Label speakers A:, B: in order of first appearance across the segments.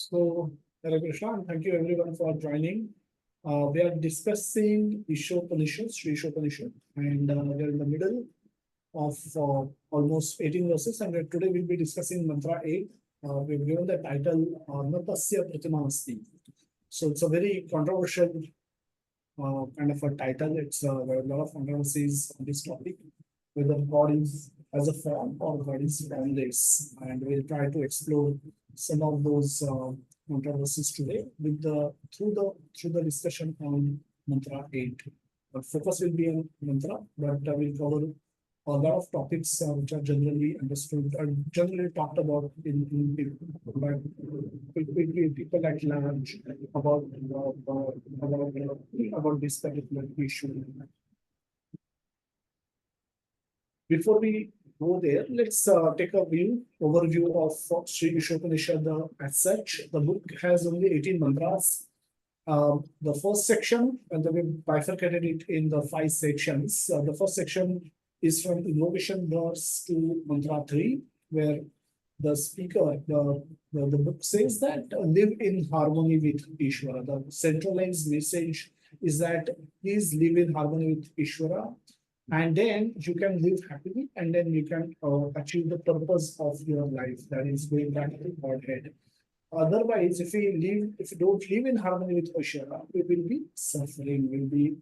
A: So, Hare Krishna, and thank you everyone for joining. We are discussing Ishopanishad, Sri Ishopanishad, and we are in the middle of almost 18 verses, and today we'll be discussing mantra 8. We've given the title tasya pratima asti. So it's a very controversial kind of a title. There are a lot of controversies on this topic, whether God is as a form or God is formless, and we'll try to explore some of those controversies today with the through the discussion on mantra 8. But focus will be on mantra, but we'll cover a lot of topics which are generally understood or generally talked about in people, but people at large about this particular issue. Before we go there, let's take a overview of Sri Ishopanishad as such. The book has only 18 mantras. The first section, and then we bifurcated it in the 5 sections. The first section is from invocation verse to mantra 3, where the speaker, the book says that live in harmony with Ishvara. The centralized message is that please live in harmony with Ishvara, and then you can live happily, and then you can achieve the purpose of your life, that is going back to godhead. Otherwise, if you don't live in harmony with Ishvara, we will be suffering, we'll be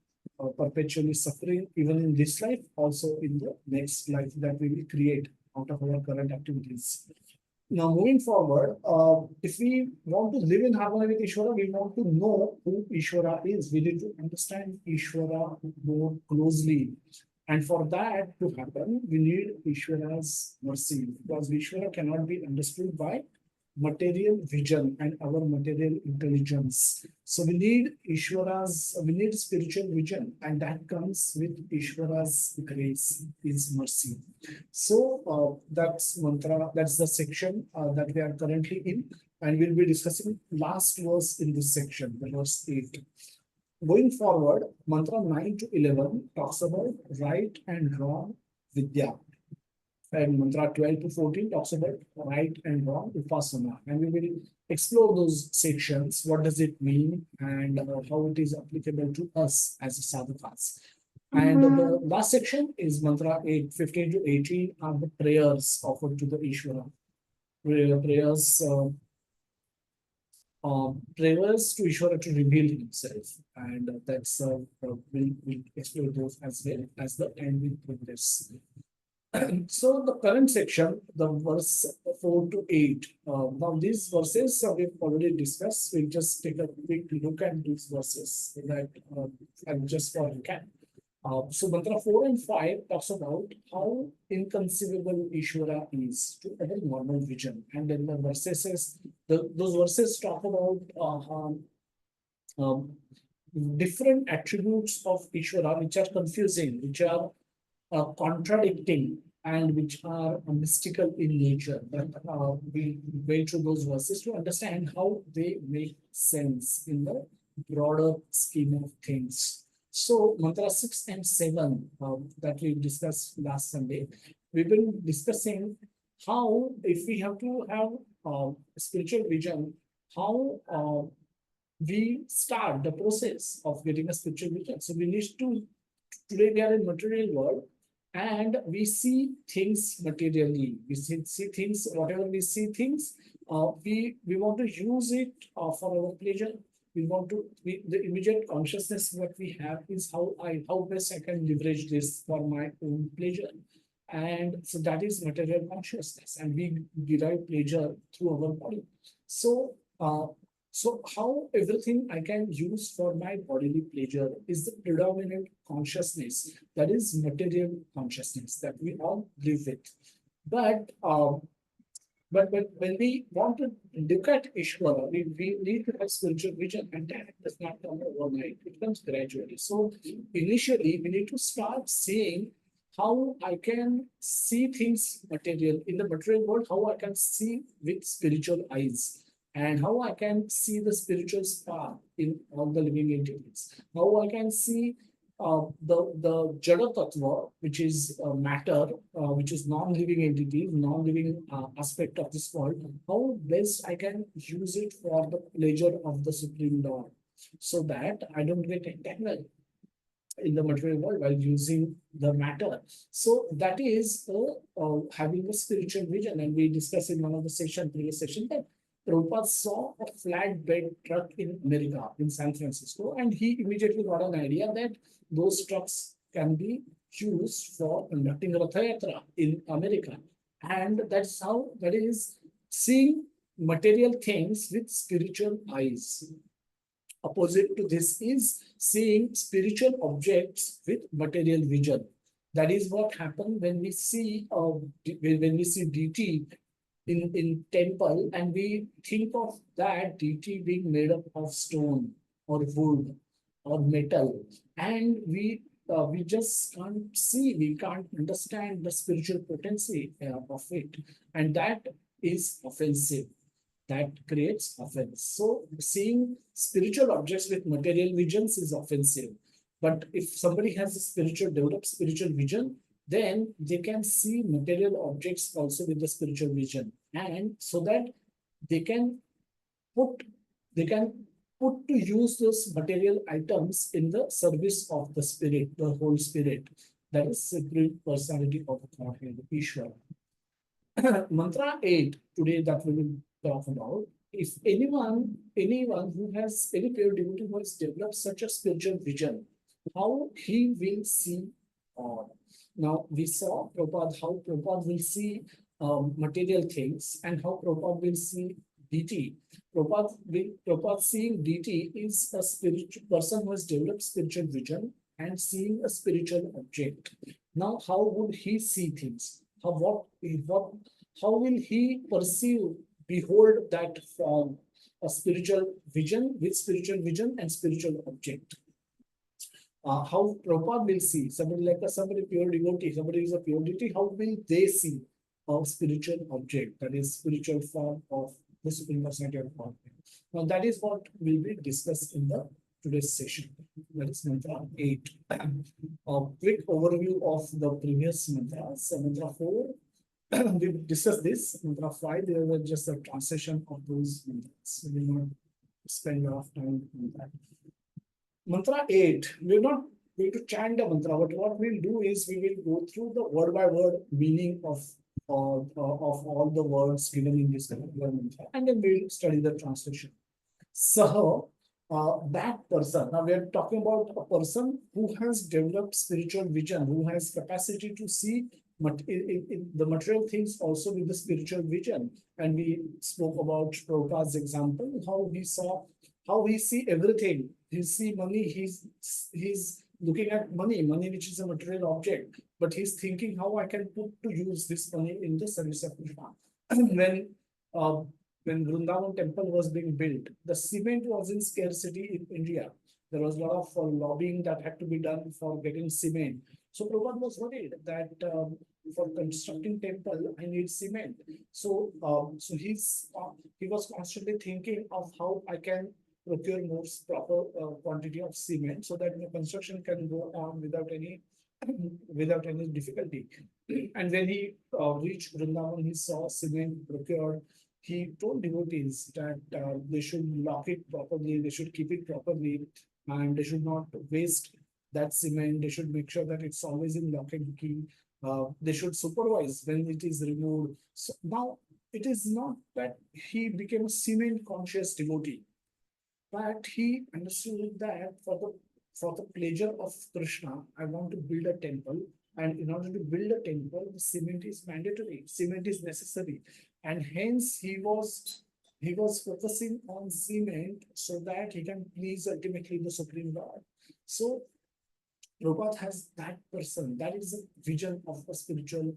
A: perpetually suffering, even in this life, also in the next life that we will create out of our current activities. Now, moving forward, if we want to live in harmony with Ishvara, we want to know who Ishvara is. We need to understand Ishvara more closely. And for that to happen, we need Ishvara's mercy, because Ishvara cannot be understood by material vision and our material intelligence. So we need spiritual vision, and that comes with Ishvara's grace, his mercy. So that's mantra, that's the section that we are currently in, and we'll be discussing last verse in this section, the verse 8. Going forward, mantra 9 to 11 talks about right and wrong vidya. And mantra 12 to 14 talks about right and wrong upasana. And we will explore those sections. What does it mean, and how it is applicable to us as sadhakas. And the last section is mantra 8, 15 to 18 are the prayers offered to the Ishvara. Prayers to Ishvara to reveal himself. And that's we'll explore those as well as the time will progress. So the current section, the verse 4 to 8. Now these verses we've already discussed. We'll just take a quick look at these verses that just for recap. So mantra 4 and 5 talks about how inconceivable Ishvara is to our normal vision. And then the verses says, those verses talk about different attributes of Ishvara which are confusing, which are contradicting, and which are mystical in nature. But we went through those verses to understand how they make sense in the broader scheme of things. So mantra 6 and 7 that we discussed last Sunday, we've been discussing how, if we have to have spiritual vision, how we start the process of getting a spiritual vision. So we need to, today we are in material world, and we see things materially. We see things, whatever we see things, we want to use it for our pleasure. We want to, the immediate consciousness what we have is how best I can leverage this for my own pleasure. And so that is material consciousness, and we derive pleasure through our body. So how everything I can use for my bodily pleasure is the predominant consciousness, that is material consciousness that we all live with. But when we want to look at Ishvara, we need to have spiritual vision, and that does not come overnight. It comes gradually. So initially, we need to start seeing how I can see things material in the material world, how I can see with spiritual eyes, and how I can see the spiritual spark in all the living entities, how I can see the Jada Tattva, which is matter, which is non-living entity, non-living aspect of this world, how best I can use it for the pleasure of the Supreme Lord, so that I don't get entangled in the material world while using the matter. So that is having a spiritual vision. And we discussed in one of the previous session, that Prabhupada saw a flatbed truck in America, in San Francisco, and he immediately got an idea that those trucks can be used for conducting Ratha Yatra in America. And that's how, that is seeing material things with spiritual eyes. Opposite to this is seeing spiritual objects with material vision. That is what happens when we see deity in temple, and we think of that deity being made up of stone or wood or metal, and we just can't see, we can't understand the spiritual potency of it, and that is offensive, that creates offense. So seeing spiritual objects with material visions is offensive. But if somebody has a developed spiritual vision, then they can see material objects also with the spiritual vision. And so that they can put they can put to use those material items in the service of the spirit, the whole spirit. That is Supreme Personality of the Godhead, Ishvara. Mantra 8 today that we will talk about. If anyone who has any pure devotee who has developed such a spiritual vision, how he will see all. Now we saw Prabhupada, how Prabhupada will see material things, and how Prabhupada will see deity. Prabhupada seeing deity is a spiritual person who has developed spiritual vision and seeing a spiritual object. Now, how would he see things? How will he perceive, behold that form, a spiritual vision with spiritual vision and spiritual object? How Prabhupada will see somebody like somebody pure devotee, somebody is a pure deity, how will they see a spiritual object, that is spiritual form of the Supreme Personality of God? Now that is what will be discussed in the today's session. That is mantra 8. A quick overview of the previous mantras. Mantra 4, we discussed this. Mantra 5, there was just a translation of those mantras. We will not spend a lot of time on that. Mantra 8, we're not going to chant the mantra, but what we'll do is we will go through the word by word meaning of all the words given in this particular mantra, and then we'll study the translation. Saha, that person. Now we are talking about a person who has developed spiritual vision, who has capacity to see the material things also with the spiritual vision. And we spoke about Prabhupada's example, how he see everything. He see money, he's looking at money which is a material object, but he's thinking how I can put to use this money in the service of Krishna. uh, when Vrindavan temple was being built, the cement was in scarcity in India. There was a lot of lobbying that had to be done for getting cement. So Prabhupada was worried that for constructing temple, I need cement. So he was constantly thinking of how I can procure more proper quantity of cement so that the construction can go on without any without any difficulty. And when he reached Vrindavan, he saw cement procured. He told devotees that they should lock it properly, they should keep it properly, and they should not waste that cement. They should make sure that it's always in lock and key. They should supervise when it is removed. So now it is not that he became a cement conscious devotee, but he understood that for the pleasure of Krishna, I want to build a temple. And in order to build a temple, the cement is mandatory, cement is necessary. And hence he was focusing on cement so that he can please ultimately the Supreme Lord. So Prabhupada has that person, that is a vision of a spiritual.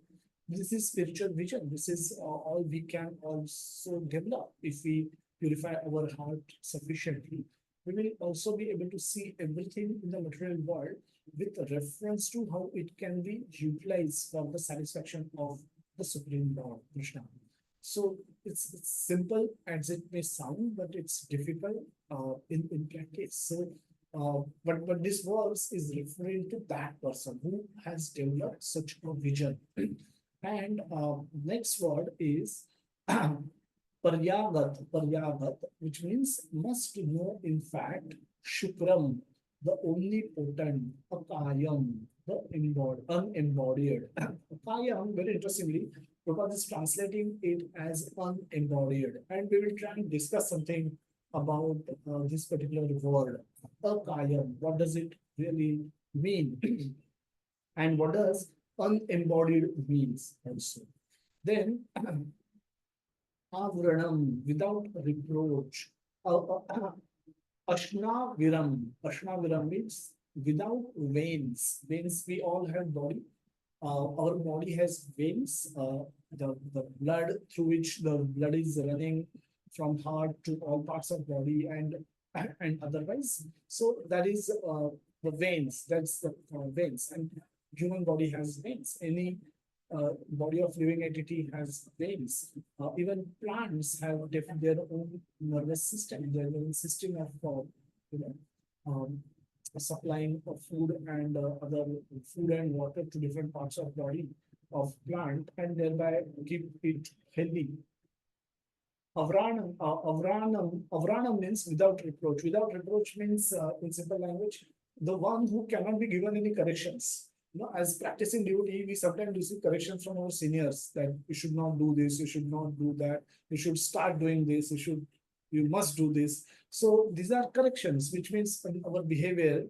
A: This is spiritual vision. This is all we can also develop if we purify our heart sufficiently. We will also be able to see everything in the material world with reference to how it can be utilized for the satisfaction of the Supreme Lord, Krishna. So it's simple as it may sound, but it's difficult in practice. So But this verse is referring to that person who has developed such a vision. And next word is Paryagat, which means must know in fact, Shukram, the omnipotent, Akayam, the unembodied. Akayam, very interestingly, Prabhupada is translating it as unembodied. And we will try and discuss something about this particular word, Akayam. What does it really mean? And what does unembodied means also? Then Avranam, without reproach. Ashnaviram. Ashnaviram means without veins. Veins, we all have body. Our body has veins, the blood through which the blood is running from heart to all parts of body and otherwise. So that is the veins. That's the veins. And human body has veins. Any body of living entity has veins. Even plants have their own nervous system, their own system of you know um, supplying of food and other food and water to different parts of body of plant and thereby keep it healthy. Avranam means without reproach. Without reproach means, in simple language, the one who cannot be given any corrections. As practicing devotee, we sometimes receive corrections from our seniors that you should not do this, you should not do that, you should start doing this, you must do this. So these are corrections, which means in our behavior,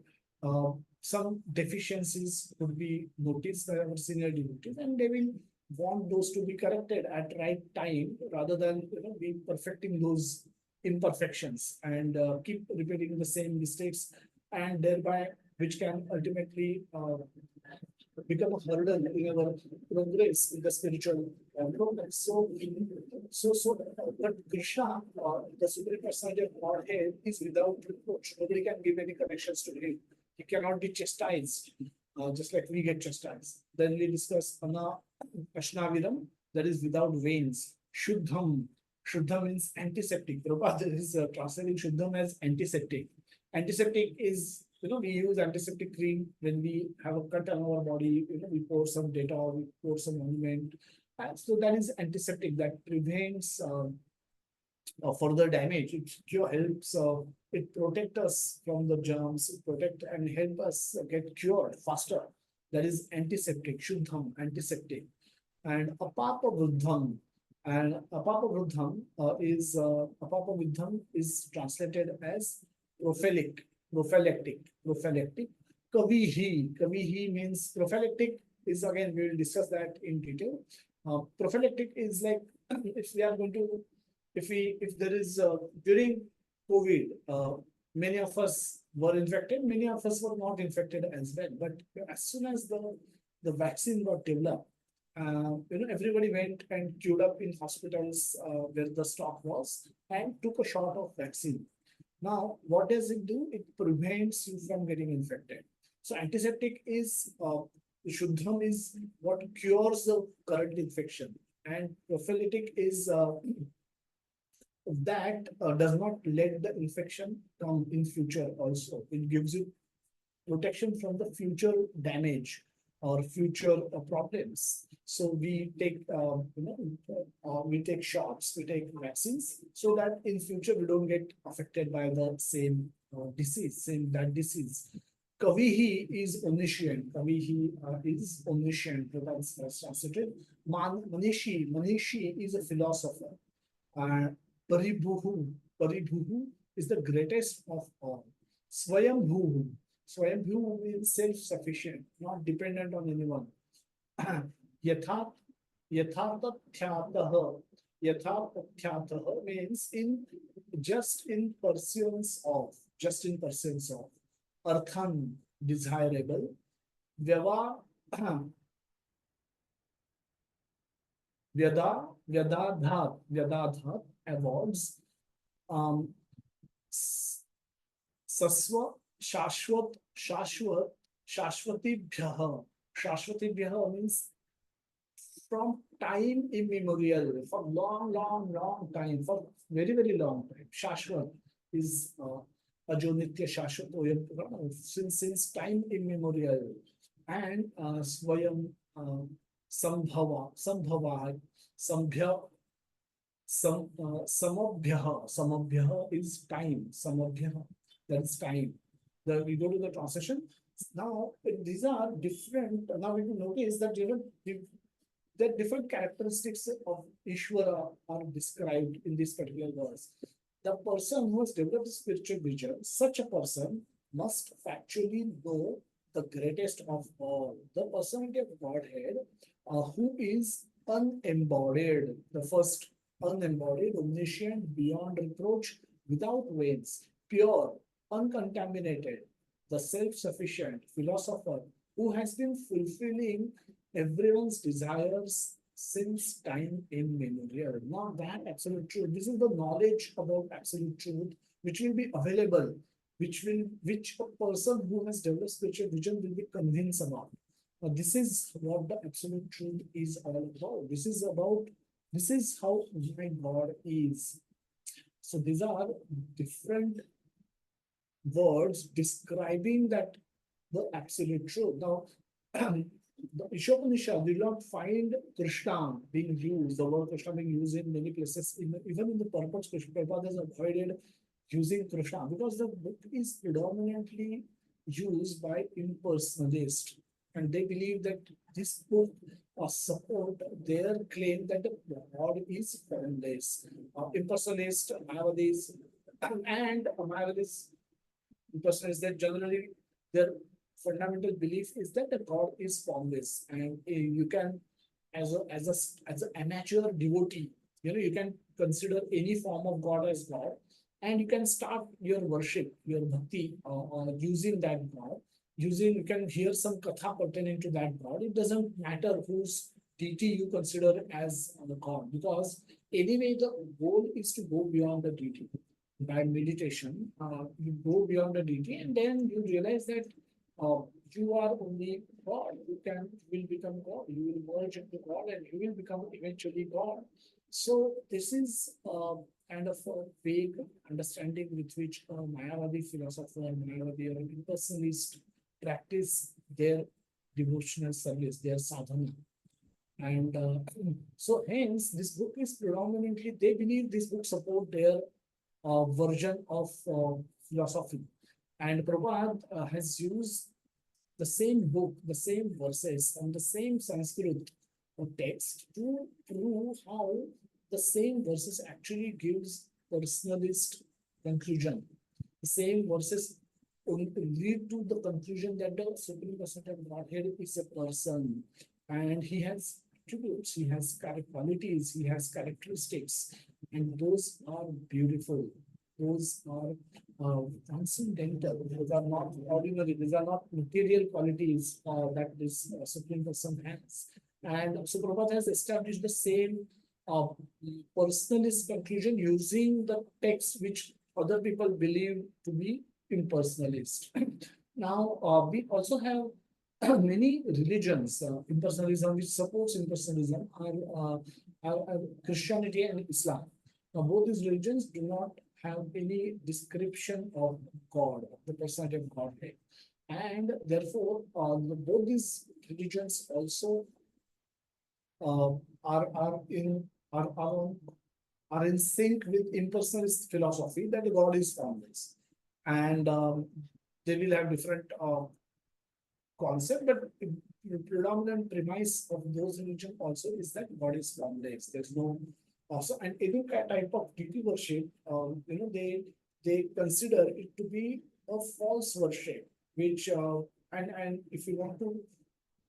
A: some deficiencies could be noticed by our senior devotees, and they will want those to be corrected at right time rather than be perfecting those imperfections and keep repeating the same mistakes and thereby which can ultimately become a hurdle in our progress in the spiritual progress. But Krishna, the Supreme Personality of Godhead, is without reproach. Nobody can give any corrections to him. He cannot be chastised, just like we get chastised. Then we discuss Ashnaviram, that is without veins. Shuddham. Shuddha means antiseptic. Prabhupada is translating Shuddham as antiseptic. Antiseptic is, we use antiseptic cream when we have a cut on our body, we pour some Dettol, we pour some ointment. So that is antiseptic that prevents further damage. It helps, it protects us from the germs, it protect and help us get cured faster. That is antiseptic, Shuddham, antiseptic. And Apapa Vruddham. And Apapa Vruddham is translated as prophylactic. Kavihi means prophylactic is, again, we will discuss that in detail. Prophylactic is like if we are going to, if there is during COVID, many of us were infected, many of us were not infected as well. But as soon as the vaccine got developed, everybody went and queued up in hospitals where the stock was and took a shot of vaccine. Now, what does it do? It prevents you from getting infected. So antiseptic is, Shuddham is what cures the current infection. And prophylactic is that does not let the infection come in future also. It gives you protection from the future damage or future problems. So we take, we take shots, we take vaccines, so that in future we don't get affected by the same disease, same that disease. Kavihi is omniscient. Kavihi is omniscient. That's translated. Manishi is a philosopher. Paribhuhu, Paribhuhu is the greatest of all. Swayambhuhu, Swayambhuhu means self-sufficient, not dependent on anyone. Yathat, Yathathathyataha, Yathathathyataha means just in pursuance of, just in pursuance of. Arthan, desirable. Vyava, Vyadadhat, awards. Saswa, Shashwatibhyaha. Shashwatibhyaha means from time immemorial, for long time, for very long time. Shashwat is Ajo Nitya Shashwatoyam Purana, since time immemorial, and Swayam Sambhava, Sambhya, Samabhyaha is time, Samabhyaha, that's time. We go to the translation. Now, these are different. Now, we can notice that the different characteristics of Ishvara are described in this particular verse. The person who has developed spiritual vision, such a person must factually know the greatest of all, the personality of Godhead, who is unembodied, the first unembodied, omniscient, beyond reproach, without veins, pure, uncontaminated, the self sufficient philosopher who has been fulfilling everyone's desires since time immemorial. Now that absolute truth, this is the knowledge about absolute truth which will be available, which a person who has developed spiritual vision will be convinced about. Now, this is what the absolute truth is all about. This is how my God is. So these are different words describing that the absolute truth. Now, the Ishopanishad did not find Krishna being used, the word Krishna being used in many places, even in the purpose Krishna Prabhupada has avoided using Krishna because the book is predominantly used by impersonalists. And they believe that this book support their claim that the God is formless. Impersonalists, Mayavadis, and Mayavadis impersonalists, that generally their fundamental belief is that the God is formless, and you can, as an amateur devotee, you can consider any form of God as God, and you can start your worship, your bhakti, using that God. Using, you can hear some katha pertaining to that God. It doesn't matter whose deity you consider as the God, because anyway the goal is to go beyond the deity. By meditation, you go beyond the deity, and then you realize that uh, you are only God. You will become God. You will merge into God, and you will become eventually God. So this is kind of a vague understanding with which a Mayavadi philosopher, Mayavadi or an impersonalist practice their devotional service, their sadhana. And so hence this book is predominantly, they believe this book support their version of philosophy. And Prabhupada has used the same book, the same verses, and the same Sanskrit text to prove how the same verses actually gives personalist conclusion. The same verses lead to the conclusion that the Supreme Personality of Godhead is a person, and he has attributes, he has qualities, he has characteristics, and those are beautiful. Those are transcendental. Those are not ordinary. These are not material qualities that this Supreme Person has. And so Prabhupada has established the same uh, personalist conclusion using the text which other people believe to be impersonalist. Now, we also have many religions, impersonalism, which supports impersonalism, are Christianity and Islam. Now, both these religions do not have any description of God, of the personality of Godhead. And therefore, both these religions also uh, are in are in sync with impersonalist philosophy that God is formless, and they will have different concept, but the predominant premise of those religion also is that God is formless. There's no also, and any type of deity worship, they consider it to be a false worship, which and if you want to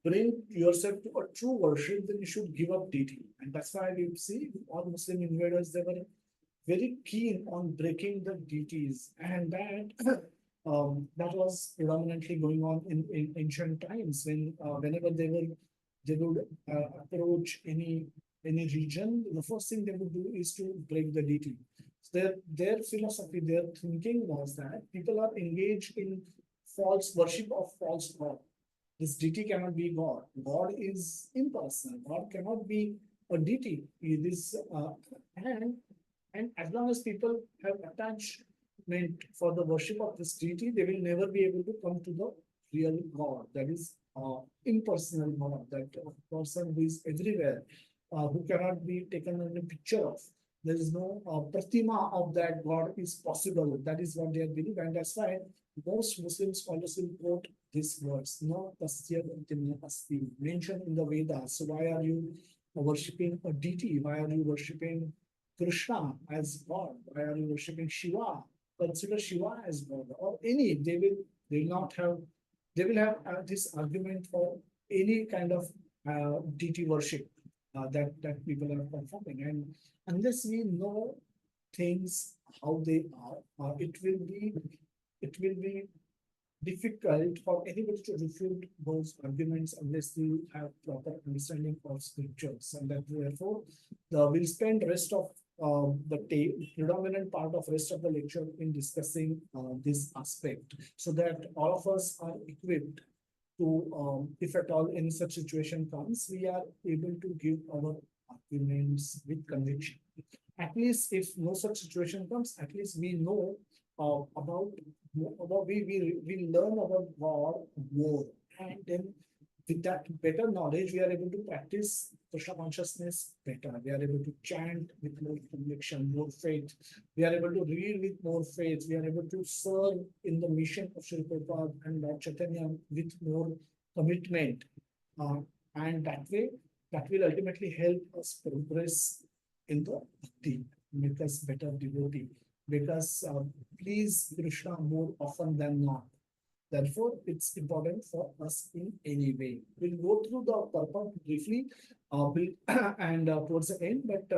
A: bring yourself to a true worship, then you should give up deity. And that's why we see all Muslim invaders, they were very keen on breaking the deities. And that that was predominantly going on in ancient times when whenever they would approach any region, the first thing they would do is to break the deity. So their philosophy, their thinking was that people are engaged in false worship of false god. This deity cannot be God. God is impersonal. God cannot be a deity. It is and as long as people have attached meant for the worship of this deity, they will never be able to come to the real God, that is impersonal God, that person who is everywhere, who cannot be taken in a picture of. There is no pratima of that God is possible. That is what they believe, and that's why most Muslim scholars will quote these words, no tasya asti, mentioned in the Vedas. So why are you worshipping a deity? Why are you worshipping Krishna as God? Why are you worshipping Shiva? Consider Shiva as God, or any. They will not have. They will have this argument for any kind of deity worship that people are performing, and unless we know things how they are, it will be difficult for anybody to refute those arguments unless you have proper understanding of scriptures. And that therefore, we'll spend rest of the predominant part of rest of the lecture in discussing this aspect, so that all of us are equipped to, if at all any such situation comes, we are able to give our arguments with conviction. At least if no such situation comes, at least we know about we learn about God more, and then with that better knowledge, we are able to practice Krishna consciousness better. We are able to chant with more conviction, more faith. We are able to read with more faith. We are able to serve in the mission of Sri Prabhupada and Lord Chaitanya with more commitment. Uh, and that way, that will ultimately help us progress in the bhakti, make us better devotee, make us please Krishna more often than not. Therefore, it's important for us in any way. We'll go through the purport briefly and towards the end, but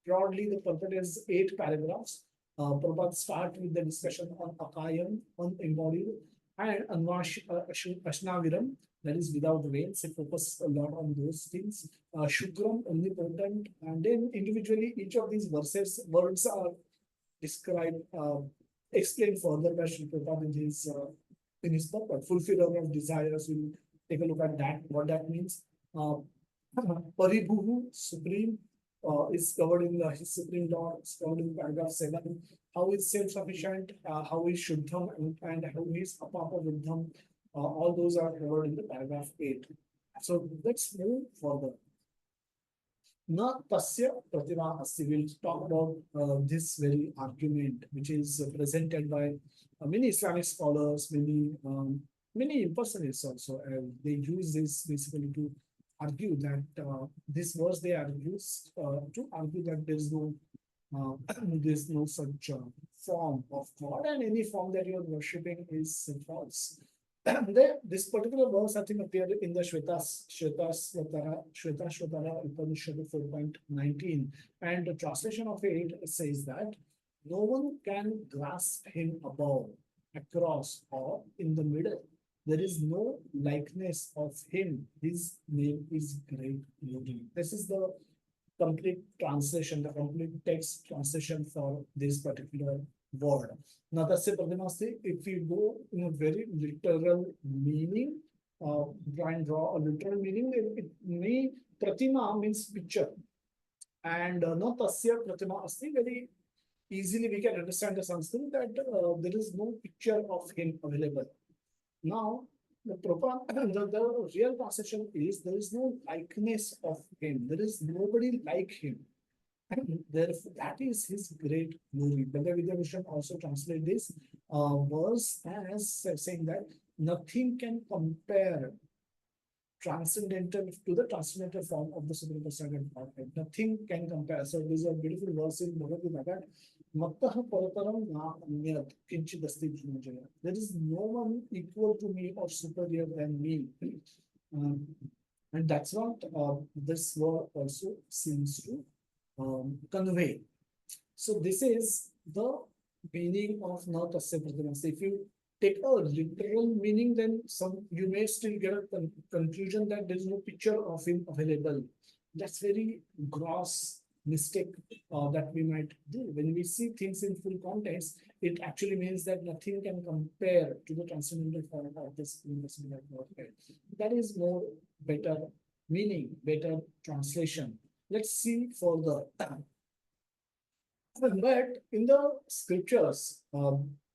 A: broadly the purport is 8 paragraphs. Prabhupada start with the discussion on Akayam, unembodied, and Ashnaviram, that is without veins. It focuses a lot on those things. Shukram, omnipotent, and then individually each of these words are described, explained further by Sri Prabhupada in his purport. Fulfiller of desires. We'll take a look at that, what that means. Paribhuhu, supreme, is covered in his supreme law, is covered in paragraph 7. How is self-sufficient, how is Shuddham, and how is Apapa Viddham. All those are covered in the paragraph 8. So let's move further. Na tasya pratima asti. We'll talk about this very argument, which is presented by many Islamic scholars, many impersonalists also. They use this basically to argue that this verse they argue to argue that there's no such form of God, and any form that you're worshipping is false. This particular verse, I think, appeared in the Shvetashvatara Upanishad 4.19, and the translation of it says that no one can grasp him above, across, or in the middle. There is no likeness of him. His name is great glory. This is the complete translation, the complete text translation for this particular word. Now, that's a Pradhanasti. If we go in a very literal meaning, try and draw a literal meaning, it may pratima means picture, and not tasya pratima asti. Very easily we can understand the Sanskrit that there is no picture of him available. Now, the real translation is there is no likeness of him. There is nobody like him. And therefore, that is his great glory. Bhagavad Gita also translate this verse as saying that nothing can compare transcendental to the transcendental form of the Supreme Personality of Godhead. Nothing can compare. So these are beautiful verses in Bhagavad Gita that Mattaha Parataram Na Anyat Kinchit Asti Dhananjaya. There is no one equal to me or superior than me. And that's what this word also seems to convey. So this is the meaning of na tasya pratima. If you take a literal meaning, then you may still get a conclusion that there is no picture of him available. That's very gross mistake that we might do. When we see things in full context, it actually means that nothing can compare to the transcendental form of this invisible Godhead. That is more better meaning, better translation. Let's see further. But in the scriptures,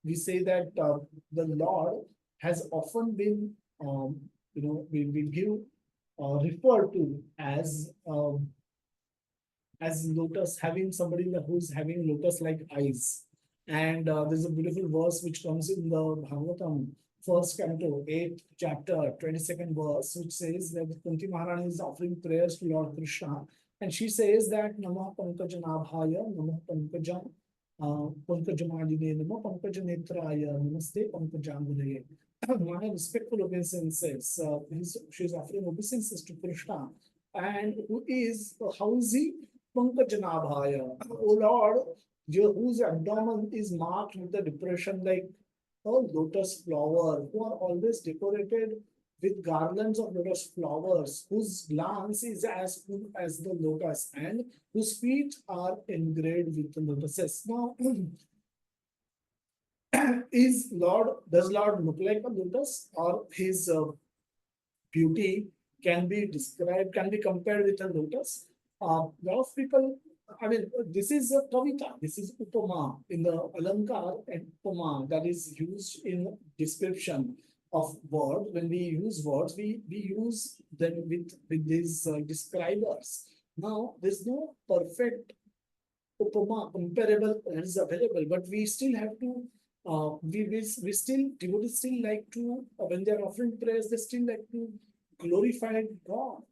A: we say that the Lord has often been, we give referred to as lotus, having somebody who's having lotus-like eyes. And there's a beautiful verse which comes in the Bhagavatam, first canto, 8th chapter, 22nd verse, which says that Kunti Maharani is offering prayers to Lord Krishna. And she says that Namah Pankajanabhaya, Namah Pankajamadine, Namah Pankajanetraya, Namaste Pankajangulaye. My respectful obeisances, she's offering obeisances to Krishna. And how is he? Pankajanabhaya. Oh Lord, whose abdomen is marked with the depression like a lotus flower, who are always decorated with garlands of lotus flowers, whose glance is as full as the lotus, and whose feet are engraved with the lotuses. Now, does Lord look like a lotus, or his beauty can be compared with a lotus? Lot of people, I mean, this is a kavita, this is upama in the alankar and upama that is used in description of word. When we use words, we use them with these describers. Now, there's no perfect upama comparable that is available, but we still have to. We still devotees still like to when they are offering prayers, they still like to glorify God,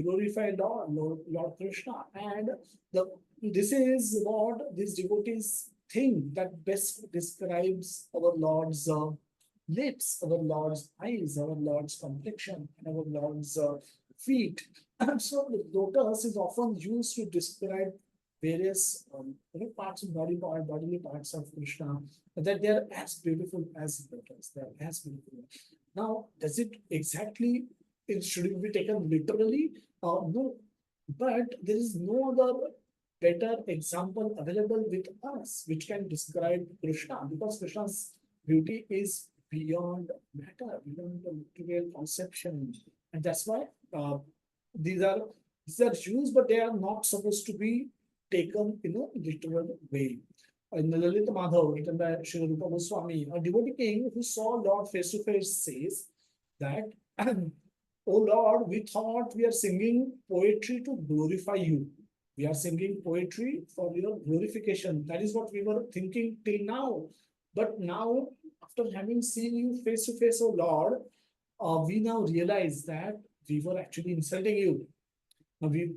A: glorify Lord Krishna. And the this is what these devotees think that best describes our Lord's lips, our Lord's eyes, our Lord's complexion, and our Lord's feet. And so the lotus is often used to describe various parts of bodily parts of Krishna, that they are as beautiful as lotus. They are as beautiful. Now, does it exactly it should be taken literally? No, but there is no other better example available with us which can describe Krishna, because Krishna's beauty is beyond matter, beyond the material conception, and that's why these are these are used, but they are not supposed to be taken in a literal way. In the Lalita Madhav, written by Sri Rupa Goswami, a devotee king who saw Lord face to face says that, oh Lord, we thought we are singing poetry to glorify you. We are singing poetry for your glorification. That is what we were thinking till now. But now, after having seen you face to face, oh Lord, we now realize that we were actually insulting you. We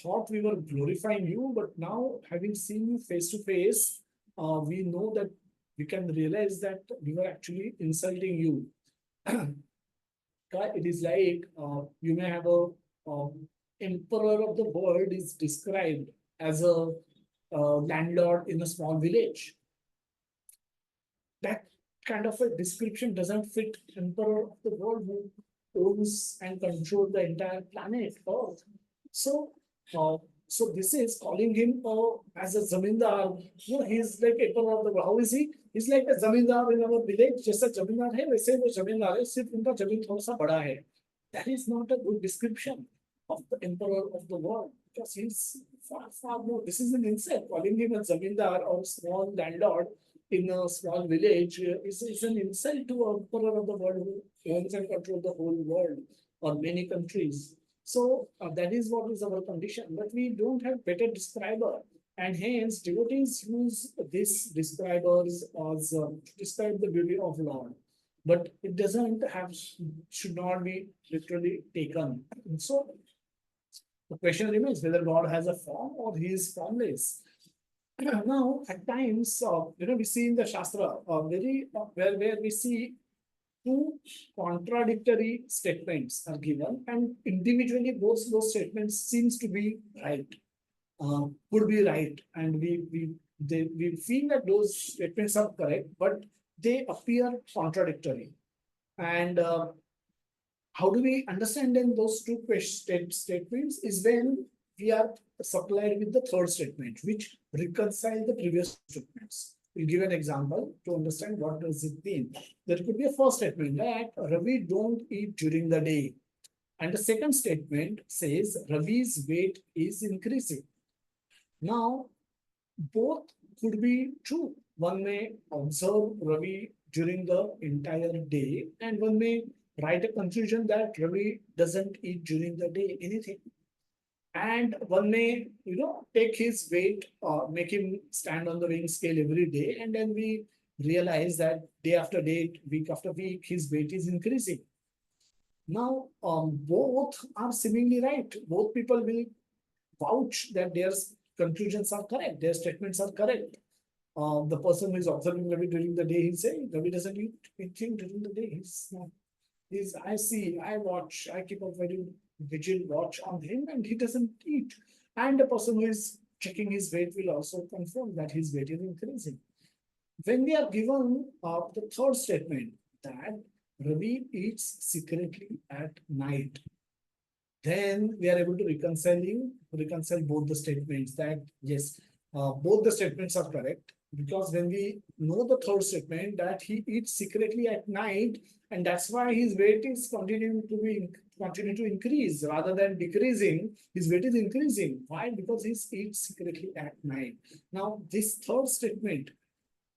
A: thought we were glorifying you, but now having seen you face to face, we know that we can realize that we were actually insulting you. It is like you may have a emperor of the world is described as a landlord in a small village. That kind of a description doesn't fit emperor of the world who owns and controls the entire planet Earth. So, so this is calling him as a zamindar. You know, he's like emperor of the world. How is he? He's like a zamindar in our village. जैसा जमींदार है वैसे वो जमींदार है, सिर्फ उनका जमीन थोड़ा सा बड़ा है. That is not a good description of the emperor of the world, because he's far more. This is an insult. Calling him a zamindar or small landlord in a small village is an insult to a emperor of the world who owns and controls the whole world or many countries. So that is what is our condition. But we don't have better describer, and hence devotees use these describers as describe the beauty of Lord. But it doesn't have should not be literally taken. So the question remains whether God has a form or he is formless. Now, at times, we see in the Shastra, where we see two contradictory statements are given, and individually those statements seems to be right, could be right, and we feel that those statements are correct, but they appear contradictory. And how do we understand then those two statements is when we are supplied with the third statement, which reconcile the previous statements. We'll give an example to understand what does it mean. There could be a first statement that Ravi don't eat during the day. And the second statement says Ravi's weight is increasing. Now, Both could be true. One may observe Ravi during the entire day, and one may write a conclusion that Ravi doesn't eat during the day anything. And one may, take his weight, make him stand on the weighing scale every day, and then we realize that day after day, week after week, his weight is increasing. Now, both are seemingly right. Both people will vouch that their conclusions are correct, their statements are correct. The person who is observing Ravi during the day, he's saying Ravi doesn't eat anything during the day. He's not. I see, I watch, I keep a very vigilant watch on him, and he doesn't eat. And the person who is checking his weight will also confirm that his weight is increasing. When we are given the third statement that Ravi eats secretly at night, then we are able to reconcile both the statements that yes, both the statements are correct, because when we know the third statement that he eats secretly at night, and that's why his weight is continue to increase rather than decreasing. His weight is increasing. Why? Because he eats secretly at night. Now this third statement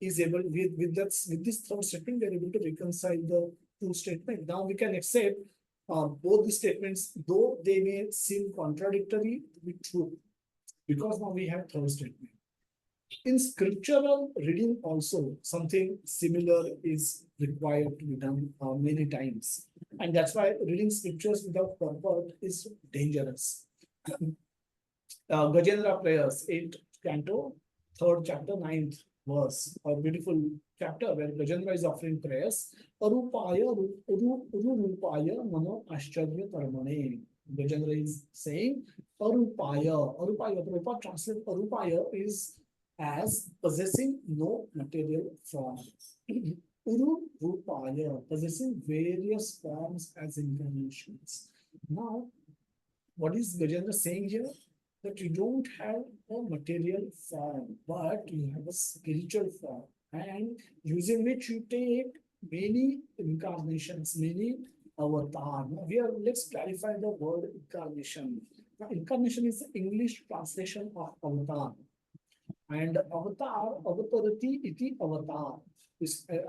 A: is able, with this third statement, we are able to reconcile the two statements. Now we can accept both the statements, though they may seem contradictory, to be true, because now we have third statement. In scriptural reading also, something similar is required to be done many times. And that's why reading scriptures without purport is dangerous. Gajendra prayers, 8th canto, 3rd chapter, 9th verse, a beautiful chapter where Gajendra is offering prayers. Arupaya, Urupaya, Mano Ashcharya Karmane. Gajendra is saying Arupaya. Arupaya translate Arupaya is as possessing no material form. Uru Rupaya, possessing various forms as incarnations. Now, what is Gajendra saying here? That you don't have a material form, but you have a spiritual form, and using which you take many incarnations, many avatar. Now, here, let's clarify the word incarnation. Now, incarnation is the English translation of avatar. And avatar, avatarati iti avatar.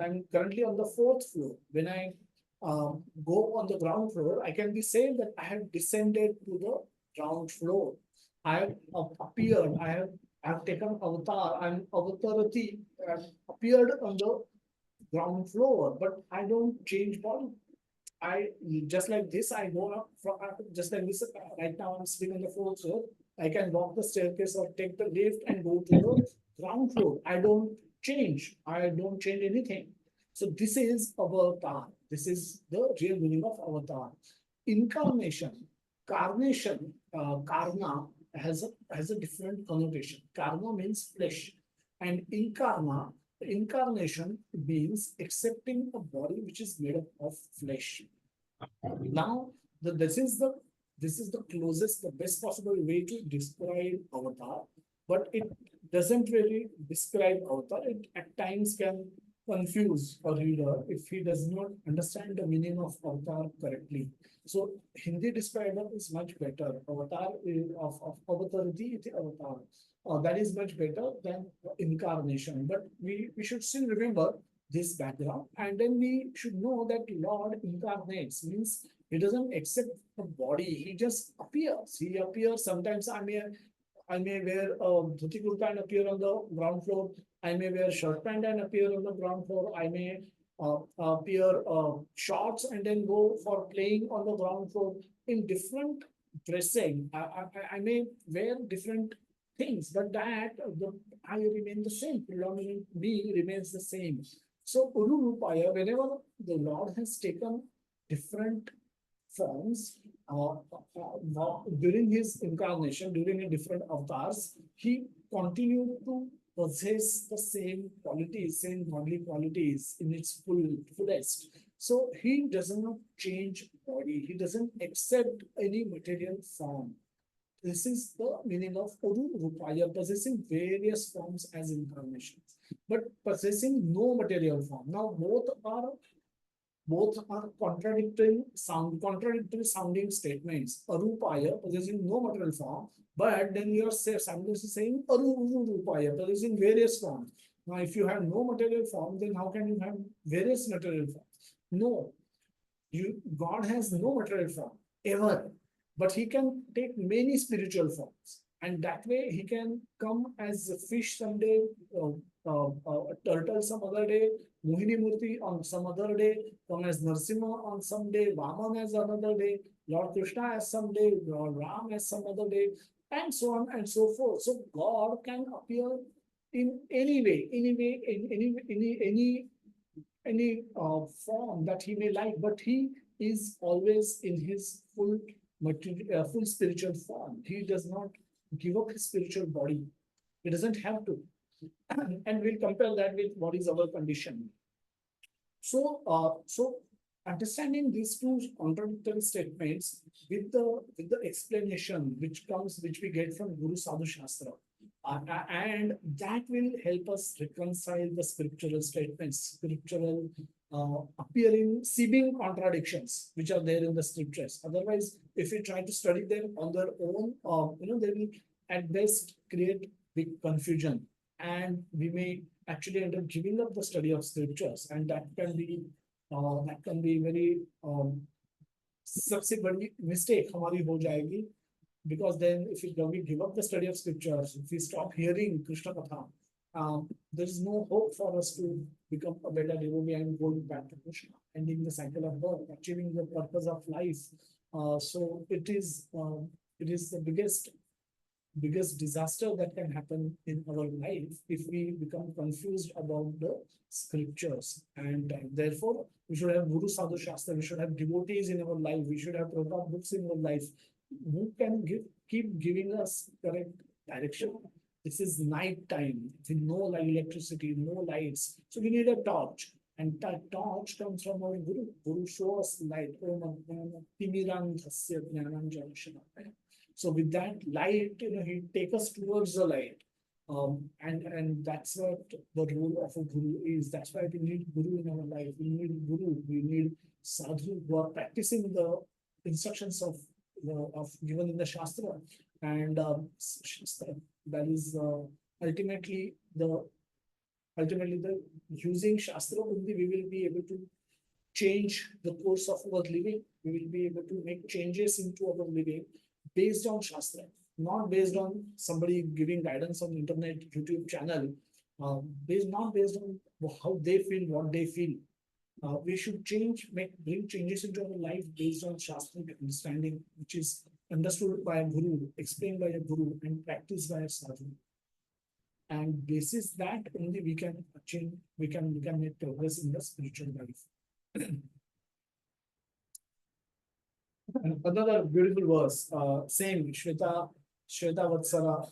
A: I'm currently on the 4th floor. When I go on the ground floor, I can be saying that I have descended to the ground floor. I have appeared. I have taken avatar. I'm avatarati. I have appeared on the ground floor, but I don't change body. I just like this, I go up from just like this. Right now, I'm sitting on the 4th floor. I can walk the staircase or take the lift and go to the ground floor. I don't change. I don't change anything. So this is avatar. This is the real meaning of avatar. Incarnation, carnation, karna has a different connotation. Karna means flesh, and incarnation means accepting a body which is made up of flesh. Now, this is the closest, the best possible way to describe avatar, but it doesn't really describe avatar. It at times can confuse a reader if he does not understand the meaning of avatar correctly. So Hindi describer is much better. Avatar of avatarity, avatar. That is much better than incarnation. But we should still remember this background, and then we should know that Lord incarnates means he doesn't accept a body, he just appears. He appears. Sometimes I may wear a dhoti kurta and appear on the ground floor. I may wear shirt pant and appear on the ground floor. I may appear shorts and then go for playing on the ground floor in different dressing. I may wear different things, but I remain the same. Predominant me remains the same. So Ururupaya, whenever the Lord has taken different forms during his incarnation, during a different avatars, he continued to possess the same qualities, same godly qualities in its fullest. So he does not change body. He doesn't accept any material form. This is the meaning of Uru Rupaya, possessing various forms as incarnations, but possessing no material form. Now, both are Both are contradictory sounding statements. Arupaya, possessing no material form, but then you are simultaneously saying Arupaya, possessing various forms. Now, if you have no material form, then how can you have various material forms? No, God has no material form ever, but he can take many spiritual forms, and that way he can come as a fish someday, a turtle some other day, Mohini Murti on some other day, come as Narsimha on some day, Vaman as another day, Lord Krishna as some day, Lord Ram as some other day, and so on and so forth. So God can appear in any form that he may like, but he is always in his full material, full spiritual form. He does not give up his spiritual body. He doesn't have to. And we'll compare that with what is our condition. So understanding these two contradictory statements with the explanation which we get from Guru Sadhu Shastra, and that will help us reconcile the scriptural statements, scriptural appearing, seeming contradictions which are there in the scriptures. Otherwise, if we try to study them on their own, they will at best create big confusion, and we may actually end up giving up the study of scriptures, and that can be very सबसे बड़ी mistake हमारी हो जाएगी, because then if we give up the study of scriptures, if we stop hearing Krishna Katha, there is no hope for us to become a better devotee and going back to Krishna, ending the cycle of birth, achieving the purpose of life. It is the biggest disaster that can happen in our life if we become confused about the scriptures. And therefore, we should have Guru Sadhu Shastra, we should have devotees in our life, we should have Prabhupada books in our life who can keep giving us correct direction. This is night time, with no electricity, no lights. So we need a torch. And that torch comes from our Guru. Guru shows us light. So with that light, he take us towards the light. And that's what the role of a guru is. That's why we need guru in our life. We need guru. We need sadhu who are practicing the instructions of given in the shastra, and that is ultimately the using shastra only we will be able to change the course of our living. We will be able to make changes into our living based on Shastra, not based on somebody giving guidance on internet, YouTube channel, not based on how they feel, what they feel. We should bring changes into our life based on Shastric understanding, which is understood by a guru, explained by a guru, and practiced by a sadhu. And basis that only we can achieve, we can make progress in the spiritual life. Another beautiful verse, same Shvetavatsara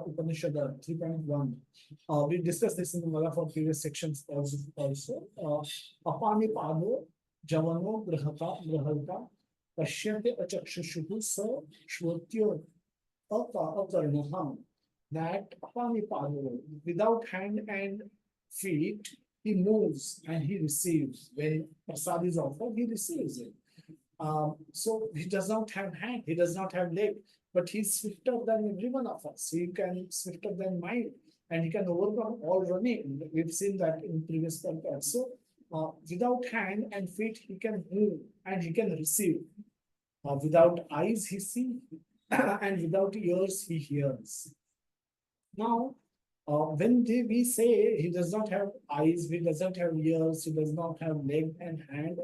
A: Upanishad 3.1. We discussed this in one of our previous sections also. Apani Pado Javano Grahata Pashyate Achakshushu Sa Shvotyo Akarnaham. That Apani Pado, without hand and feet, he moves and he receives. When prasad is offered, he receives it. So he does not have hand, he does not have leg, but he's swifter than every one of us. He can swifter than mind, and he can overcome all running. We've seen that in previous podcasts. So without hand and feet, he can move and he can receive. Without eyes, he sees, and without ears, he hears. Now, when we say he does not have eyes, he doesn't have ears, he does not have leg and hand,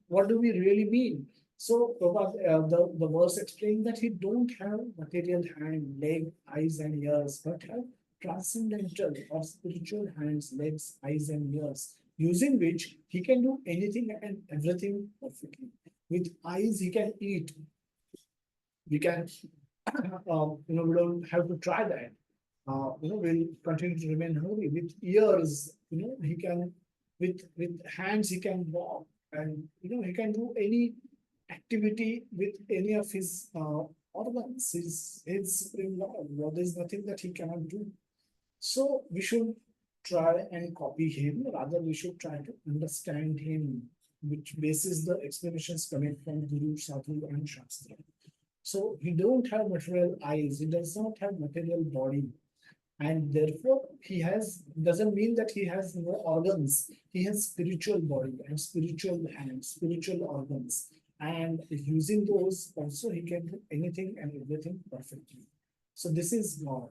A: what do we really mean? So the verse explains that he don't have material hand, leg, eyes, and ears, but have transcendental or spiritual hands, legs, eyes, and ears, using which he can do anything and everything perfectly. With eyes, he can eat. We can, we don't have to try that. Will continue to remain hungry. With ears, he can, with hands, he can walk, and he can do any activity with any of his organs. His supreme lord. Well, there's nothing that he cannot do. So we should try and copy him. Rather, we should try to understand him. which bases the explanations coming from Guru, Sadhu, and Shastra. So he don't have material eyes. He does not have material body, and therefore he has doesn't mean that he has no organs. He has spiritual body and spiritual hands, spiritual organs, and using those also he can do anything and everything perfectly. So this is God.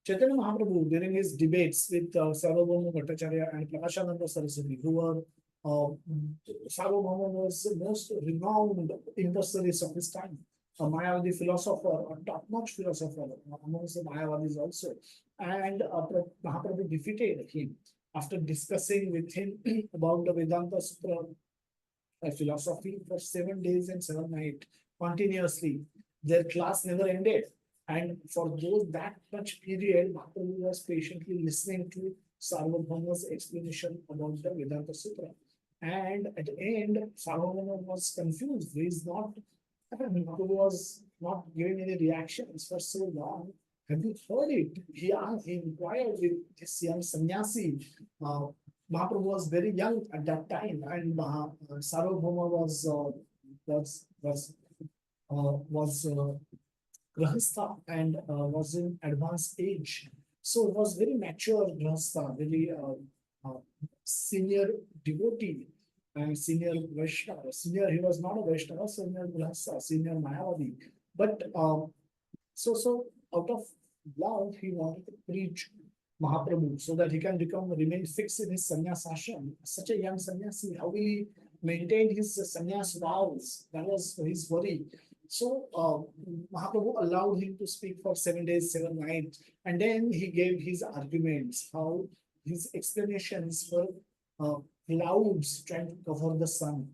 A: Chaitanya Mahaprabhu, during his debates with Sarvabhauma Bhattacharya and Prakashananda Saraswati, who were Sarvabhauma was the most renowned impersonalist of his time, a Mayavadi philosopher, a top-notch philosopher amongst the Mayavadis also. And Mahaprabhu defeated him after discussing with him about the Vedanta Sutra philosophy for 7 days and 7 nights continuously. Their class never ended. And for those that much period, Mahaprabhu was patiently listening to Sarvabhauma's explanation about the Vedanta Sutra. And at the end, Sarvabhauma was confused. He is not, Mahaprabhu was not giving any reactions for so long. Have you heard it? He inquired with this young sannyasi. Mahaprabhu was very young at that time, and Sarvabhauma was grahastha and was in advanced age. So it was very mature grahastha, very senior devotee and senior Vaishnava. Senior, he was not a Vaishnava, senior grahastha, senior Mayavadi. But so out of love, he wanted to preach Mahaprabhu so that he can remain fixed in his sannyas ashram. Such a young sannyasi, how will he maintain his sannyas vows? That was his worry. So Mahaprabhu allowed him to speak for 7 days, 7 nights, and then he gave his arguments, how his explanations for clouds trying to cover the sun.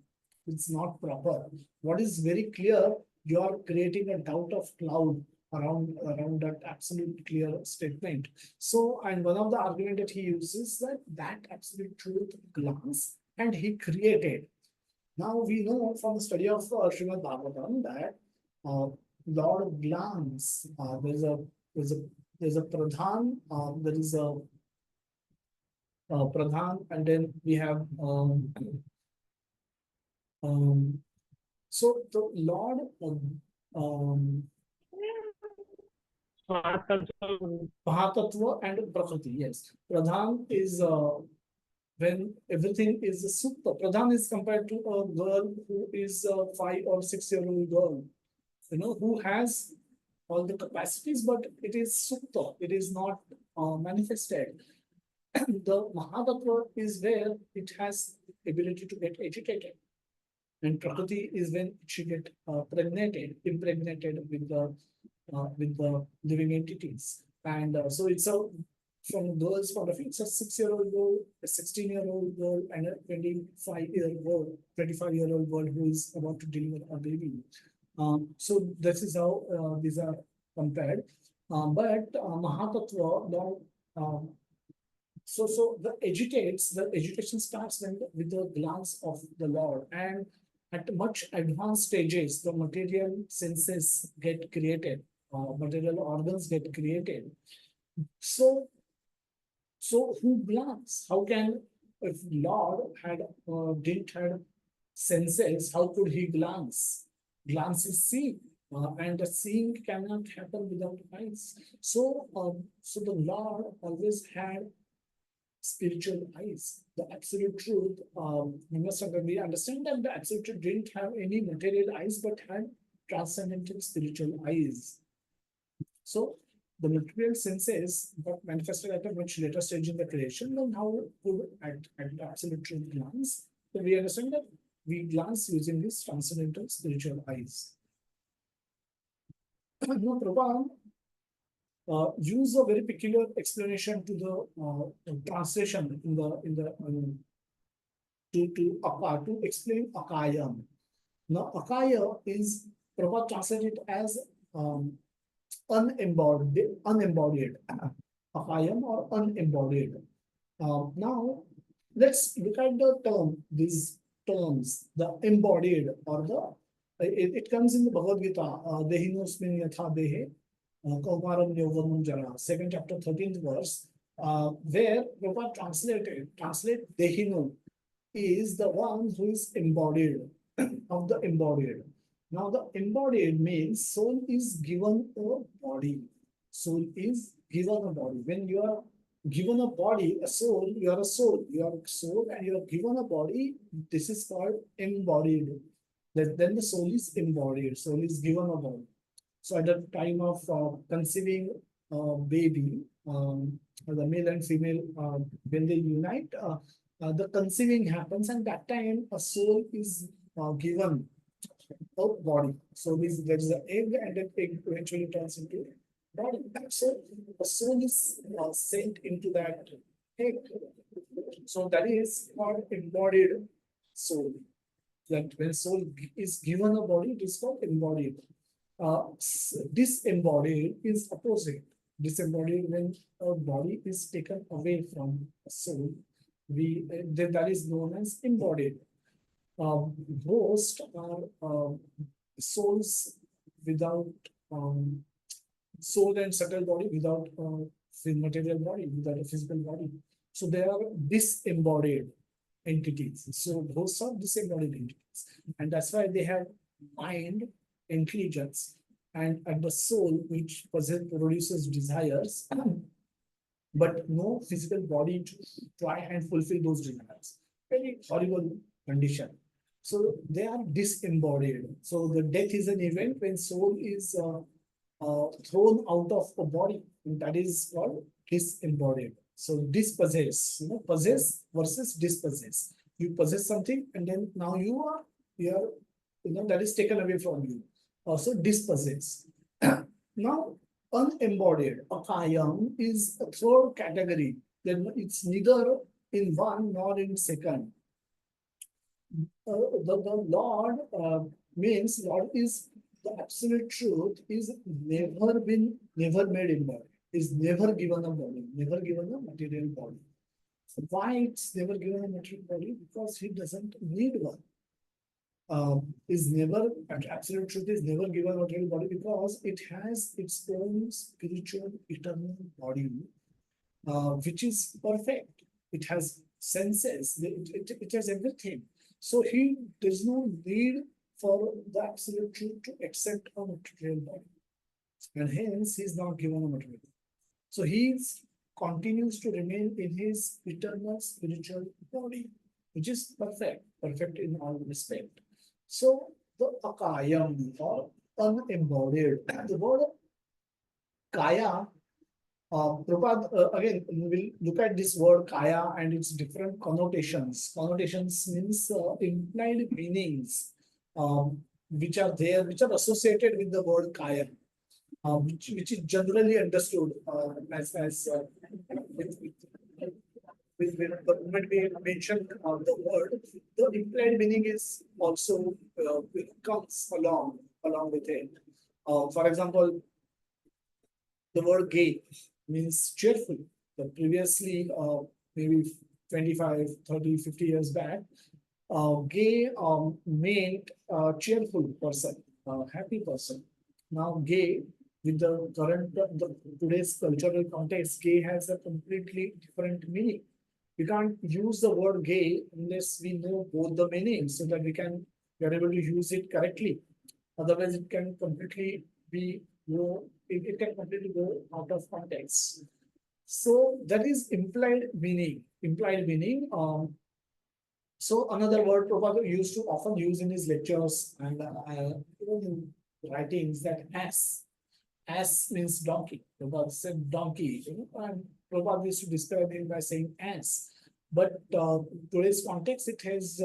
A: It's not proper. What is very clear, you are creating a doubt of cloud around that absolute clear statement. So, and one of the argument that he uses that absolute truth glance, and he created. Now we know from the study of Srimad Bhagavatam that Lord glance, there's a pradhan, there is a pradhan, and then we have so the Lord Mahatatva and Prakriti. Yes, Pradhan is when everything is a super. Pradhan is compared to a girl who is a 5 or 6 year old girl, who has all the capacities, but it is supta. It is not manifested. The Mahatattva is where it has ability to get agitated. And Prakriti is when it should get impregnated with the living entities. And so it's a, from girls' point of view, it's a 6 year old girl, a 16-year-old girl, and a 25-year-old girl who is about to deliver a baby. So this is how these are compared. But Mahatattva, so the agitation starts with the glance of the Lord, and at much advanced stages, the material senses get created, material organs get created. So who glance? How can, if Lord didn't have senses, how could he glance? Glance is seeing, and the seeing cannot happen without eyes. So the Lord always had spiritual eyes. The absolute truth, we understand that the absolute truth didn't have any material eyes, but had transcendental spiritual eyes. So the material senses got manifested at a much later stage in the creation. Then how could at the absolute truth glance? So we understand that we glance using these transcendental spiritual eyes. Now, Prabhupada use a very peculiar explanation to the translation to explain akayam. Now, akaya is Prabhupada translated as unembodied, akayam or unembodied. Now, let's look at these terms, the embodied or it comes in the Bhagavad Gita, Dehinosmin yatha dehe, Kaumaram Yogamam Jara, 2nd chapter, 13th verse, where Prabhupada translate Dehinu is the one who is embodied, of the embodied. Now the embodied means soul is given a body. Soul is given a body. When you are given a body, a soul, you are a soul. You are a soul and you are given a body. This is called embodied. Then the soul is embodied. Soul is given a body. So at the time of conceiving a baby, the male and female, when they unite, the conceiving happens, and that time a soul is given a body. So there is an egg, and that egg eventually turns into a body. So the soul is sent into that egg. So that is called embodied soul. That when soul is given a body, it is called embodied. Disembodied is opposite. Disembodied, when a body is taken away from a soul, then that is known as embodied. Ghosts are souls without soul and subtle body, without material body, without a physical body. So they are disembodied entities. So ghosts are disembodied entities, and that's why they have mind, intelligence, and the soul, which produces desires, but no physical body to try and fulfill those desires. Very horrible condition. So they are disembodied. So the death is an event when soul is thrown out of a body, and that is called disembodied. So dispossess, possess versus dispossess. You possess something, and then now you are, that is taken away from you. Also dispossess. Now, unembodied, akayam, is a third category. Then it's neither in one nor in second. The Lord means Lord is the absolute truth, is never made embodied, is never given a body, never given a material body. So why it's never given a material body? Because he doesn't need one. Is never, absolute truth is never given a material body because it has its own spiritual eternal body, which is perfect. It has senses, it has everything. So he does not need for the absolute truth to accept a material body, and hence he is not given a material body. So he continues to remain in his eternal spiritual body, which is perfect in all respect. So the akayam, or unembodied, the word kaya, Prabhupada, again, we'll look at this word kaya and its different connotations. Connotations means implied meanings, which are there, which are associated with the word kaya, which is generally understood as when we mention the word, the implied meaning is also comes along with it. For example, the word gay means cheerful. But previously, maybe 25, 30, 50 years back, gay meant cheerful person, happy person. Now, gay, with the current, today's cultural context, gay has a completely different meaning. We can't use the word gay unless we know both the meanings so that we are able to use it correctly. Otherwise, it can completely be, it can completely go out of context. So that is implied meaning. Implied meaning. So another word Prabhupada used to often use in his lectures and in writings, that ass. Ass means donkey. Prabhupada said donkey, and Prabhupada used to describe him by saying ass. But today's context, it has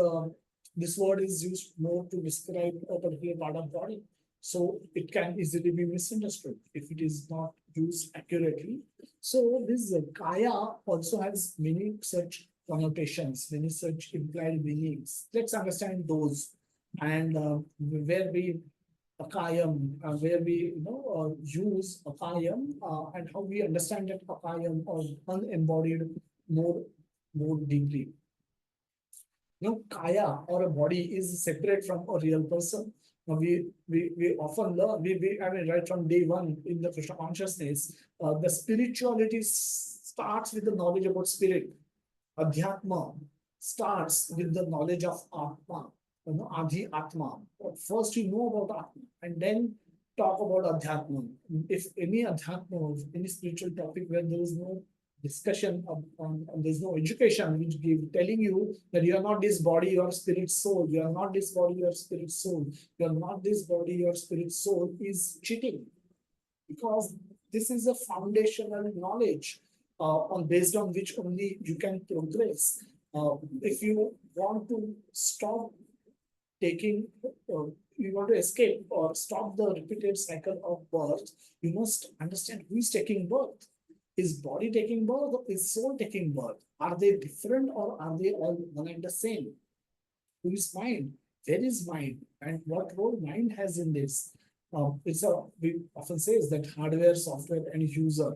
A: this word is used more to describe a particular part of body. So it can easily be misunderstood if it is not used accurately. So this kaya also has many such connotations, many such implied meanings. Let's understand those, and where we akayam, where we use akayam, and how we understand that akayam or unembodied more deeply. Kaya or a body is separate from a real person. Now we often learn, I mean, right from day one in the Krishna consciousness, the spirituality starts with the knowledge about spirit, adhyatma. starts with the knowledge of Atma, Adi Atma. First you know about Atma and then talk about Adhyatma. If any Adhyatma, any spiritual topic where there is no discussion on there's no education which give telling you that you are not this body, your spirit soul, you are not this body, your spirit soul, you are not this body, your spirit soul, is cheating, because this is a foundational knowledge on based on which only you can progress. If you want to stop taking, you want to escape or stop the repeated cycle of birth, you must understand who is taking birth. Is body taking birth or is soul taking birth? Are they different or are they all one and the same? Who is mind? Where is mind? And what role mind has in this? We often say is that hardware, software, and user.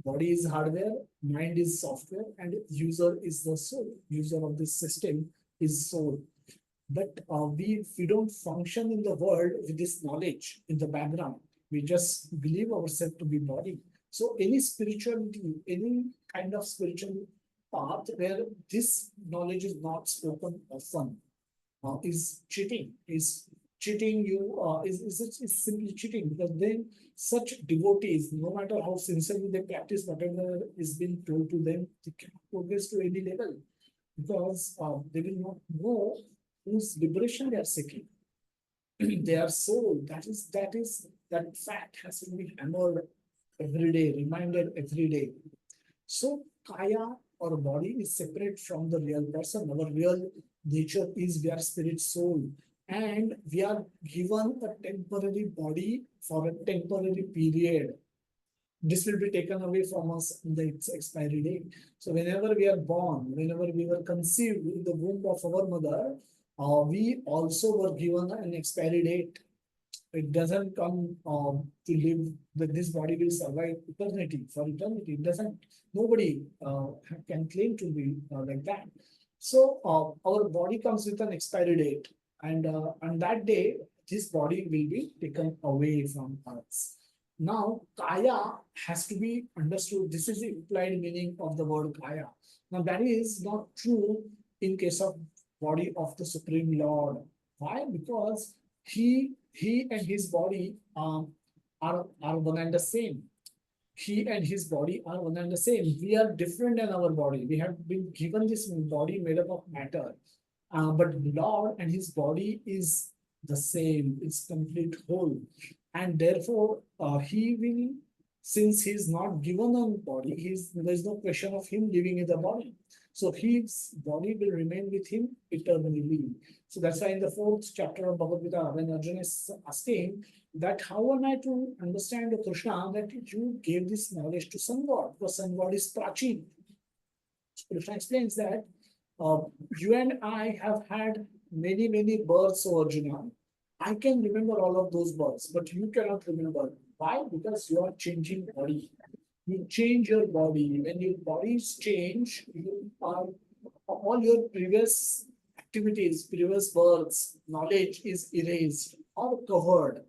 A: Body is hardware, mind is software, and user is the soul. User of this system is soul. But we don't function in the world with this knowledge in the background. We just believe ourselves to be body. So any spirituality, any kind of spiritual path where this knowledge is not spoken often is cheating. Is cheating you is simply cheating, because then such devotees, no matter how sincerely they practice whatever is being told to them, they cannot progress to any level, because they will not know whose liberation they are seeking. Their soul, that fact has to be hammered every day, reminded every day. So kaya or body is separate from the real person. Our real nature is we are spirit soul, and we are given a temporary body for a temporary period. This will be taken away from us in the its expiry date. So whenever we are born, whenever we were conceived in the womb of our mother, we also were given an expiry date. It doesn't come to live that this body will survive eternity for eternity. It doesn't. Nobody can claim to be like that. So our body comes with an expiry date, and on that day, this body will be taken away from us. Now, kaya has to be understood. This is the implied meaning of the word kaya. Now, that is not true in case of body of the Supreme Lord. Why? Because he and his body are one and the same. He and his body are one and the same. We are different in our body. We have been given this body made up of matter. But Lord and his body is the same. It's complete whole. And therefore, he will, since he is not given a body, there's no question of him living in the body. So his body will remain with him eternally. So that's why in the fourth chapter of Bhagavad Gita, when Arjuna is asking that how am I to understand the Krishna that you gave this knowledge to sun god, because sun god is Prachin. Krishna explains that you and I have had many births, O Arjuna. I can remember all of those births, but you cannot remember. Why? Because you are changing body. You change your body. When your bodies change, you are all your previous activities, previous births, knowledge is erased or covered.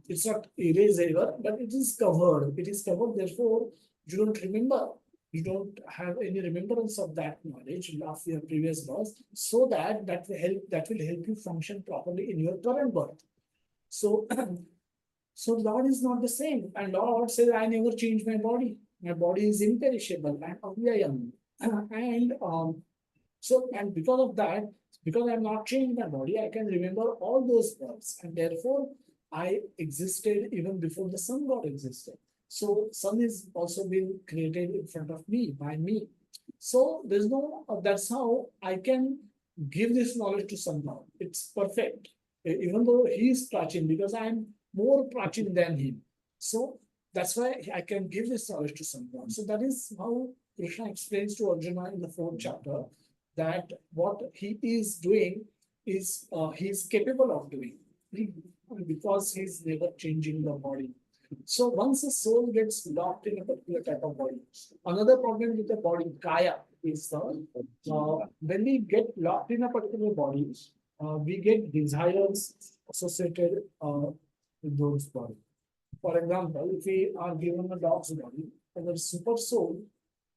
A: It's not erased ever, but it is covered. It is covered, therefore, you don't remember. You don't have any remembrance of that knowledge of your previous birth, so that will help you function properly in your current birth. So, so Lord is not the same. And Lord says, I never change my body. My body is imperishable and avyayam. And and because of that, because I'm not changed my body, I can remember all those births. And therefore, I existed even before the sun god existed. So sun is also been created in front of me, by me. So there's no, that's how I can give this knowledge to sun god. It's perfect. Even though he is Prachin, because I'm more Prachin than him. So that's why I can give this knowledge to sun god. So that is how Krishna explains to Arjuna in the fourth chapter that what he is doing is he is capable of doing, because he's never changing the body. So once the soul gets locked in a particular type of body, another problem with the body, kaya, is when we get locked in a particular body, we get desires associated with those bodies. For example, if we are given a dog's body,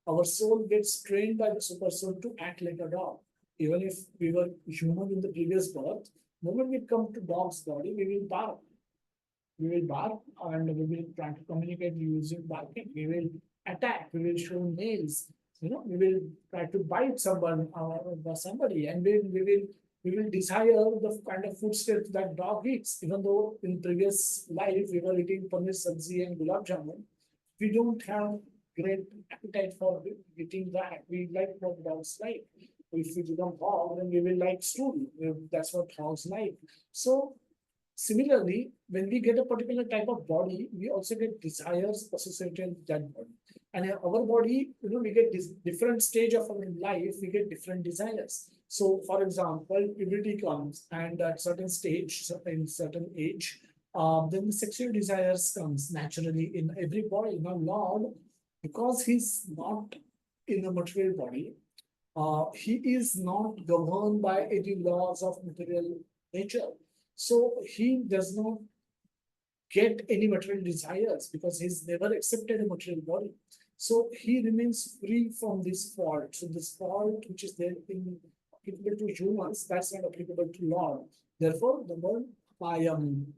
A: our soul gets trained by the super soul to act like a dog. Even if we were human in the previous birth, moment we come to dog's body, we will bark. We will bark and we will try to communicate using barking. We will attack. We will show nails. We will try to bite someone or somebody, and we will desire the kind of footsteps that dog eats. Even though in previous life we were eating paneer sabzi and gulab jamun, we don't have great appetite for eating that. We like what dogs like. If we become hog, then we will like stool. That's what hogs like. So similarly, when we get a particular type of body, we also get desires associated with that body. And in our body, we get this different stage of our life, we get different desires. So, for example, puberty comes, and at certain stage, in certain age, then the sexual desires comes naturally in every body. Now, Lord, because he's not in a material body, he is not governed by any laws of material nature. So he does not get any material desires because he's never accepted a material body. So he remains free from this fault. So this fault which is there in applicable to humans, that's not applicable to Lord. Therefore, the word I am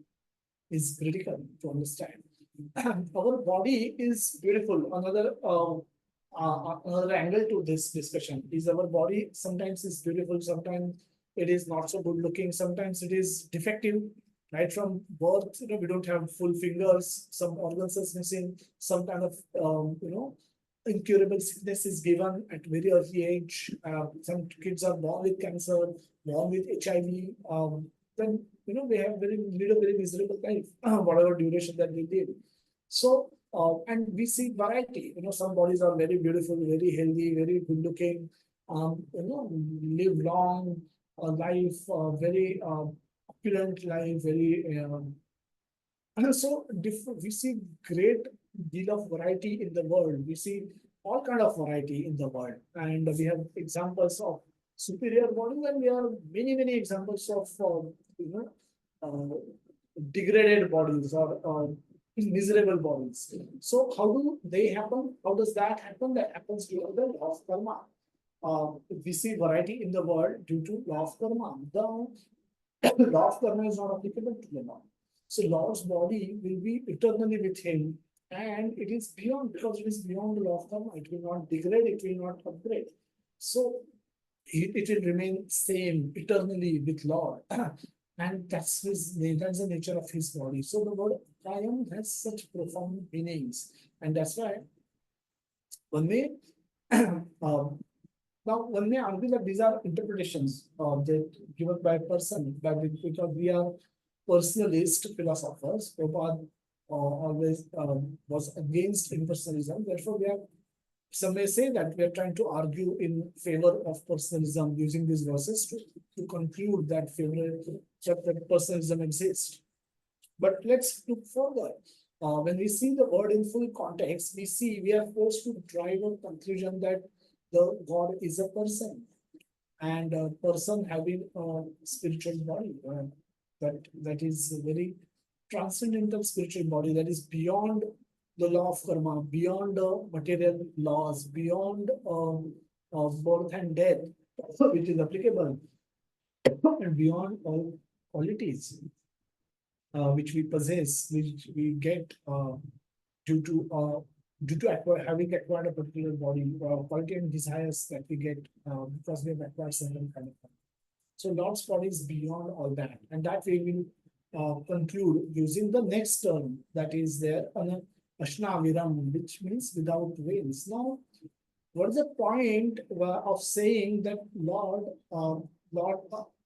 A: is critical to understand. Our body is beautiful. Another angle to this discussion is our body sometimes is beautiful, sometimes it is not so good looking, sometimes it is defective. Right from birth, we don't have full fingers, some organs is missing, some kind of incurable sickness is given at very early age. Some kids are born with cancer, born with HIV. Then we have lead a very miserable life, whatever duration that we live. So and we see variety. Some bodies are very beautiful, very healthy, very good looking. Live long life, very opulent life, very and so we see great deal of variety in the world. We see all kind of variety in the world, and we have examples of superior bodies, and we have many examples of degraded bodies or miserable bodies. So how do they happen? How does that happen? That happens due to the law of karma. We see variety in the world due to law of karma. The law of karma is not applicable to the law. So Lord's body will be eternally with him, and it is beyond, because it is beyond the law of karma. It will not degrade, it will not upgrade. So it will remain same eternally with Lord. And that's the nature of his body. So the word Kayam has such profound meanings. And that's why one may now one may argue that these are interpretations that given by a person, because we are personalist philosophers. Prabhupada always was against impersonalism. Therefore, some may say that we are trying to argue in favor of personalism using these verses to conclude that personalism exists. But let's look further. When we see the word in full context, we are forced to drive a conclusion that the God is a person, and a person having a spiritual body that is a very transcendental spiritual body that is beyond the law of karma, beyond material laws, beyond birth and death, which is applicable, and beyond all qualities which we possess, which we get due to having acquired a particular body, quality and desires that we get because we have acquired certain kind of body. So Lord's body is beyond all that, and that we will conclude using the next term that is there, Ashnaviram, which means without veins. Now, what is the point of saying that Lord,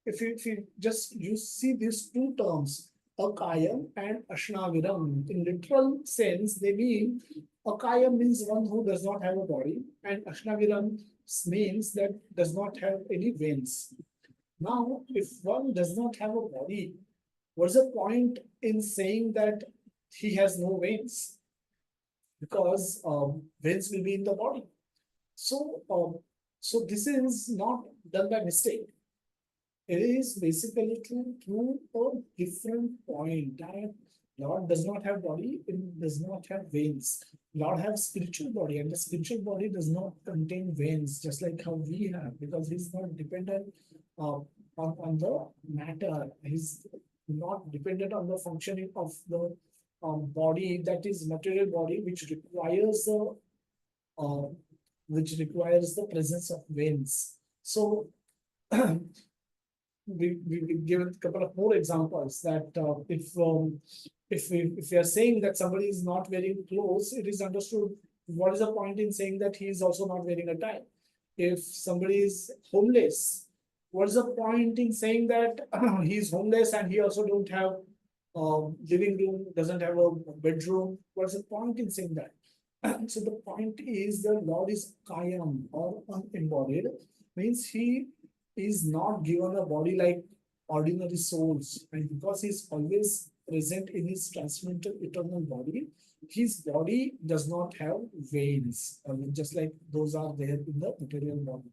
A: if you just you see these two terms, Akayam and Ashnaviram, in literal sense, they mean Akayam means one who does not have a body, and Ashnaviram means that does not have any veins. Now, if one does not have a body, what's the point in saying that he has no veins? Because veins will be in the body. So this is not done by mistake. It is basically to prove a different point that Lord does not have body, it does not have veins. Lord has spiritual body, and the spiritual body does not contain veins, just like how we have, because he's not dependent on the matter. He's not dependent on the functioning of the body, that is material body, uh, which requires the presence of veins. So we give a couple of more examples that if we are saying that somebody is not wearing clothes, it is understood what is the point in saying that he is also not wearing a tie. If somebody is homeless, what is the point in saying that he is homeless and he also don't have living room, doesn't have a bedroom? What's the point in saying that? So the point is the Lord is Kayam or unembodied, means he is not given a body like ordinary souls, and because he is always present in his transcendental eternal body, his body does not have veins, just like those are there in the material body.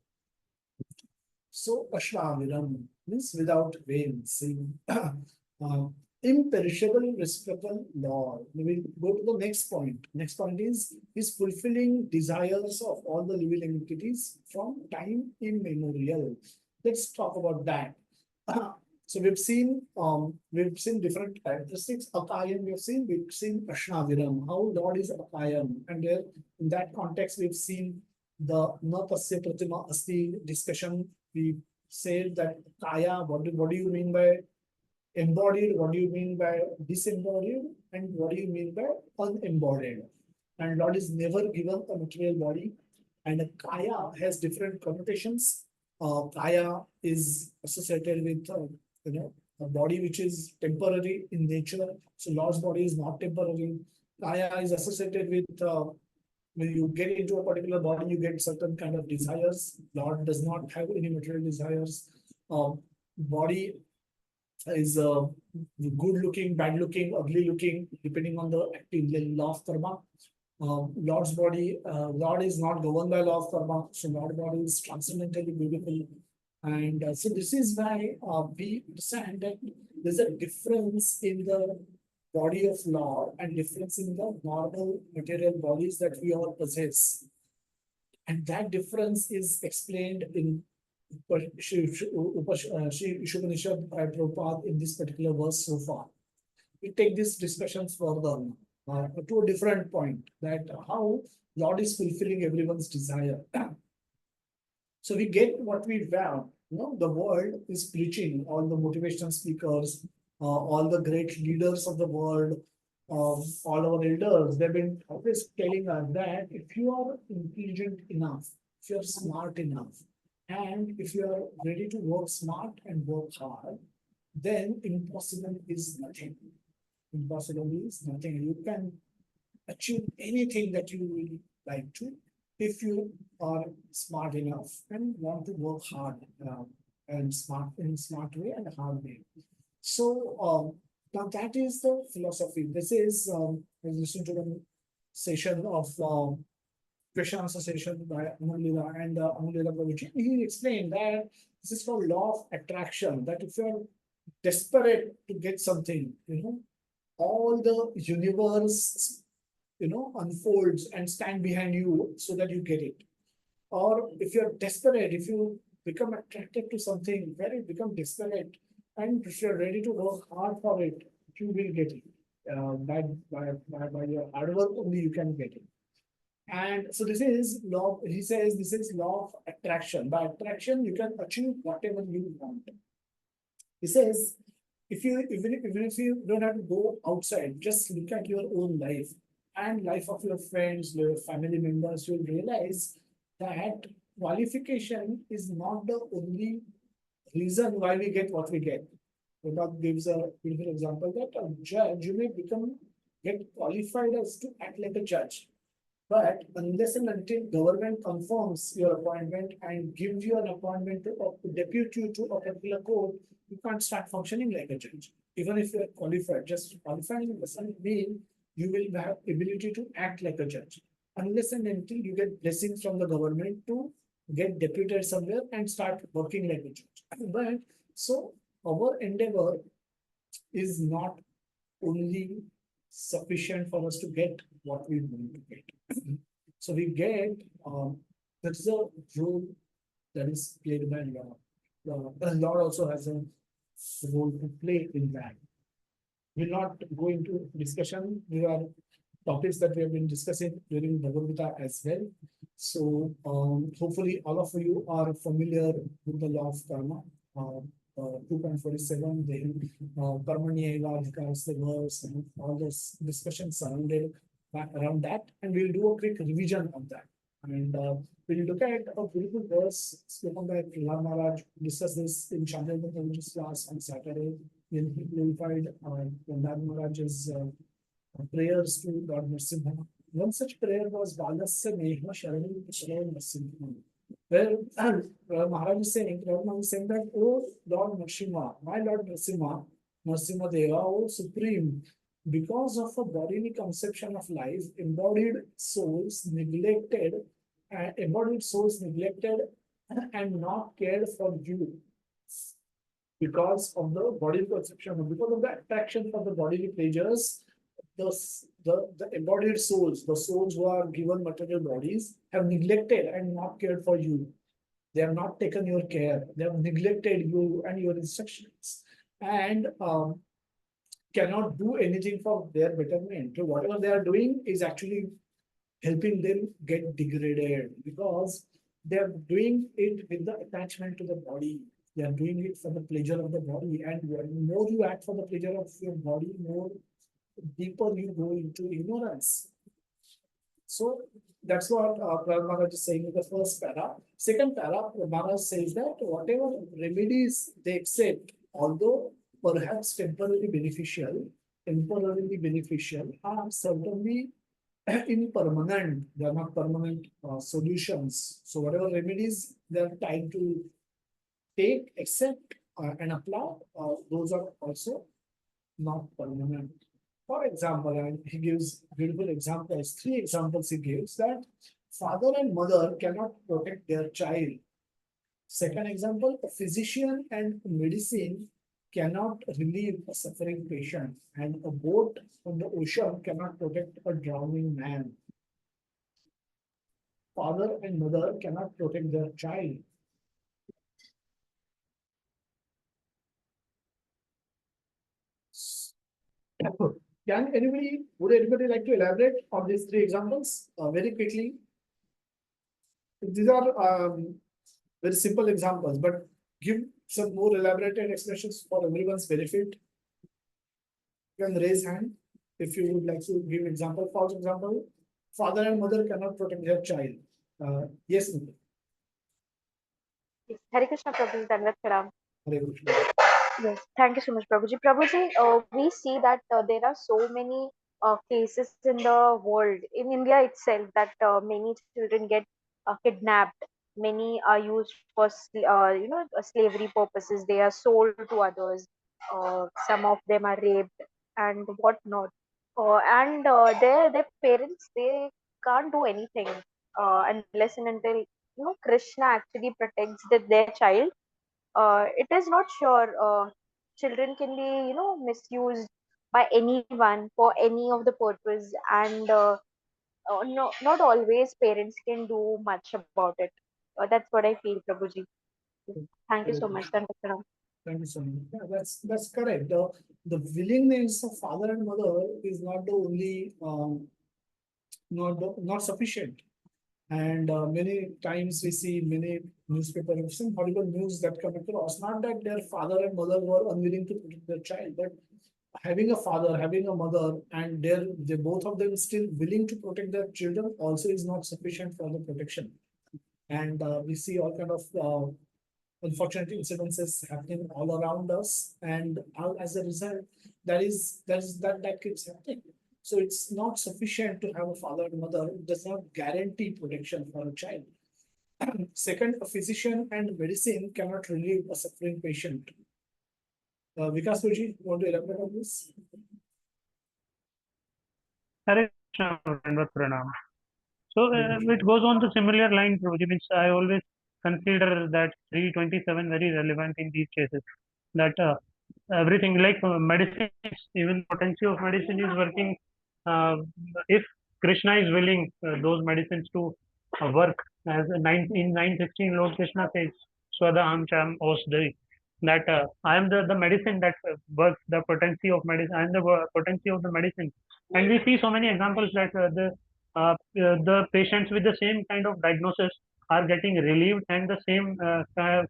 A: So Ashraviram means without veins. uh, Imperishable, respectable Lord. We will go to the next point. Next point is fulfilling desires of all the living entities from time immemorial. Let's talk about that. So we've seen different characteristics. Akayam we've seen Ashnaviram, how Lord is Akayam, and there in that context we've seen the na tasya pratima asti discussion. We said that kaya, what do you mean by embodied, what do you mean by disembodied, and what do you mean by unembodied? And Lord is never given a material body, and a kaya has different connotations. Kaya is associated with a body which is temporary in nature. So Lord's body is not temporary. Kaya is associated with when you get into a particular body, you get certain kind of desires. Lord does not have any material desires. Body is good looking, bad looking, ugly looking, depending on the active law of karma. Lord is not governed by law of karma, so Lord body is transcendently beautiful. And so this is why we understand that there's a difference in the body of Lord and difference in the normal material bodies that we all possess. And that difference is explained in Sri Ishopanishad by Prabhupada in this particular verse so far. We take these discussions further to a different point, that how Lord is fulfilling everyone's desire. So we get what we want. The world is preaching, all the motivational speakers, all the great leaders of the world, all our elders, they've been always telling us that if you are intelligent enough, if you're smart enough, and if you are ready to work smart and work hard, then impossible is nothing. Impossible is nothing. You can achieve anything that you will like to if you are smart enough and want to work hard and smart way and hard way. So now that is the philosophy. This is I listened to the session of question answer session by Amulila and Amulila Prabhuji. He explained that this is called law of attraction. That if you're desperate to get something, all the universe, unfolds and stand behind you so that you get it. Or if you're desperate, if you become attracted to something, where you become desperate, and if you're ready to work hard for it, you will get it. By your hard work only you can get it. And so this is law. He says this is law of attraction. By attraction, you can achieve whatever you want. He says, even if you don't have to go outside, just look at your own life and life of your friends, your family members, you'll realize that qualification is not the only reason why we get what we get. Prabhupada gives a beautiful example that a judge, you may get qualified as to act like a judge. But unless and until government confirms your appointment and gives you an appointment to depute you to a particular court, you can't start functioning like a judge. Even if you are qualified, just qualifying doesn't mean you will have ability to act like a judge. Unless and until you get blessings from the government to get deputed somewhere and start working like a judge. But so our endeavor is not only sufficient for us to get what we want to get. So we get, that's the role that is played by law. Law also has a role to play in that. We'll not go into discussion. There are topics that we have been discussing during Bhagavad Gita as well. So hopefully all of you are familiar with the law of karma. 2.47, the karmanyeva adhikars, the verse, and all those discussions surrounded around that, and we'll do a quick revision of that. And we'll look at a beautiful verse spoken by Prahlad Maharaj. Discuss this in Chandra class on Saturday. When he glorified Prahlad Maharaj's prayers to Lord Nrsimha. One such prayer was Balasya Neha Sharanam Sharanam Nrsimha, where Maharaj is saying, that, oh Lord Nrsimha, my Lord Nrsimha, Nrsimha Deva, oh Supreme, because of a bodily conception of life, embodied souls neglected and not cared for you. Because of the bodily conception, because of the attraction for the bodily pleasures, the embodied souls, the souls who are given material bodies, have neglected and not cared for you. They have not taken your care. They have neglected you and your instructions, and cannot do anything for their betterment. So whatever they are doing is actually helping them get degraded, because they are doing it with the attachment to the body. They are doing it for the pleasure of the body, and more you act for the pleasure of your body, more deeper you go into ignorance. So that's what Maharaj is saying in the first para. Second para, Maharaj says that whatever remedies they accept, although perhaps temporarily beneficial, are certainly impermanent. They are not permanent solutions. So whatever remedies they are trying to take, accept, and apply, those are also not permanent. For example, and he gives beautiful examples, 3 examples he gives, that father and mother cannot protect their child. Second example, a physician and medicine cannot relieve a suffering patient, and a boat on the ocean cannot protect a drowning man. Father and mother cannot protect their child. Would anybody like to elaborate on these 3 examples very quickly? These are very simple examples, but give some more elaborated expressions for everyone's benefit. You can raise hand if you would like to give example. For example, father and mother cannot protect their child. Yes, Nidhi.
B: Hare Krishna Prabhuji, Dandavat Pranam.
A: Hare Krishna.
B: Yes, thank you so much, Prabhuji. Prabhuji, we see that there are so many cases in the world, in India itself, that many children get kidnapped. Many are used for, slavery purposes. They are sold to others. Some of them are raped and whatnot. And their parents, they can't do anything unless and until Krishna actually protects their child. It is not sure children can be misused by anyone for any of the purpose, and no, not always parents can do much about it. That's what I feel, Prabhuji. Thank you
A: Hare
B: so much.
A: Krishna. Thank you so much. Yeah, that's correct. The willingness of father and mother is not the only not sufficient. And many times we see many newspaper some horrible news that come across. Not that their father and mother were unwilling to protect their child, but having a father, having a mother, and they both of them still willing to protect their children also is not sufficient for the protection. And we see all kind of unfortunate incidences happening all around us, and as a result, that keeps happening. So it's not sufficient to have a father and mother. It does not guarantee protection for a child. Second, a physician and medicine cannot relieve a suffering patient. Vikas Puji, want to elaborate on this?
C: Hare Krishna, Dandavat Pranam. So it goes on to similar line, Prabhuji, means I always consider that 327 very relevant in these cases. That everything like medicine, even potency of medicine is working. Uh, if Krishna is willing those medicines to work, as in 916 Lord Krishna says, Swada Amcham Osdari, that I am the medicine that works, the potency of medicine, I am the potency of the medicine. And we see so many examples that the patients with the same kind of diagnosis are getting relieved, and the same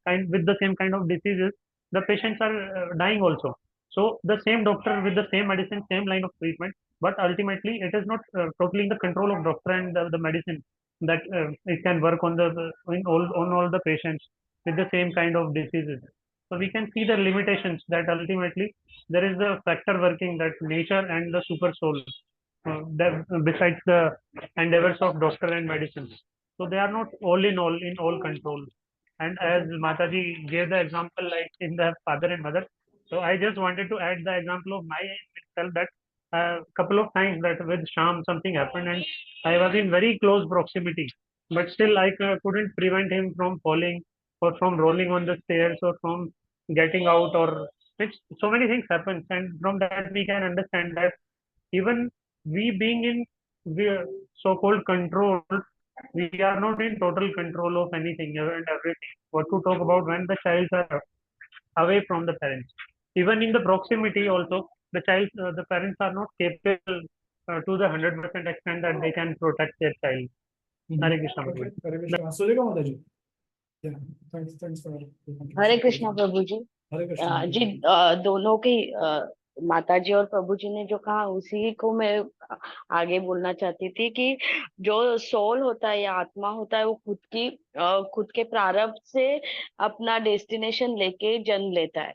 C: kind with the same kind of diseases, the patients are dying also. So the same doctor with the same medicine, same line of treatment, but ultimately it is not totally in the control of doctor and the medicine that it can work on the on all the patients with the same kind of diseases. So we can see the limitations that ultimately there is the factor working, that nature and the super soul, besides the endeavors of doctor and medicine. So they are not all in all control. And as Mataji gave the example like in the father and mother, so I just wanted to add the example of my itself, that a couple of times that with Sham something happened and I was in very close proximity, but still I couldn't prevent him from falling or from rolling on the stairs or from getting out, or which so many things happen. And from that we can understand that even we being in we- so-called control, we are not in total control of anything and everything. What to talk about when the child are away from the parents? Even in the proximity, also the parents are not capable to the 100% extent that they can protect their child. Hare Krishna.
A: Okay, Hare Krishna. Sureka Mataji. Yeah, thanks for
D: Hare Krishna Prabhu ji.
A: Hare Krishna.
D: जी, दोनों के माता जी और प्रभु जी ने जो कहा उसी को मैं आगे बोलना चाहती थी कि जो सोल होता है या आत्मा होता है वो खुद के प्रारब्ध से अपना डेस्टिनेशन लेके जन्म लेता है,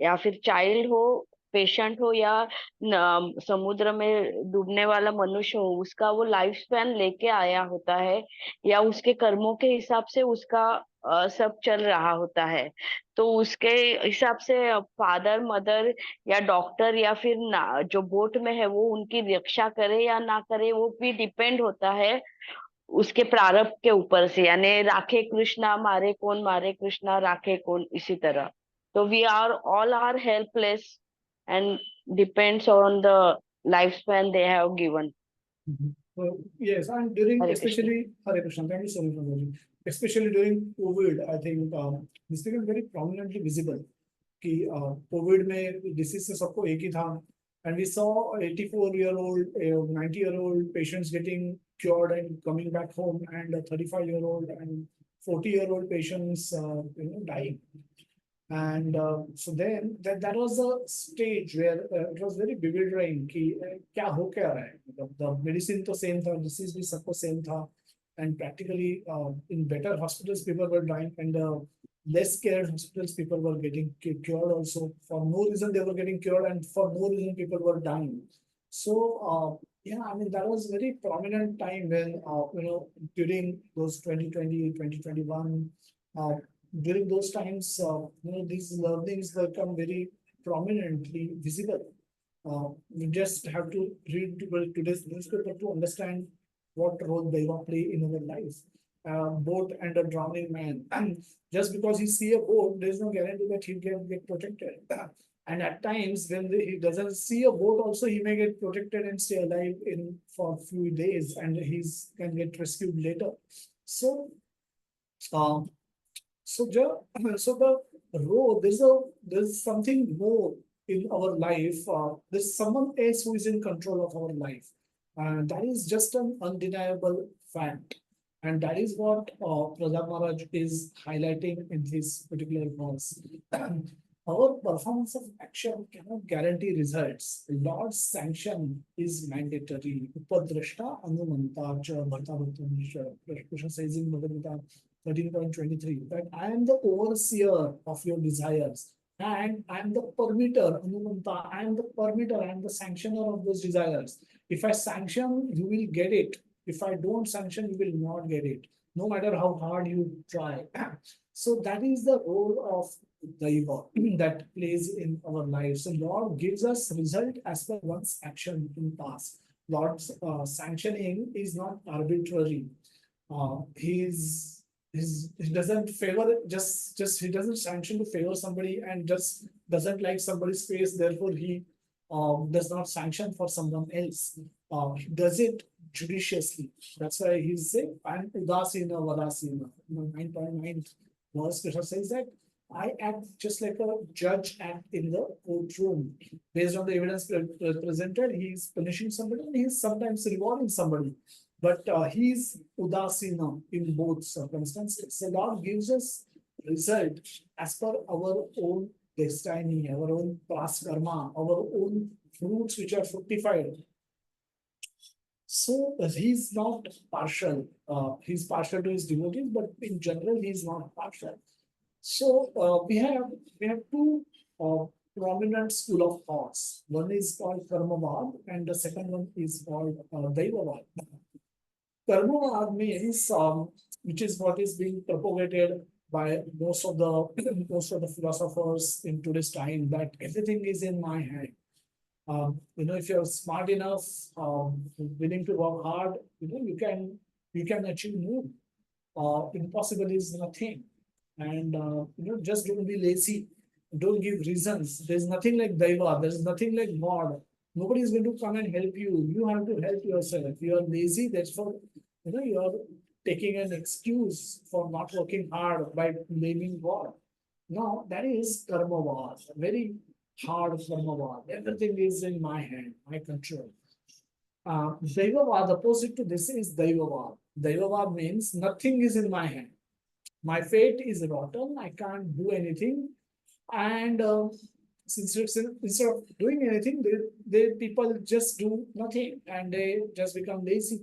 D: या फिर चाइल्ड हो, पेशेंट हो, या समुद्र में डूबने वाला मनुष्य हो, उसका वो लाइफ स्पैन लेके आया होता है, या उसके कर्मों के हिसाब से उसका सब चल रहा होता है। तो उसके हिसाब से फादर मदर या डॉक्टर या फिर जो बोट में है वो उनकी रक्षा करे या ना करे, वो भी डिपेंड होता है उसके प्रारब्ध के ऊपर से, यानी राखे कृष्णा मारे कृष्णा राखे कौन, इसी तरह। तो we are all are helpless and depends on the lifespan they have given.
A: Yes, and during
D: Hare
A: especially Hare Krishna, thank you so much, Prabhuji. Especially during COVID, I think this became very prominently visible. कि Covid में disease सबको एक ही था, and we saw 84-year-old, 90-year-old patients getting cured and coming back home, and 35-year-old and 40-year-old patients dying. And so then that was the stage where it was very bewildering कि क्या हो क्या रहा है, the medicine तो same था, disease भी सबको same था, and practically in better hospitals people were dying, and less cared hospitals people were getting cured also. For no reason they were getting cured, and for no reason people were dying. So yeah, I mean that was very prominent time when during those 2020, 2021, during those times, these learnings become very prominently visible. We just have to read today's newspaper to understand what role they play in our life. Boat and a drowning man. And just because he see a boat, there is no guarantee that he can get protected. And at times, when he doesn't see a boat, also he may get protected and stay alive for a few days, and he's can get rescued later. So, so the role, there's something more in our life. There's someone else who is in control of our life, and that is just an undeniable fact. And that is what Prahlad Maharaj is highlighting in this particular verse. Our performance of action cannot guarantee results. Lord's sanction is mandatory. Upadrashta anumanta cha bhartavatamnisha. Krishna says in Bhagavad Gita 13.23 that I am the overseer of your desires, and I am the permitter, anumanta, I am the permitter, I am the sanctioner of those desires. If I sanction, you will get it. If I don't sanction, you will not get it, no matter how hard you try. So that is the role of Daiva that plays in our lives. So Lord gives us result as per one's action in past. Lord's sanctioning is not arbitrary. His he doesn't favor just he doesn't sanction to favor somebody and just doesn't like somebody's face, therefore he does not sanction for someone else. He does it judiciously. That's why he's saying, and udasina vadasina. 9.9 verse Krishna says that I act just like a judge act in the courtroom. Based on the evidence presented, he's punishing somebody and he's sometimes rewarding somebody. But he's udasina in both circumstances. So God gives us result as per our own destiny, our own past karma, our own fruits which are fructified. So he's not partial. He's partial to his devotees, but in general, he's not partial. So we have two prominent school of thoughts. One is called Karmavad, and the second one is called Daivavad. Karmavad means which is what is being propagated by most of the most of the philosophers in today's time, that everything is in my hand. If you're smart enough, willing to work hard, you can achieve more. Impossible is nothing, and just don't be lazy. Don't give reasons. There's nothing like Daiva. There's nothing like God. Nobody is going to come and help you. You have to help yourself. You are lazy. That's for you are taking an excuse for not working hard by blaming God. No, that is karmavad, very hard karmavad. Everything is in my hand, my control. Daivavad, opposite to this is Daivavad. Daivavad means nothing is in my hand. My fate is rotten. I can't do anything. And instead of doing anything, they people just do nothing and they just become lazy.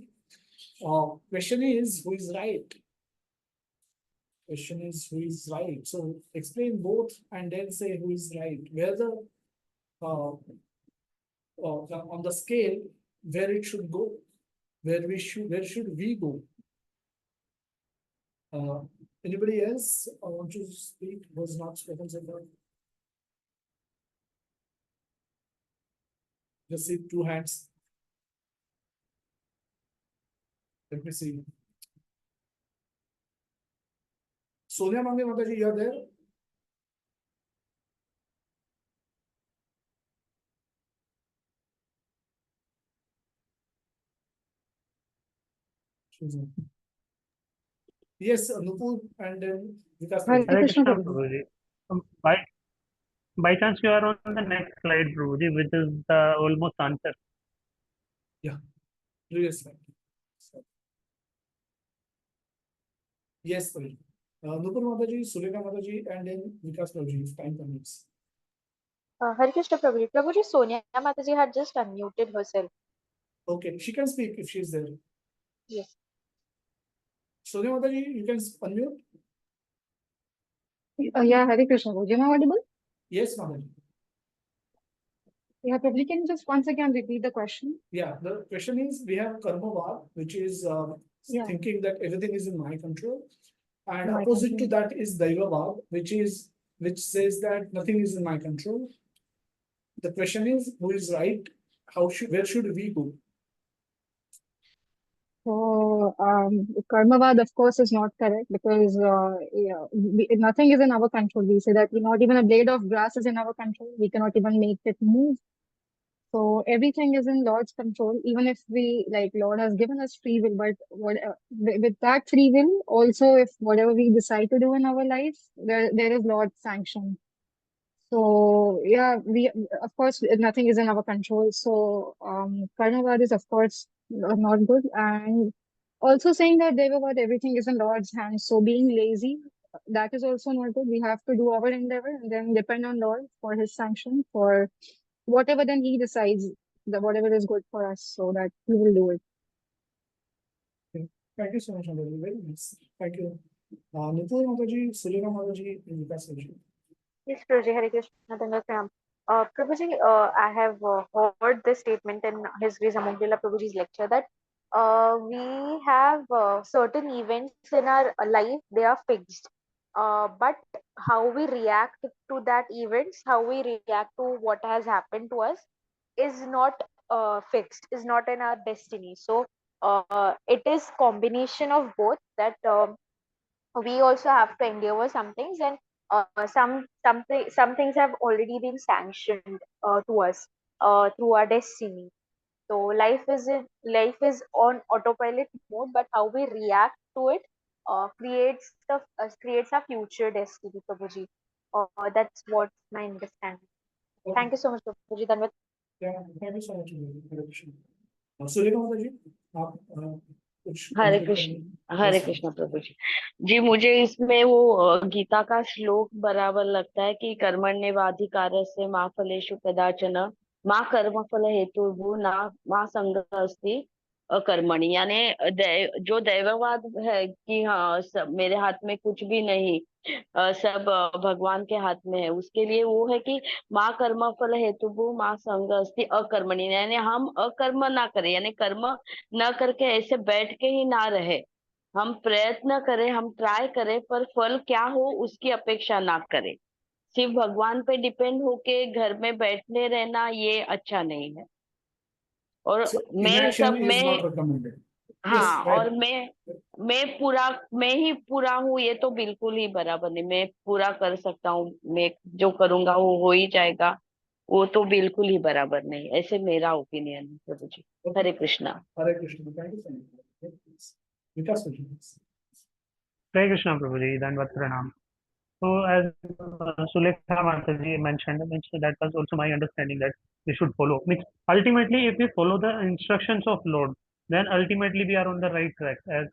A: Question is who is right? Question is who is right. So explain both and then say who is right. Where the on the scale where it should go, where should we go? Anybody else want to speak? Was not spoken so far. Just see two hands. Let me see. Sonia Mange Mataji, you are there? Yes, Nupur and then Vikas.
B: Hare
C: Hare
B: Krishna,
C: Krishna,
B: Prabhuji.
C: Prabhuji. By chance, you are on the next slide, Prabhuji, which is the almost answer.
A: Yeah, previous slide. Yes, sorry. Nupur Mataji, Sulekha Mataji, and then Vikas Prabhuji, if time permits.
B: Hare Krishna, Prabhuji. Prabhuji, Sonia Mataji had just unmuted herself.
A: Okay, she can speak if she is there.
B: Yes.
A: Sonia Mataji, you can unmute.
E: Yeah, Hare Krishna. Prabhuji. Am I audible?
A: Yes, Mataji.
E: Yeah, Prabhuji, can you just once again repeat the question?
A: Yeah, the question is we have karmavad, which is
E: Yeah.
A: thinking that everything is in my control, and
E: My
A: opposite to
E: control.
A: that is daivavad, which says that nothing is in my control. The question is who is right? Where should we go?
E: So, Karmavad, of course, is not correct because nothing is in our control. We say that not even a blade of grass is in our control. We cannot even make it move. So everything is in Lord's control. Even if Lord has given us free will, but with that free will, also if whatever we decide to do in our life, there is Lord's sanction. So yeah, we of course nothing is in our control. So Karnavad is of course not good, and also saying that Devavad everything is in Lord's hands. So being lazy, that is also not good. We have to do our endeavor and then depend on Lord for His sanction for whatever then He decides that whatever is good for us, so that He will do it.
A: Okay. Thank you so much, Mataji. Very nice. Thank you. Nupur Mataji, Sulekha Mataji, and Vikas Prabhuji.
B: Yes, Prabhuji, Hare Krishna, Dandagram. Prabhuji, I have heard this statement in His Grace Amogdila Prabhuji's lecture that we have certain events in our life, they are fixed. But how we react to that events, how we react to what has happened to us is not fixed, is not in our destiny. So it is combination of both that we also have to endure some things, and some things have already been sanctioned to us through our destiny. So life is on autopilot mode, but how we react to it creates our future destiny, Prabhuji. That's what my understanding.
A: Okay.
B: Thank you so much, Prabhuji. Dhanwad.
A: Yeah, thank you so much. Hare Krishna. Surekha माता जी, आप कुछ
D: हरे
A: conclude
D: Krishna
A: करेंगे?
D: हरे
A: Yes, ma'am.
D: Krishna प्रभु जी। जी मुझे इसमें वो गीता का श्लोक बराबर लगता है कि कर्मण्येवाधिकारस्य मा फलेषु कदाचन मा कर्म फल हेतु ना मा संगः अस्ति अकर्मणि, यानी जो दैववाद है कि हाँ मेरे हाथ में कुछ भी नहीं, सब भगवान के हाथ में है, उसके लिए वो है कि माँ कर्म फल हेतु माँ संग अस्ति अकर्मणि, यानी हम अकर्म ना करें, यानी कर्म न करके ऐसे बैठ के ही ना रहे, हम प्रयत्न करें, हम ट्राई करें, पर फल क्या हो उसकी अपेक्षा ना करें। सिर्फ भगवान पे डिपेंड होके घर में बैठने रहना ये अच्छा नहीं है। और
A: So
D: मैं
A: inaction
D: सब
A: is not
D: में,
A: recommended. Yes,
D: हाँ,
A: right.
D: और मैं ही पूरा हूँ ये तो बिल्कुल ही बराबर नहीं, मैं पूरा कर सकता हूँ, मैं जो करूंगा वो हो ही जाएगा, वो तो बिल्कुल ही बराबर नहीं, ऐसे मेरा ओपिनियन है प्रभु जी।
A: Okay.
D: Hare Krishna.
A: Hare Krishna. Thank you so much. Yes. Vikas Vaji, please.
C: Hare Krishna, Prabhuji, Dandavat Pranam. So, as Sulekha Mataji mentioned, means that was also my understanding that we should follow. Means ultimately, if we follow the instructions of Lord, then ultimately we are on the right track. As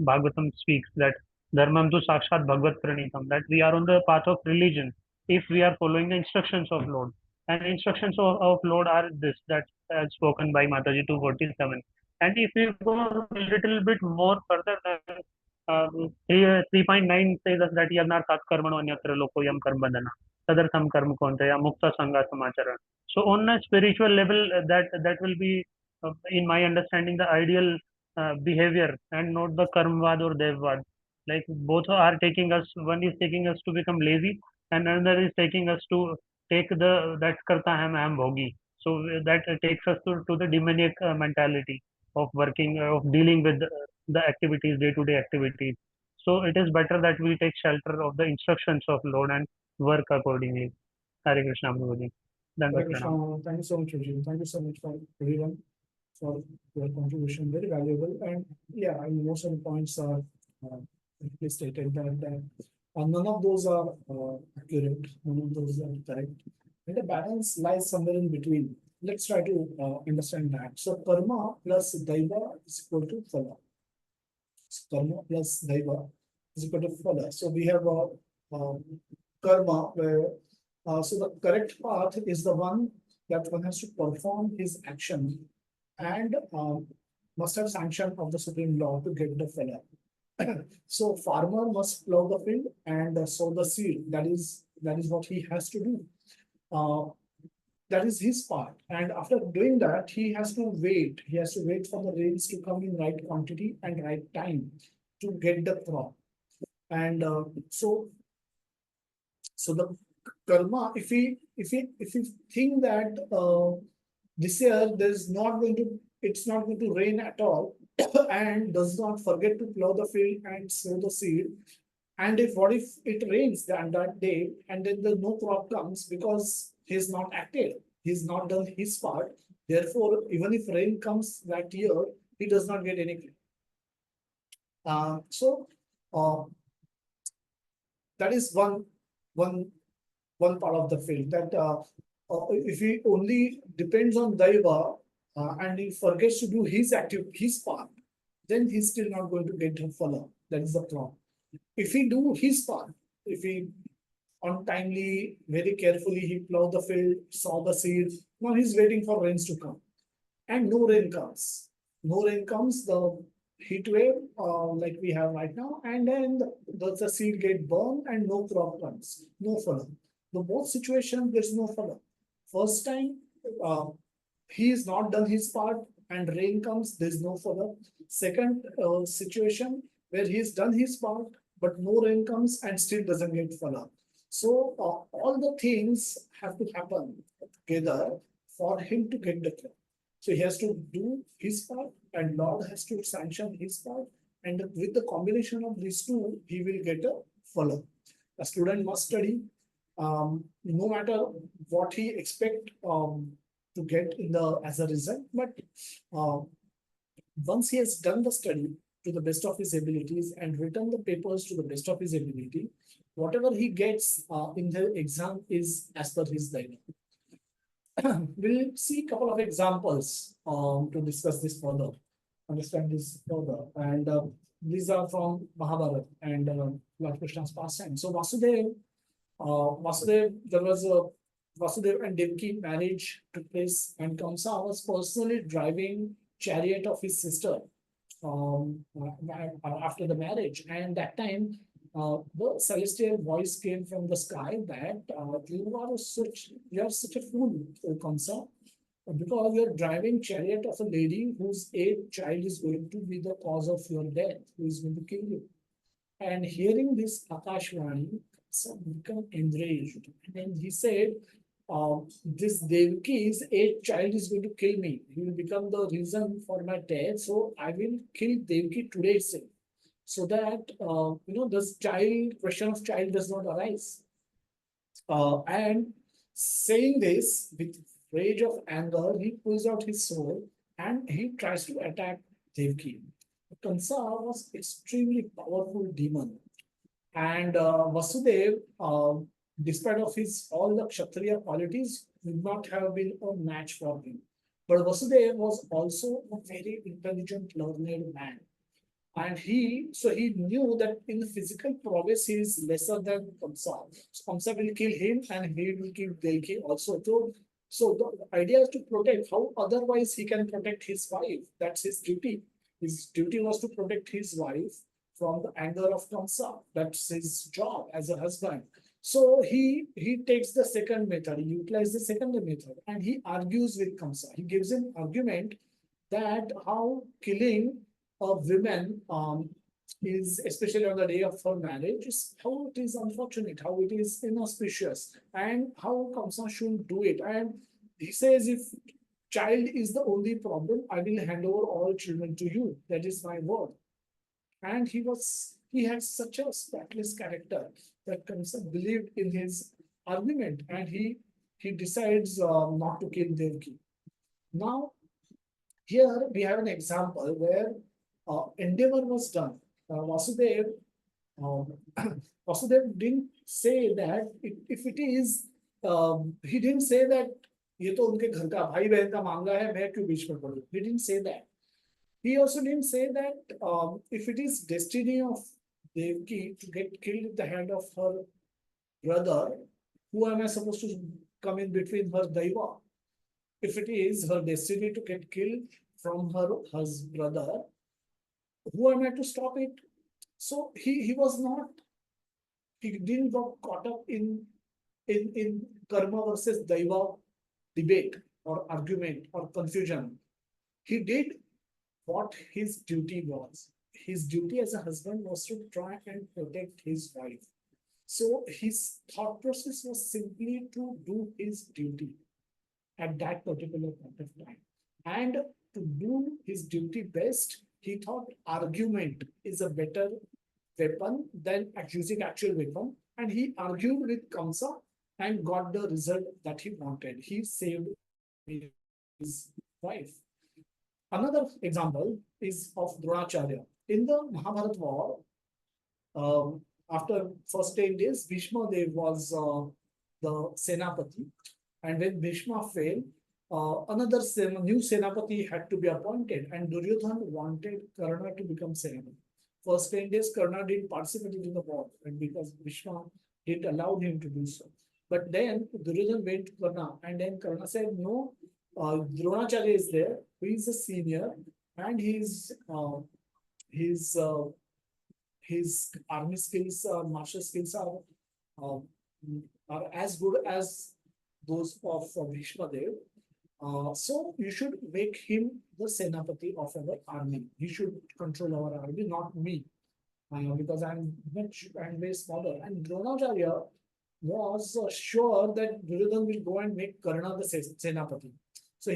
C: Bhagavatam speaks that Dharmam tu Sakshat Bhagavad Pranitam, that we are on the path of religion if we are following the instructions of Lord. And instructions of Lord are this, that as spoken by Mataji 247. And if we go a little bit more further, then 3.9 says us that yagnar कर्मणो अन्यत्र लोकोयम कर्म बंधना तदर्थम कर्म कौनते या मुक्ता संगा समाचरण. So on a spiritual level, that will be, in my understanding, the ideal behavior, and not the karmvad or devvad. Like both are taking us. One is taking us to become lazy, and another is taking us to take the that karta hai main bhogi. So that takes us to the demoniac mentality of working, of dealing with the activities, day-to-day activities. So it is better that we take shelter of the instructions of Lord and work accordingly. Hare Krishna, Prabhuji.
A: Hare
C: Dandavat
A: Krishna.
C: Pranam.
A: Thank you so much, Vaji. Thank you so much for everyone for your contribution. Very valuable. And yeah, I mean, most of the points are correctly stated that none of those are accurate. None of those are correct. And the balance lies somewhere in between. Let's try to understand that. So karma plus daiva is equal to phala. Karma plus daiva is equal to phala. So we have karma where so the correct path is the one that one has to perform his action and must have sanction of the supreme law to get the phala. So farmer must plow the field and sow the seed. That is what he has to do. That is his part. And after doing that, he has to wait. He has to wait for the rains to come in right quantity and right time to get the crop. And so the karma, if we think that this year it's not going to rain at all, and does not forget to plow the field and sow the seed, and what if it rains on that day and then the no crop comes because he's not acted, he's not done his part. Therefore, even if rain comes that year, he does not get anything. So that is one part of the field that if he only depends on daiva and he forgets to do his part, then he's still not going to get the phala. That is the problem. If he do his part, if he on timely, very carefully, he plow the field, sow the seeds. Now he's waiting for rains to come, and no rain comes. No rain comes. The heat wave, like we have right now, and then the seed get burned, and no crop comes, no phala. The both situation there's no phala. First time, uh, he is not done his part, and rain comes, there's no phala. Second situation where he's done his part, but no rain comes and still doesn't get phala. So all the things have to happen together for him to get the crop. So he has to do his part, and Lord has to sanction his part, and with the combination of these two, he will get a follow. A student must study, no matter what he expect to get in the as a result, but uh, once he has done the study to the best of his abilities and written the papers to the best of his ability, whatever he gets in the exam is as per his dialogue. We'll see a couple of examples to discuss this further, understand this further. And these are from Mahabharata and Lord Krishna's pastime. So Vasudev, there was a Vasudev and Devaki marriage took place, and Kamsa was personally driving chariot of his sister after the marriage. And that time, the celestial voice came from the sky that you are such a fool, O Kamsa, because you are driving chariot of a lady whose eighth child is going to be the cause of your death, who is going to kill you. And hearing this Akashvani, Kamsa became enraged. And then he said, this Devaki's eighth child is going to kill me. He will become the reason for my death. So I will kill Devaki today itself. So that this question of child does not arise. And saying this with rage of anger, he pulls out his sword and he tries to attack Devaki. Kamsa was extremely powerful demon, and Vasudev, despite of his all the Kshatriya qualities, would not have been a match for him. But Vasudev was also a very intelligent, learned man. And he knew that in physical prowess he is lesser than Kamsa. So Kamsa will kill him and he will kill Devaki also. So the idea is to protect. How otherwise he can protect his wife? That's his duty. His duty was to protect his wife from the anger of Kamsa. That's his job as a husband. So he takes the second method. He utilizes the second method and he argues with Kamsa. He gives an argument that how killing of women is, especially on the day of her marriage, is how it is unfortunate, how it is inauspicious, and how Kamsa shouldn't do it. And he says, if child is the only problem, I will hand over all children to you. That is my word. And he had such a spotless character that Kamsa believed in his argument, and he decides not to kill Devaki. Now, here we have an example where endeavor was done. Vasudev, Vasudev didn't say that if it is, he didn't say that ये तो उनके घर का भाई बहन का मांगा है मैं क्यों बीच में पड़ूं. He didn't say that. He also didn't say that if it is destiny of Devaki to get killed at the hand of her brother, who am I supposed to come in between her daiva? If it is her destiny to get killed from her brother, who am I to stop it? So he was not, he didn't get caught up in karma versus daiva debate or argument or confusion. He did what his duty was. His duty as a husband was to try and protect his wife. So his thought process was simply to do his duty at that particular point of time. And to do his duty best, he thought argument is a better weapon than using actual weapon. And he argued with Kamsa and got the result that he wanted. He saved his wife. Another example is of Dronacharya. In the Mahabharata war, after first 10 days, Bhishma Dev was the Senapati. And when Bhishma failed, another new Senapati had to be appointed, and Duryodhan wanted Karna to become Senapati. First 10 days, Karna didn't participate in the war, and because Bhishma didn't allow him to do so. But then Duryodhan went to Karna, and then Karna said, no, Dronacharya is there, who is a senior, and his army skills, martial skills are as good as those of Bhishma Dev. So you should make him the Senapati of our army. He should control our army, not me, because I'm way smaller. And Dronacharya was sure that Duryodhan will go and make Karna the Senapati. So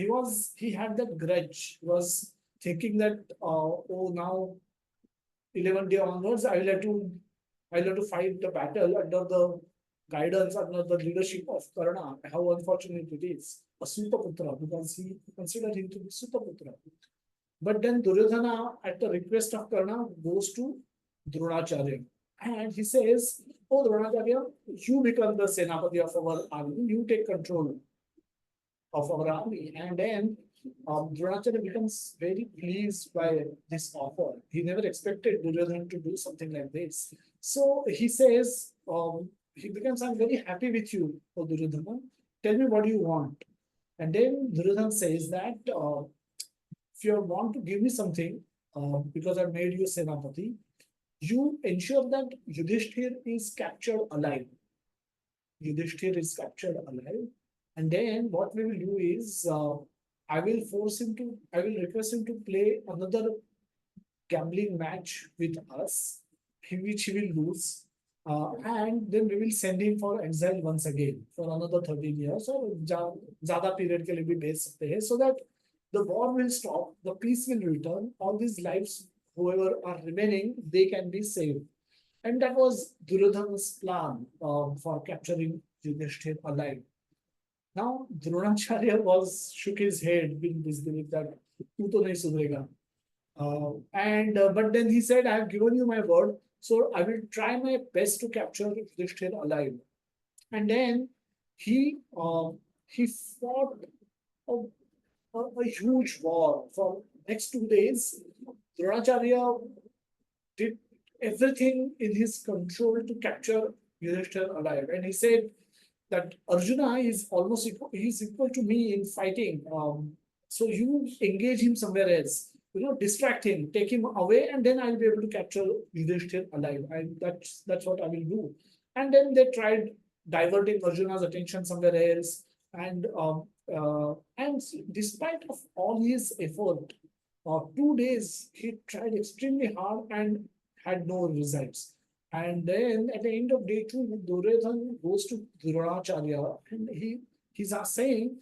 A: he had that grudge. He was thinking that, oh, now 11th day onwards, I'll have to fight the battle under the guidance, under the leadership of Karna. How unfortunate it is. A Sutaputra, because he considered him to be Sutaputra. But then Duryodhana, at the request of Karna, goes to Dronacharya. And he says, "Oh, Dronacharya, you become the Senapati of our army. You take control of our army." And then Dronacharya becomes very pleased by this offer. He never expected Duryodhana to do something like this. So he says, he becomes, "I'm very happy with you, O Duryodhana. Tell me what you want." And then Duryodhana says that, if you want to give me something, because I made you Senapati, you ensure that Yudhishthir is captured alive. Yudhishthir is captured alive. And then what we will do is, I will request him to play another gambling match with us, which he will lose. And then we will send him for exile once again for another 13 years or ज़्यादा period के लिए भी भेज सकते हैं, so that the war will stop, the peace will return, all these lives, whoever are remaining, they can be saved. And that was Duryodhana's plan for capturing Yudhishthir alive. Now, Dronacharya shook his head in disbelief that तू तो नहीं सुधरेगा. But then he said, "I have given you my word, so I will try my best to capture Yudhishthir alive." And then he fought a, a huge war for next 2 days. Dronacharya did everything in his control to capture Yudhishthir alive, and he said that Arjuna is almost equal, he is equal to me in fighting. So you engage him somewhere else, distract him, take him away, and then I'll be able to capture Yudhishthir alive. And that's what I will do. And then they tried diverting Arjuna's attention somewhere else. And despite of all his effort, 2 days he tried extremely hard and had no results. And then at the end of day 2, Duryodhana goes to Dronacharya and he's saying,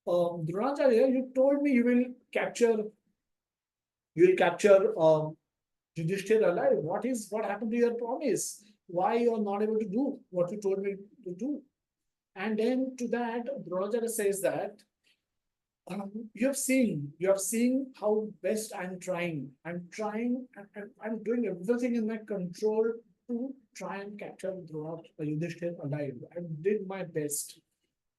A: "Dronacharya, you told me you will capture Yudhishthir alive. What happened to your promise? Why you are not able to do what you told me to do?" And then to that, Dronacharya says that, you have seen how best I'm trying. I'm trying, and I'm doing everything in my control to try and capture Yudhishthir alive. I did my best.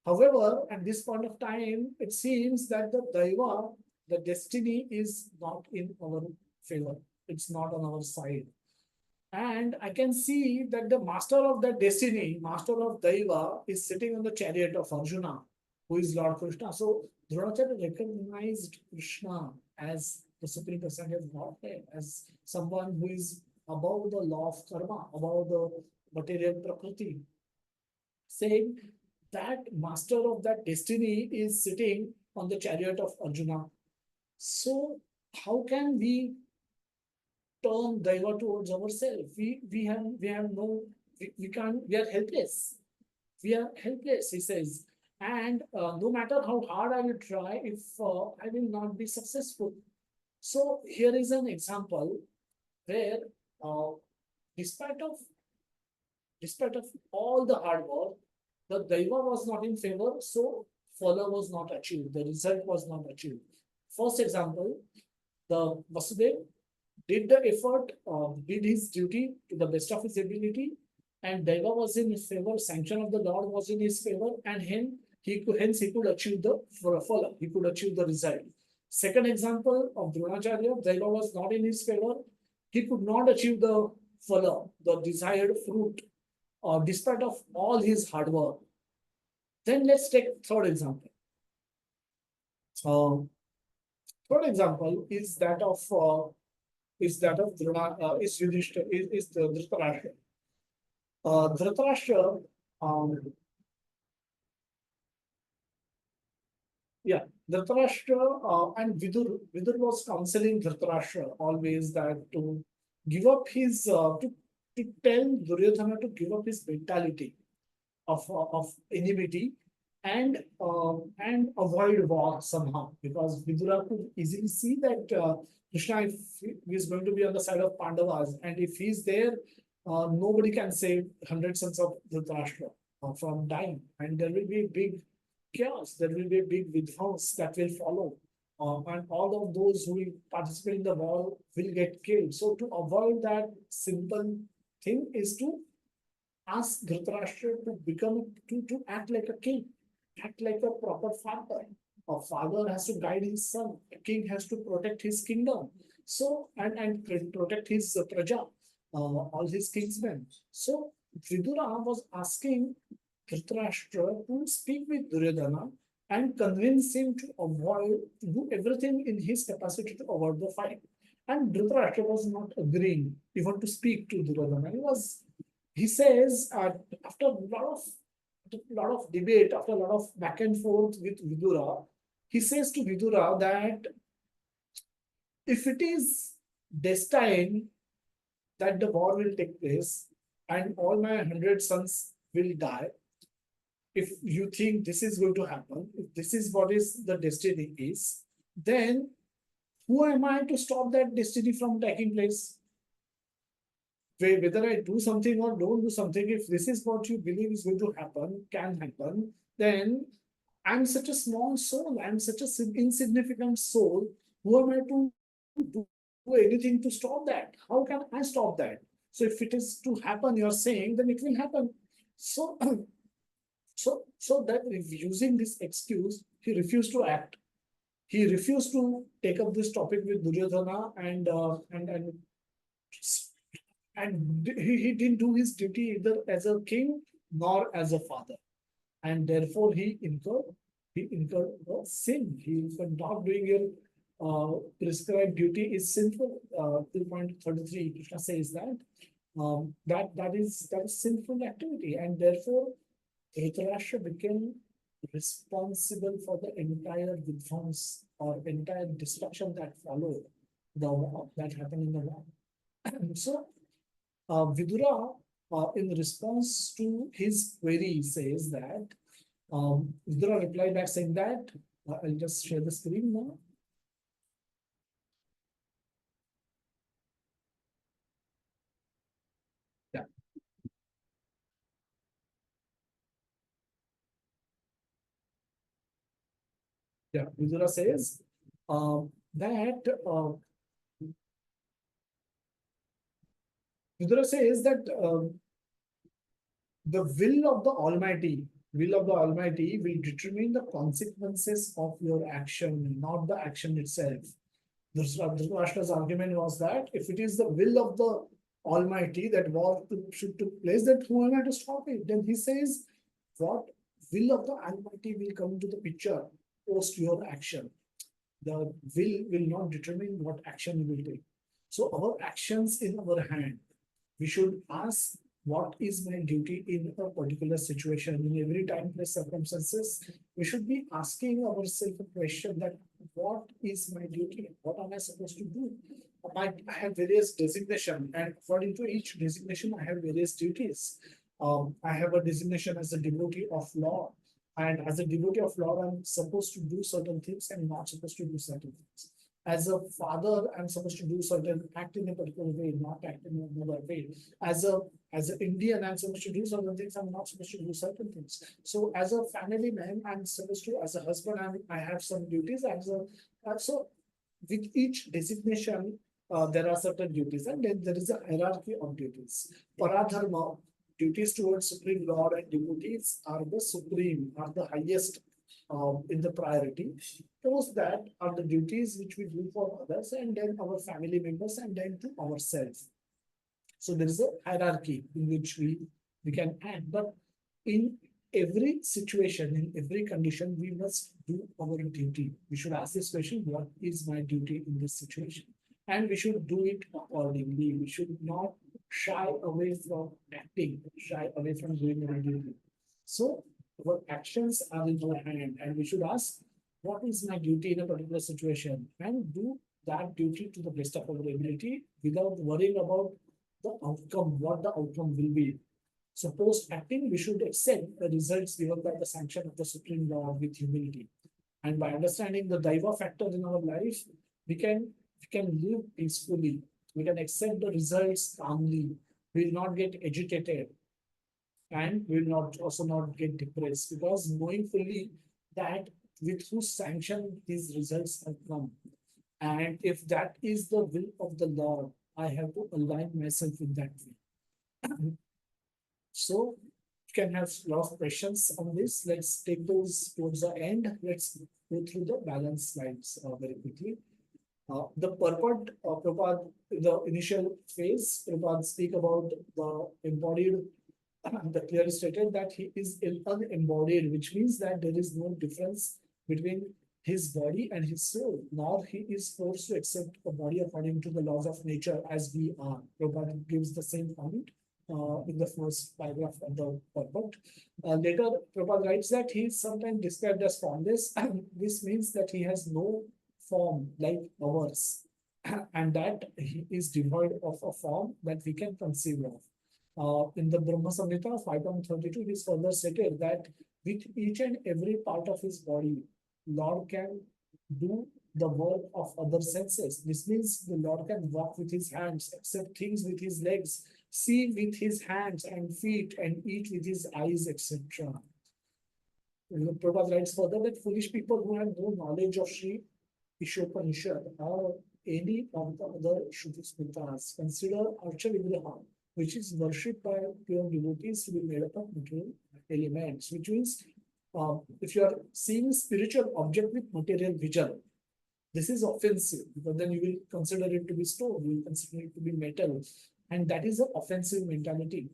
A: However, at this point of time, it seems that the Daiva, the destiny, is not in our favor. It's not on our side. And I can see that the master of the destiny, master of Daiva, is sitting on the chariot of Arjuna, who is Lord Krishna. So Dronacharya recognized Krishna as the Supreme Personality of Godhead, as someone who is above the law of karma, above the material prakriti, saying that master of that destiny is sitting on the chariot of Arjuna. So how can we turn Daiva towards ourselves? We are helpless. We are helpless, he says. And no matter how hard I will try, if I will not be successful. So here is an example where, despite of all the hard work, the Daiva was not in favor, so follow was not achieved. The result was not achieved. First example, the Vasudev did the effort, did his duty to the best of his ability, and Daiva was in his favor, sanction of the Lord was in his favor, and hence he could achieve the phala, he could achieve the result. Second example of Dronacharya, Daiva was not in his favor, he could not achieve the phala, the desired fruit, despite of all his hard work. Then let's take third example. Third example is that of Yudhishthira, is the Dhritarashtra. Dhritarashtra, Dhritarashtra and Vidur was counseling Dhritarashtra always that to give up his to tell Duryodhana to give up his mentality of enmity and avoid war somehow, because Vidura could easily see that Krishna, if he is going to be on the side of Pandavas, and if he's there, nobody can save 100 sons of Dhritarashtra from dying, and there will be big chaos. There will be a big vidhans that will follow, and all of those who will participate in the war will get killed. So to avoid that, simple thing is to ask Dhritarashtra to become to act like a king, act like a proper father. A father has to guide his son. A king has to protect his kingdom. So and protect his praja, all his kingsmen. So Vidura was asking Dhritarashtra to speak with Duryodhana and convince him to avoid, to do everything in his capacity to avoid the fight. And Dhritarashtra was not agreeing even to speak to Duryodhana. He says, after a lot of debate, after a lot of back and forth with Vidura, he says to Vidura that if it is destined that the war will take place and all my 100 sons will die, if you think this is going to happen, if this is what is the destiny is, then who am I to stop that destiny from taking place? Whether I do something or don't do something, if this is what you believe is going to happen, can happen, then I'm such a small soul, I'm such an insignificant soul. Who am I to do anything to stop that? How can I stop that? So if it is to happen, you're saying, then it will happen. So, so that if using this excuse, he refused to act. He refused to take up this topic with Duryodhana and he didn't do his duty either as a king nor as a father, and therefore he incurred the sin. He was not doing your prescribed duty is sinful. 2.33 Krishna says that that is sinful activity, and therefore Dhritarashtra became responsible for the entire vidhans or entire destruction that followed the war that happened in the war. So Vidura, in response to his query, says that Vidura replied back saying that I'll just share the screen now. Yeah. Yeah, Vidura says that Vidura says that the will of the Almighty will determine the consequences of your action, not the action itself. Dhritarashtra's argument was that if it is the will of the Almighty that war should take place, then who am I to stop it? Then he says, what will of the Almighty will come into the picture post your action. The will not determine what action you will take. So our actions in our hand, we should ask what is my duty in a particular situation. In every time, place, circumstances, we should be asking ourselves a question that what is my duty? What am I supposed to do? I have various designations, and according to each designation, I have various duties. I have a designation as a devotee of law, and as a devotee of law, I'm supposed to do certain things and not supposed to do certain things. As a father, I'm supposed to do certain act in a particular way, not act in another way. As an Indian, I'm supposed to do certain things, I'm not supposed to do certain things. So as a family man, I'm supposed to, as a husband, I have some duties. So with each designation, there are certain duties, and then there is a hierarchy of duties. Paradharma, duties towards Supreme Lord and devotees are the supreme, are the highest in the priority. Those that are the duties which we do for others, and then our family members, and then to ourselves. So there is a hierarchy in which we can act, but in every situation, in every condition, we must do our duty. We should ask this question: what is my duty in this situation? And we should do it accordingly. We should not shy away from acting, shy away from doing our duty. So our actions are in our hand, and we should ask, what is my duty in a particular situation, and do that duty to the best of our ability without worrying about the outcome, what the outcome will be. So post acting, we should accept the results given by the sanction of the Supreme Lord with humility. And by understanding the Daiva factor in our life, we can we can live peacefully, we can accept the results calmly, we will not get agitated, and we will not also not get depressed, because knowing fully that with whose sanction these results have come. And if that is the will of the Lord, I have to align myself with that will. So you can have a lot of questions on this. Let's take those towards the end. Let's go through the balance slides very quickly. The purport of Prabhupada, the initial phase, Prabhupada speak about the embodied, the clearly stated that he is unembodied, which means that there is no difference between his body and his soul, nor he is forced to accept a body according to the laws of nature as we are. Prabhupada gives the same point in the first paragraph of the purport. Later, Prabhupada writes that he is sometimes described as formless, and this means that he has no form like ours, and that he is devoid of a form that we can conceive of. In the Brahma Samhita 5.32, it is further stated that with each and every part of his body, Lord can do the work of other senses. This means the Lord can walk with his hands, accept things with his legs, see with his hands and feet, and eat with his eyes, etc. Prabhupada writes further that foolish people who have no knowledge of Sri Ishopanishad or any of the other Shruti consider Archa Vigraha, which is worshipped by pure devotees, to be made up of material elements, which means if you are seeing a spiritual object with material vision, this is offensive, because then you will consider it to be stone, you will consider it to be metal, and that is an offensive mentality.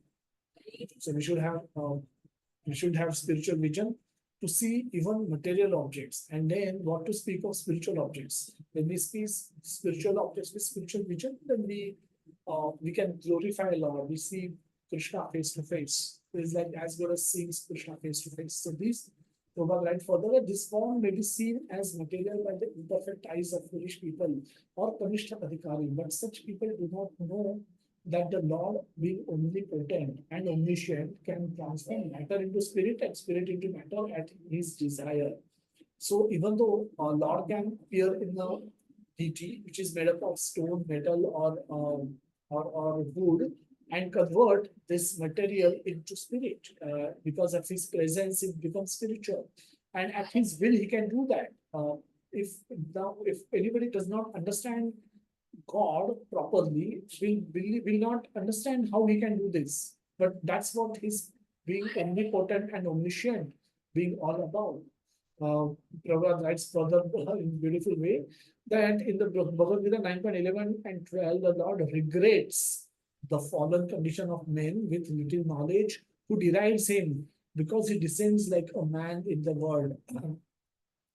A: So we should have spiritual vision to see even material objects, and then what to speak of spiritual objects. When we speak spiritual objects with spiritual vision, then we can glorify Lord. We see Krishna face to face. It is like as good as seeing Krishna face to face. So these Prabhupada write further that this form may be seen as material by the imperfect eyes of foolish people or Kanishta Adhikari, but such people do not know that the Lord, being omnipotent and omniscient, can transform matter into spirit and spirit into matter at his desire. So even though Lord can appear in a deity which is made up of stone, metal, or wood, and convert this material into spirit, because of his presence, it becomes spiritual, and at his will he can do that. If anybody does not understand God properly, will not understand how he can do this. But that's what his being omnipotent and omniscient being all about. Prabhupada writes further in beautiful way that in the Bhagavad Gita 9.11 and 12, the Lord regrets the fallen condition of men with little knowledge who derides him, because he descends like a man in the world.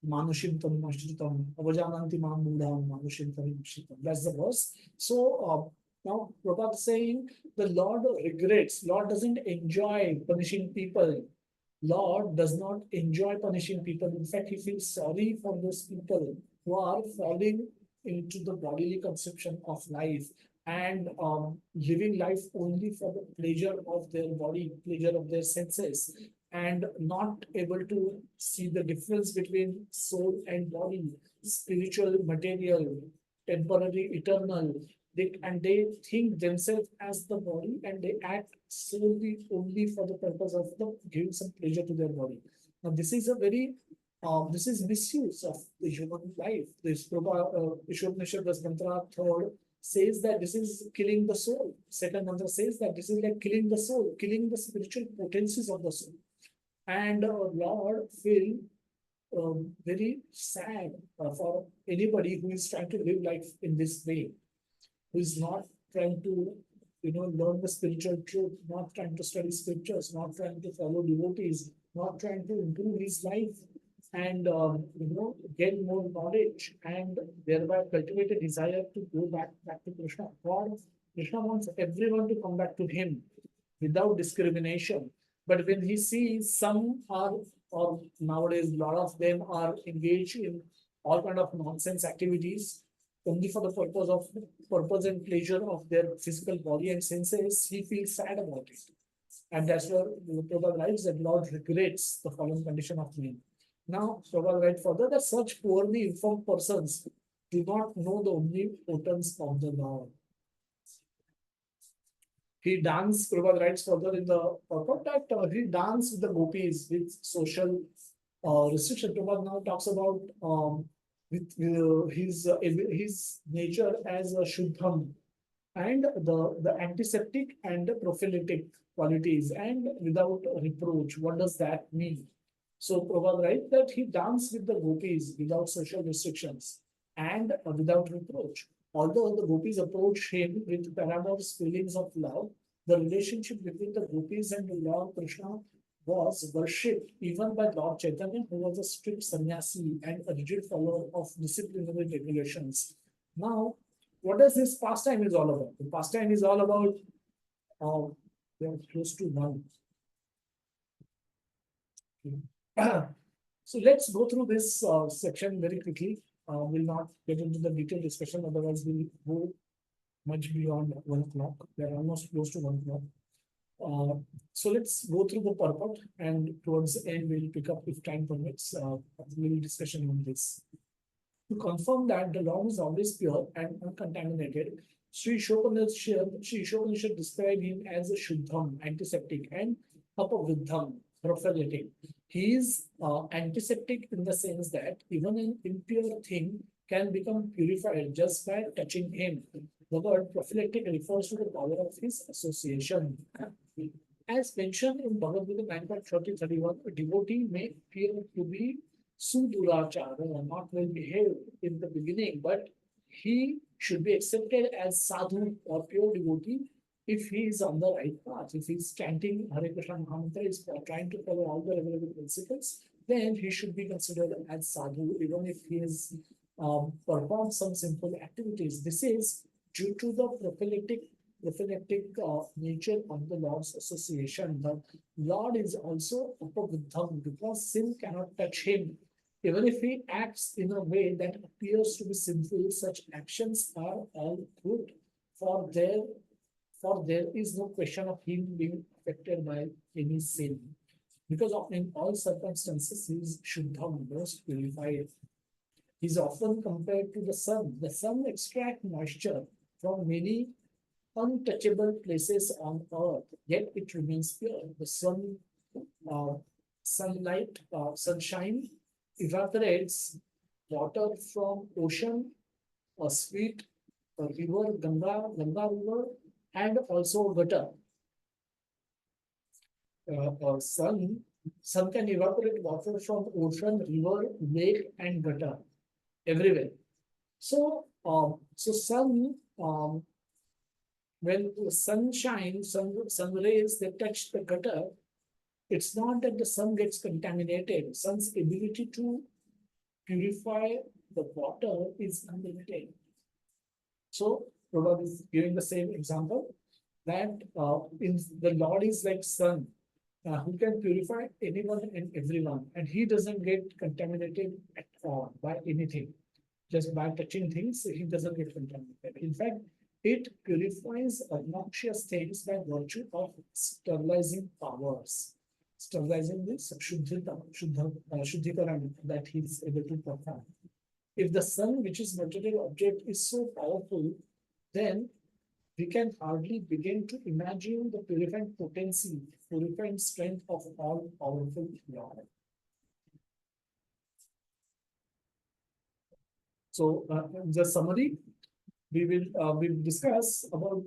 A: Manushim Tanmashritam, Avajananti Mamudam, Manushim Tanmashritam. That's the verse. So now Prabhupada saying the Lord regrets, Lord doesn't enjoy punishing people. Lord does not enjoy punishing people. In fact, he feels sorry for those people who are falling into the bodily conception of life and living life only for the pleasure of their body, pleasure of their senses, and not able to see the difference between soul and body, spiritual, material, temporary, eternal. They think themselves as the body, and they act solely only for the purpose of giving some pleasure to their body. Now, this is a very this is misuse of the human life. This Ishwanishad mantra third says that this is killing the soul. Second mantra says that this is like killing the soul, killing the spiritual potencies of the soul. And Lord feel very sad for anybody who is trying to live life in this way, who is not trying to, learn the spiritual truth, not trying to study scriptures, not trying to follow devotees, not trying to improve his life and, gain more knowledge and thereby cultivate a desire to go back to Krishna. Krishna wants everyone to come back to him without discrimination. But when he sees some are, or nowadays a lot of them are engaged in all kind of nonsense activities only for the purpose and pleasure of their physical body and senses, he feels sad about it. And that's where Prabhupada writes that Lord regrets the fallen condition of men. Now, Prabhupada writes further that such poorly informed persons do not know the omnipotence of the Lord. He danced, Prabhupada writes further in the purport that he danced with the gopis with social restriction. Prabhupada now talks about with his nature as a Shuddham and the antiseptic and the prophylactic qualities and without reproach. What does that mean? So Prabhupada writes that he danced with the gopis without social restrictions and without reproach. Although the gopis approached him with paramor's feelings of love, the relationship between the gopis and the Lord Krishna was worshipped even by Lord Chaitanya, who was a strict sannyasi and a rigid follower of disciplinary regulations. Now, what does this pastime is all about? The pastime is all about we are close to one. So let's go through this section very quickly. We'll not get into the detailed discussion, otherwise we'll go much beyond 1 o'clock. We are almost close to 1 o'clock. So let's go through the purport, and towards the end we'll pick up, if time permits, a little discussion on this. To confirm that the Lord is always pure and uncontaminated, Sri Ishopanishad described him as a Shuddham, antiseptic, and Apavidham, prophylatic. He is antiseptic in the sense that even an impure thing can become purified just by touching him. The word prophylactic refers to the power of his association. As mentioned in Bhagavad Gita 9.30-31, a devotee may appear to be Sudurachara, not well behaved in the beginning, but he should be accepted as sadhu or pure devotee if he is on the right path. If he is chanting Hare Krishna Mahamantra, is trying to follow all the available principles, then he should be considered as sadhu, even if he has performed some simple activities. This is due to the prophylactic nature of the Lord's association. The Lord is also Upavidham because sin cannot touch him. Even if he acts in a way that appears to be sinful, such actions are all good, for there is no question of him being affected by any sin. Because in all circumstances, he is Shuddham, most purified. He is often compared to the sun. The sun extracts moisture from many untouchable places on earth, yet it remains pure. The sunshine evaporates water from ocean, a sweet river, Ganga river, and also gutter. Sun can evaporate water from ocean, river, lake, and gutter everywhere. So, sun, when the sun shines, sun rays, they touch the gutter, it's not that the sun gets contaminated. Sun's ability to purify the water is unlimited. So, Prabhupada is giving the same example that in the Lord is like sun, who can purify anyone and everyone, and he doesn't get contaminated at all by anything. Just by touching things, he doesn't get contaminated. In fact, it purifies obnoxious things by virtue of sterilizing powers, sterilizing this Shuddhikaran that he is able to perform. If the sun, which is material object, is so powerful, then we can hardly begin to imagine the purifying potency, purifying strength of all powerful Lord. So, the summary, we will discuss about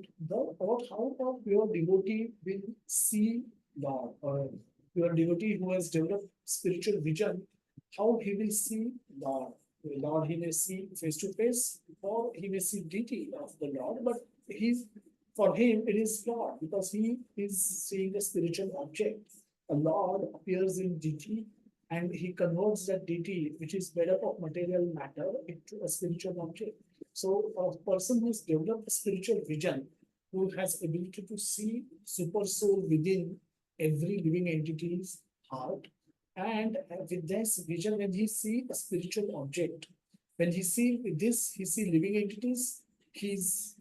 A: how a pure devotee will see Lord, or pure devotee who has developed spiritual vision, how he will see Lord. The Lord he may see face to face, or he may see deity of the Lord, but for him it is Lord because he is seeing a spiritual object. A Lord appears in deity, and he converts that deity, which is made up of material matter, into a spiritual object. So a person who has developed a spiritual vision, who has ability to see super soul within every living entity's heart, and with this vision, when he see a spiritual object, when he see this, he see living entities, he's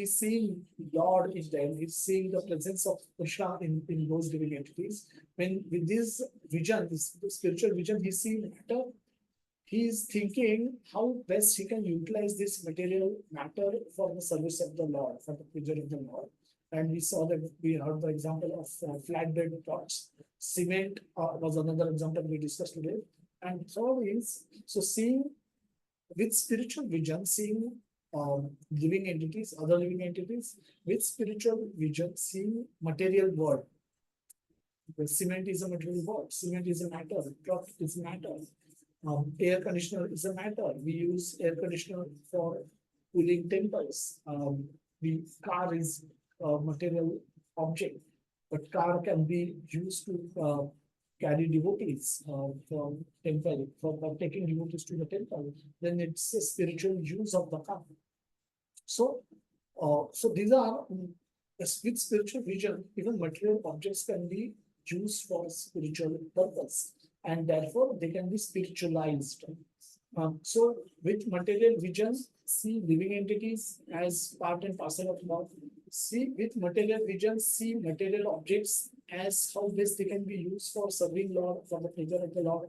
A: seeing Lord in them, he's seeing the presence of Krishna in those living entities. When with this vision, this spiritual vision, he sees matter, he is thinking how best he can utilize this material matter for the service of the Lord, for the pleasure of the Lord. And we saw that we heard the example of flatbed pots. Cement was another example we discussed today. And third is, so seeing with spiritual vision, seeing living entities, other living entities, with spiritual vision, seeing material world. The cement is a material world, cement is a matter, cloth is matter, air conditioner is a matter. We use air conditioner for cooling temples. The car is a material object, but car can be used to carry devotees from temple, for taking devotees to the temple. Then it's a spiritual use of the car. So, so these are with spiritual vision, even material objects can be used for spiritual purpose, and therefore they can be spiritualized. So, with material vision, see living entities as part and parcel of love. See with material vision, see material objects as how best they can be used for serving Lord, for the pleasure of the Lord.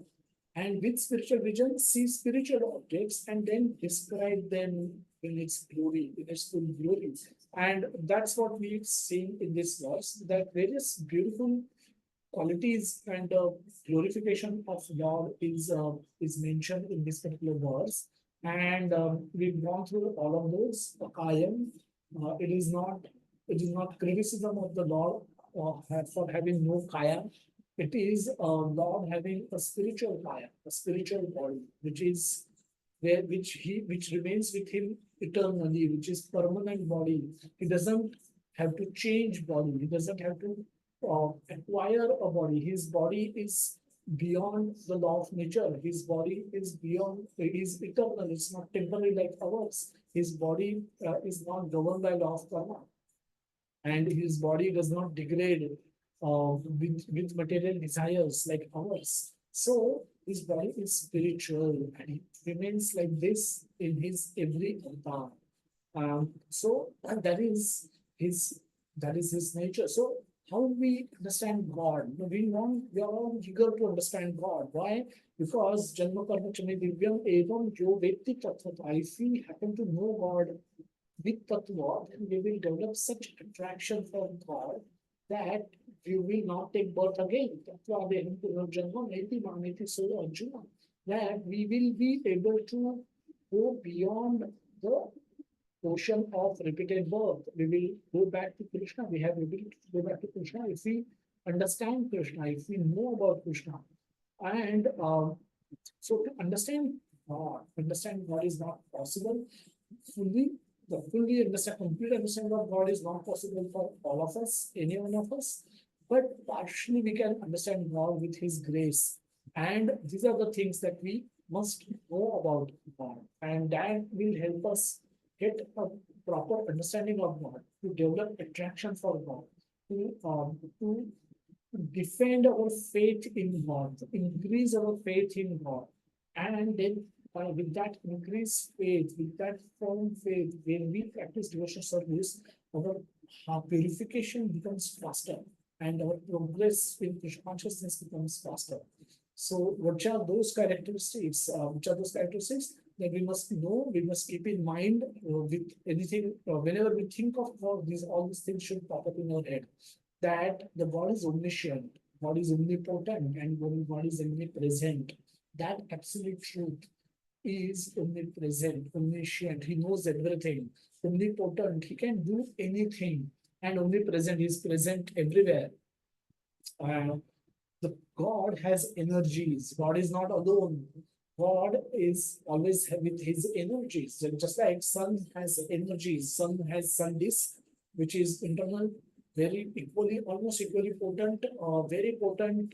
A: And with spiritual vision, see spiritual objects and then describe them in its glory, in its full glory. And that's what we've seen in this verse, that various beautiful qualities and glorification of Lord is mentioned in this particular verse. And we've gone through all of those. Kayam, it is not criticism of the Lord for having no kaya. It is Lord having a spiritual kaya, a spiritual body, which is where which remains with him eternally, which is permanent body. He doesn't have to change body. He doesn't have to acquire a body. His body is beyond the law of nature. His body is beyond, is eternal. It's not temporary like ours. His body is not governed by law of karma, and his body does not degrade with material desires like ours. So his body is spiritual, and he remains like this in his every avatar. So that is his nature. So how we understand God? We are all eager to understand God. Why? Because Janma Karma Chami Divyam Evam Jo Vetti Tattva. If we happen to know God with Tattva, then we will develop such attraction for God that we will not take birth again. Tattva Veham Punarjanma Neti Maneti So Arjuna. That we will be able to go beyond the ocean of repeated birth. We will go back to Krishna. We have ability to go back to Krishna if we understand Krishna, if we know about Krishna. And so to understand God is not possible. Fully understand, complete understanding of God is not possible for all of us, any one of us. But partially we can understand God with His grace. And these are the things that we must know about God. And that will help us get a proper understanding of God, to develop attraction for God, to defend our faith in God, to increase our faith in God. And then with that increased faith, with that firm faith, when we practice devotional service, our purification becomes faster and our progress in Krishna consciousness becomes faster. So what are those characteristics? That we must know, we must keep in mind with anything, whenever we think of God, all these things should pop up in our head. That the God is omniscient, God is omnipotent, and God is omnipresent. That absolute truth is omnipresent, omniscient. He knows everything. Omnipotent, he can do anything. And omnipresent, he is present everywhere. The God has energies. God is not alone. God is always with his energies. Just like sun has energies, sun has sun disk, which is internal, very equally, almost equally potent, very potent.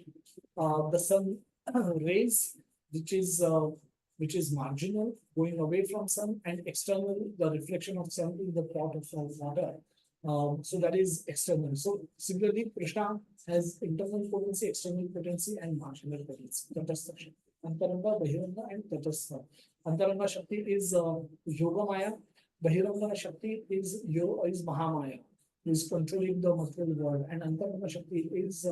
A: The sun rays, which is marginal, going away from sun, and external, the reflection of sun in the pot of water. So that is external. So similarly, Krishna has internal potency, external potency, and marginal potency. Tatastha Shakti. Antaranga, Bahiranga, and Tatastha. Antaranga Shakti is Yoga Maya. Bahiranga Shakti is Mahamaya, who is controlling the material world. And Antaranga Shakti is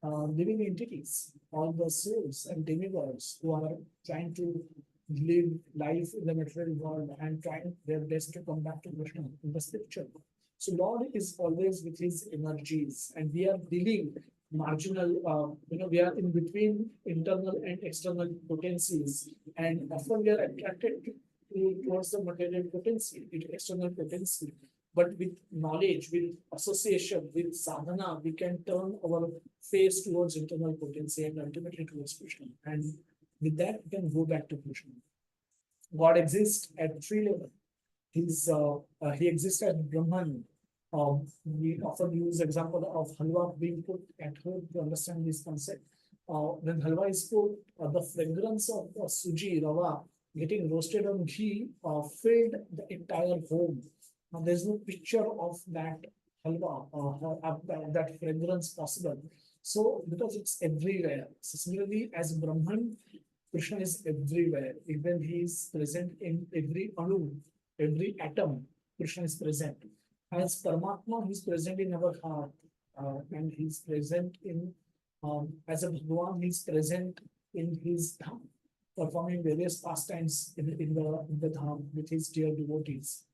A: living entities, all the souls and demigods who are trying to live life in the material world and trying their best to come back to Krishna in the spiritual world. So Lord is always with his energies, and we are dealing marginal, we are in between internal and external potencies, and often we are attracted towards the material potency, external potency. But with knowledge, with association, with sadhana, we can turn our face towards internal potency and ultimately towards Krishna. And with that, we can go back to Krishna. God exists at three levels. He exists at Brahman. We often use example of halwa being put at home to understand this concept. When halwa is put, the fragrance of suji, rava, getting roasted on ghee filled the entire home. Now, there's no picture of that halwa that fragrance possible. So, because it's everywhere. So, similarly, as Brahman, Krishna is everywhere. Even he is present in every anu, every atom. Krishna is present. As Paramatma, he is present in our heart, and he is present in as a Bhagavan, he is present in his dham, performing various pastimes in the dham with his dear devotees.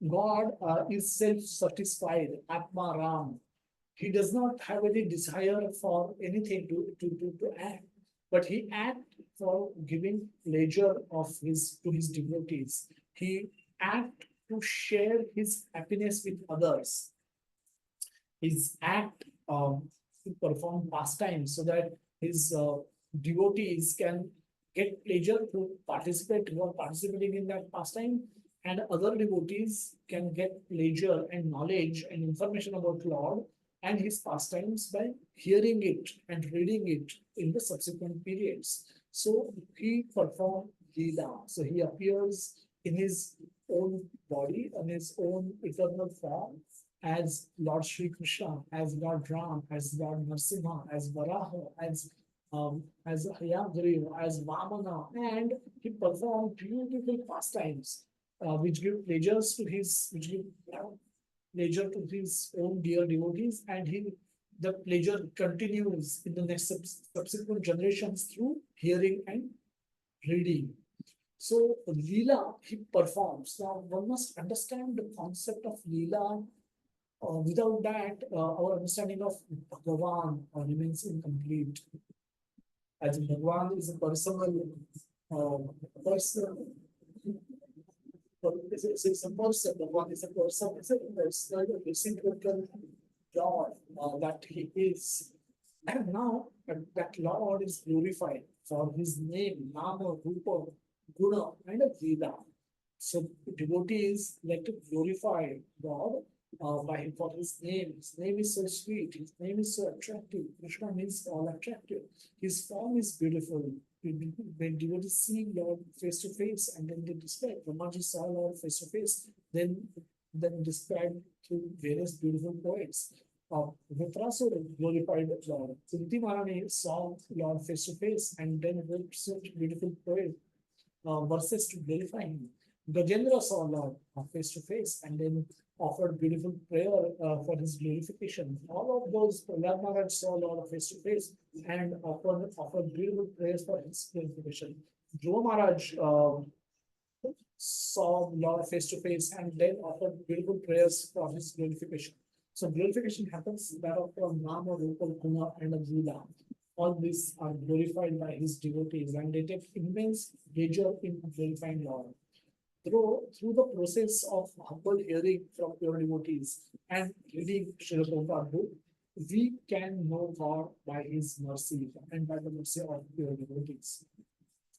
A: God is self-satisfied, Atma Ram. He does not have any desire for anything to act, but he acts for giving pleasure to his devotees. He acts to share his happiness with others. His act to perform pastimes so that his devotees can get pleasure to participate who are participating in that pastime, and other devotees can get pleasure and knowledge and information about Lord and his pastimes by hearing it and reading it in the subsequent periods. So he performed Leela. So he appears in his own body, in his own eternal form, as Lord Sri Krishna, as Lord Ram, as Lord Narasimha, as Varaha, as Hayagriva, as Vamana, and he performed beautiful pastimes, which give pleasures to pleasure to his own dear devotees, and the pleasure continues in the next subsequent generations through hearing and reading. So Leela he performs. Now one must understand the concept of Leela. Without that, our understanding of Bhagavan remains incomplete. As Bhagavan is a personal person. It's a person. Bhagavan is a person. It's a personal reciprocal joy that he is. And now that Lord is glorified for his name, Nama, Rupa, Guna, and Leela. So devotees like to glorify God for his name. His name is so sweet. His name is so attractive. Krishna means all attractive. His form is beautiful. When devotees see Lord face to face, and then they describe, Ramaji saw Lord face to face, then described through various beautiful poets. Vitrasura glorified Lord. Kunti Maharani saw Lord face to face, and then wrote such beautiful poet verses to glorify him. Gajendra saw Lord face to face, and then offered beautiful prayer for his glorification. All of those, Prahlad Maharaj saw Lord face to face and offered beautiful prayers for his glorification. Dhruva Maharaj saw Lord face to face and then offered beautiful prayers for his glorification. So glorification happens that of Nama, Rupa, Guna, and Leela. All these are glorified by his devotees, and they take immense pleasure in glorifying Lord. Through the process of humble hearing from pure devotees and reading Srila Prabhupada book, we can know God by his mercy and by the mercy of pure devotees.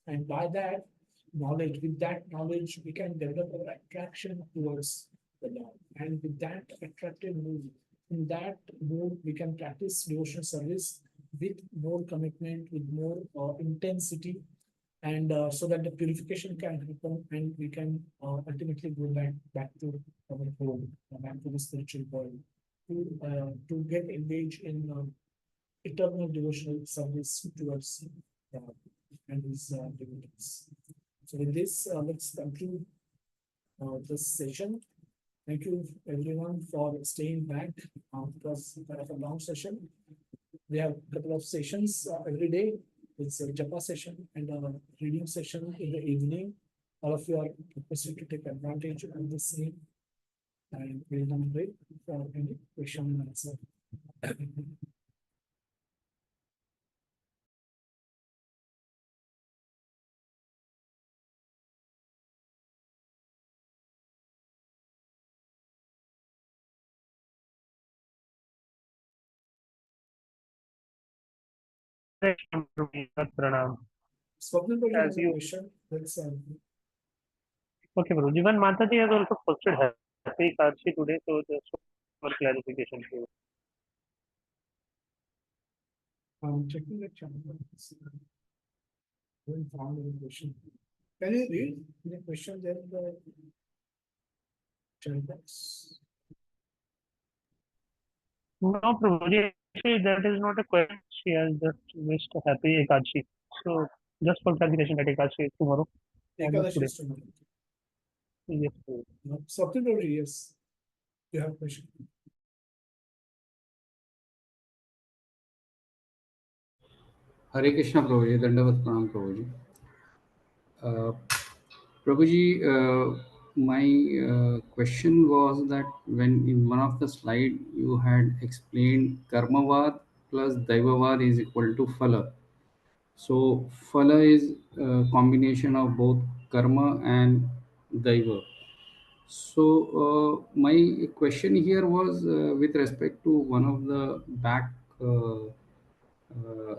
A: And by that knowledge, with that knowledge, we can develop our attraction towards the Lord. And with that attractive mood, in that mood, we can practice devotional service with more commitment, with more intensity, and so that the purification can happen, and we can ultimately go back to our home, back to the spiritual world, to get engaged in eternal devotional service towards God and his devotees. So with this, let's conclude this session. Thank you everyone for staying back. It was kind of a long session. We have a couple of sessions every day. It's a japa session and a reading session in the evening. All of you are requested to take advantage of the same. And we'll now wait for any question and answer.
C: Pranam.
A: Swapnil Bhai
C: As
A: has a
C: you,
A: question. Let's
C: okay, bro. Even Mataji has also posted Happy Karshi today, so just for clarification. Too.
A: I'm checking the channel. Haven't found any question. Can you read the question there in the chat box?
C: No, Prabhuji, actually, that is not a question. She has just wished a happy Ekadashi. So, just for clarification, that Ekadashi is tomorrow. Not
A: Ekadashi
C: today.
A: is tomorrow.
C: Yes, Prabhuji.
A: No, Swapnil Bhai, yes. You have a question.
F: Hare Krishna Prabhuji, Dandavat Pranam Prabhuji. Prabhuji, my question was that when in one of the slide you had explained Karmavad plus Daivavad is equal to Phala. So Phala is a combination of both Karma and Daiva. So my question here was with respect to one of the back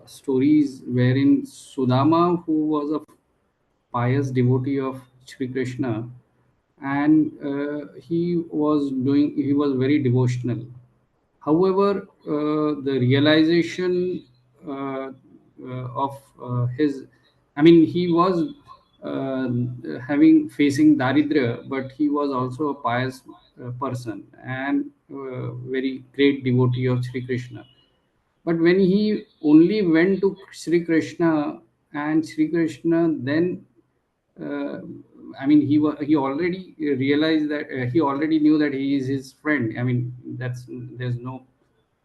F: stories wherein Sudama, who was a pious devotee of Sri Krishna, and he was very devotional. However, the realization of his, I mean, he was facing daridra, but he was also a pious person and very great devotee of Sri Krishna. But when he only went to Sri Krishna, and Sri Krishna then, uh, I mean, he already realized that he already knew that he is his friend. I mean, there's no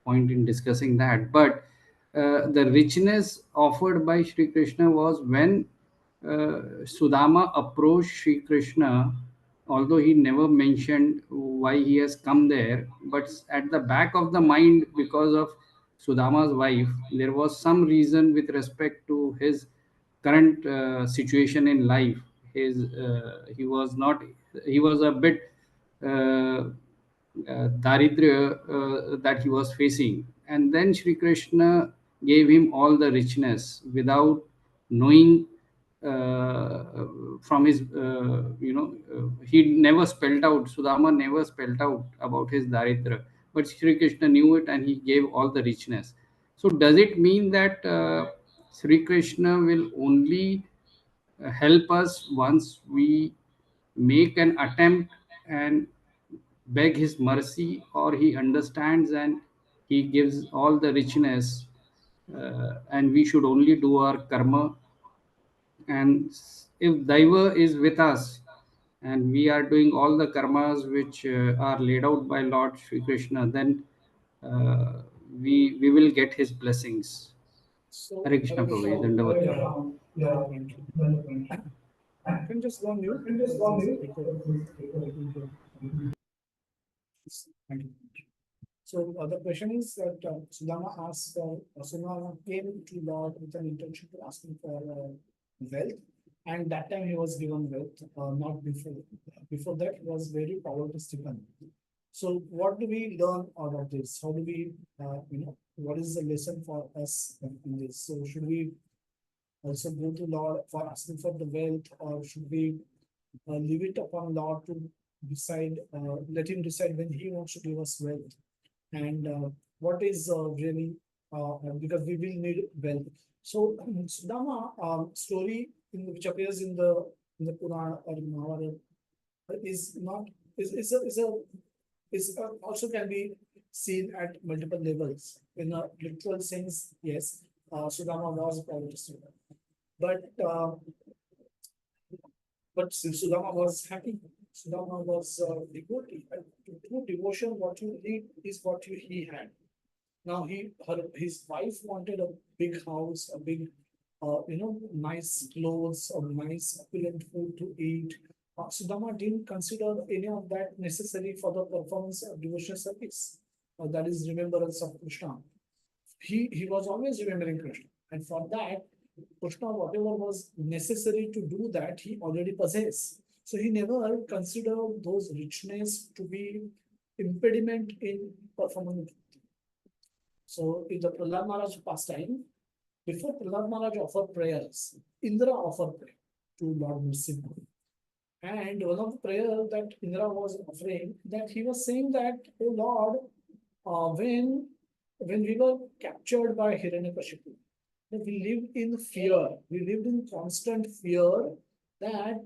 F: point in discussing that. But the richness offered by Sri Krishna was when Sudama approached Sri Krishna, although he never mentioned why he has come there, but at the back of the mind, because of Sudama's wife, there was some reason with respect to his current situation in life. He was not, he was a bit daridra that he was facing. And then Sri Krishna gave him all the richness without knowing from his, he never spelled out, Sudama never spelled out about his daridra. But Sri Krishna knew it and he gave all the richness. So does it mean that Sri Krishna will only help us once we make an attempt and beg his mercy, or he understands and he gives all the richness, and we should only do our karma? And if Daiva is with us and we are doing all the karmas which are laid out by Lord Sri Krishna, then uh, we will get his blessings.
A: So,
F: Hare Krishna Prabhu, Dandavat.
A: yeah, well, thank you. Can just go on mute because there's echo. Thank you. So the question is that Sudama asked, Sudama came to Lord with an intention to asking for wealth, and that time he was given wealth, not before. Before that, he was very poverty stricken. So what do we learn out of this? How do we, what is the lesson for us in this? So should we also go to Lord for asking for the wealth, or should we leave it upon Lord to decide, let him decide when he wants to give us wealth? And what is really because we will need wealth. So Sudama story which appears in the Purana or Mahabharata is not is also can be seen at multiple levels. In a literal sense, yes, Sudama was a poverty stricken, but since Sudama was happy, Sudama was devotee. And true devotion, what you need is what he had. Now his wife wanted a big house, a big, nice clothes or nice opulent food to eat. Sudama didn't consider any of that necessary for the performance of devotional service. That is remembrance of Krishna. He was always remembering Krishna, and for that, Krishna, whatever was necessary to do that, he already possessed. So he never considered those richness to be impediment in performing. So in the Prahlad Maharaj pastime, before Prahlad Maharaj offered prayers, Indra offered prayer to Lord Nrsimha. And one of the prayers that Indra was offering, that he was saying that, oh Lord, when we were captured by Hiranyakashipu, that we lived in fear. We lived in constant fear that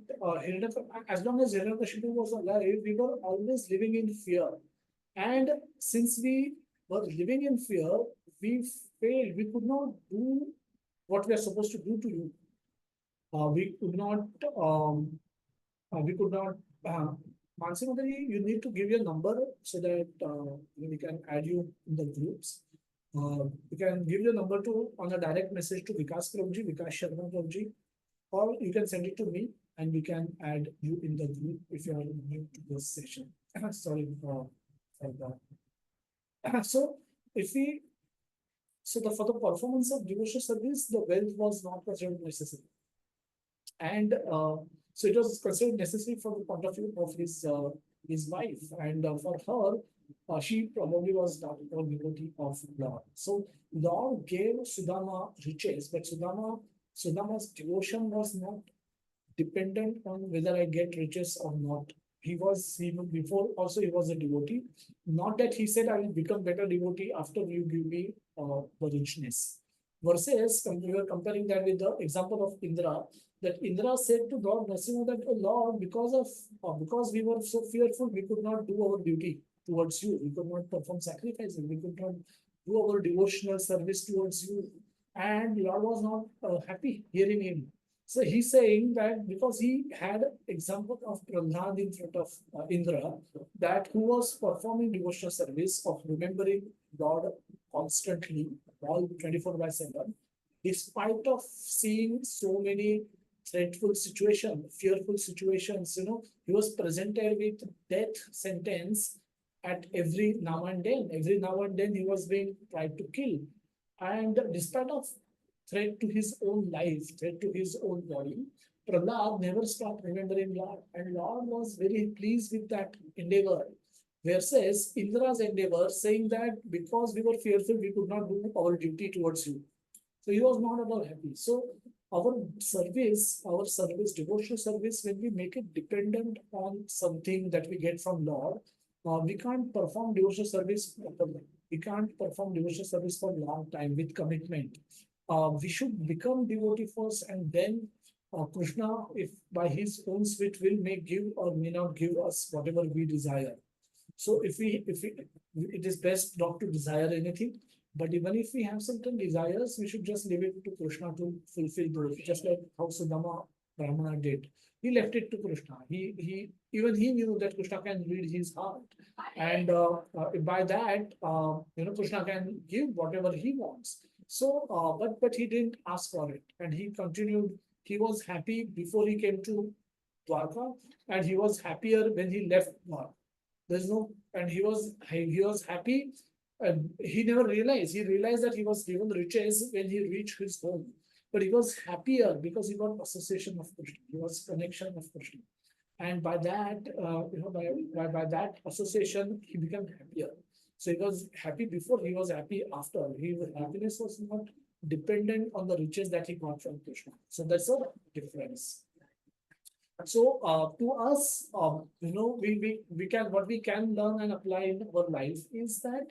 A: as long as Hiranyakashipu was alive, we were always living in fear. And since we were living in fear, we failed. We could not do what we are supposed to do to you. We could not. We could not. Mansi Madari, you need to give your number so that we can add you in the groups. You can give your number to on a direct message to Vikas Prabhuji, Vikas Sharma Prabhuji, or you can send it to me and we can add you in the group if you are new to this session. Sorry for that. So if we for the performance of devotional service, the wealth was not considered necessary, and so it was considered necessary from the point of view of his wife, and for her, she probably was not a devotee of Lord. So Lord gave Sudama riches, but Sudama's devotion was not dependent on whether I get riches or not. He before also he was a devotee. Not that he said I will become better devotee after you give me the richness. Versus we were comparing that with the example of Indra, that Indra said to Lord Nrsimha that, oh Lord, because we were so fearful, we could not do our duty towards you. We could not perform sacrifices. We could not do our devotional service towards you. And Lord was not happy hearing him. So he's saying that because he had example of Prahlad in front of Indra, that who was performing devotional service of remembering God constantly, all 24/7, despite of seeing so many dreadful situations, fearful situations, he was presented with death sentence at every now and then. Every now and then he was being tried to kill. And despite of threat to his own life, threat to his own body, Prahlad never stopped remembering Lord, and Lord was very pleased with that endeavor. Versus Indra's endeavor, saying that because we were fearful, we could not do our duty towards you. So he was not at all happy. So our service, devotional service, when we make it dependent on something that we get from Lord, we can't perform devotional service properly. We can't perform devotional service for a long time with commitment. We should become devotee first, and then Krishna, if by his own sweet will, may give or may not give us whatever we desire. So if it is best not to desire anything, but even if we have certain desires, we should just leave it to Krishna to fulfill those. Just like how Sudama Brahmana did, he left it to Krishna. He knew that Krishna can read his heart, and by that, Krishna can give whatever he wants. So, but he didn't ask for it, and he continued. He was happy before he came to Dwarka, and he was happier when he left Dwarka. There's no, and he was happy. And he never realized. He realized that he was given riches when he reached his home, but he was happier because he got association of Krishna. He was connection of Krishna, and by that, by that association, he became happier. So he was happy before. He was happy after. His happiness was not dependent on the riches that he got from Krishna. So that's a difference. So to us, we can what we can learn and apply in our life is that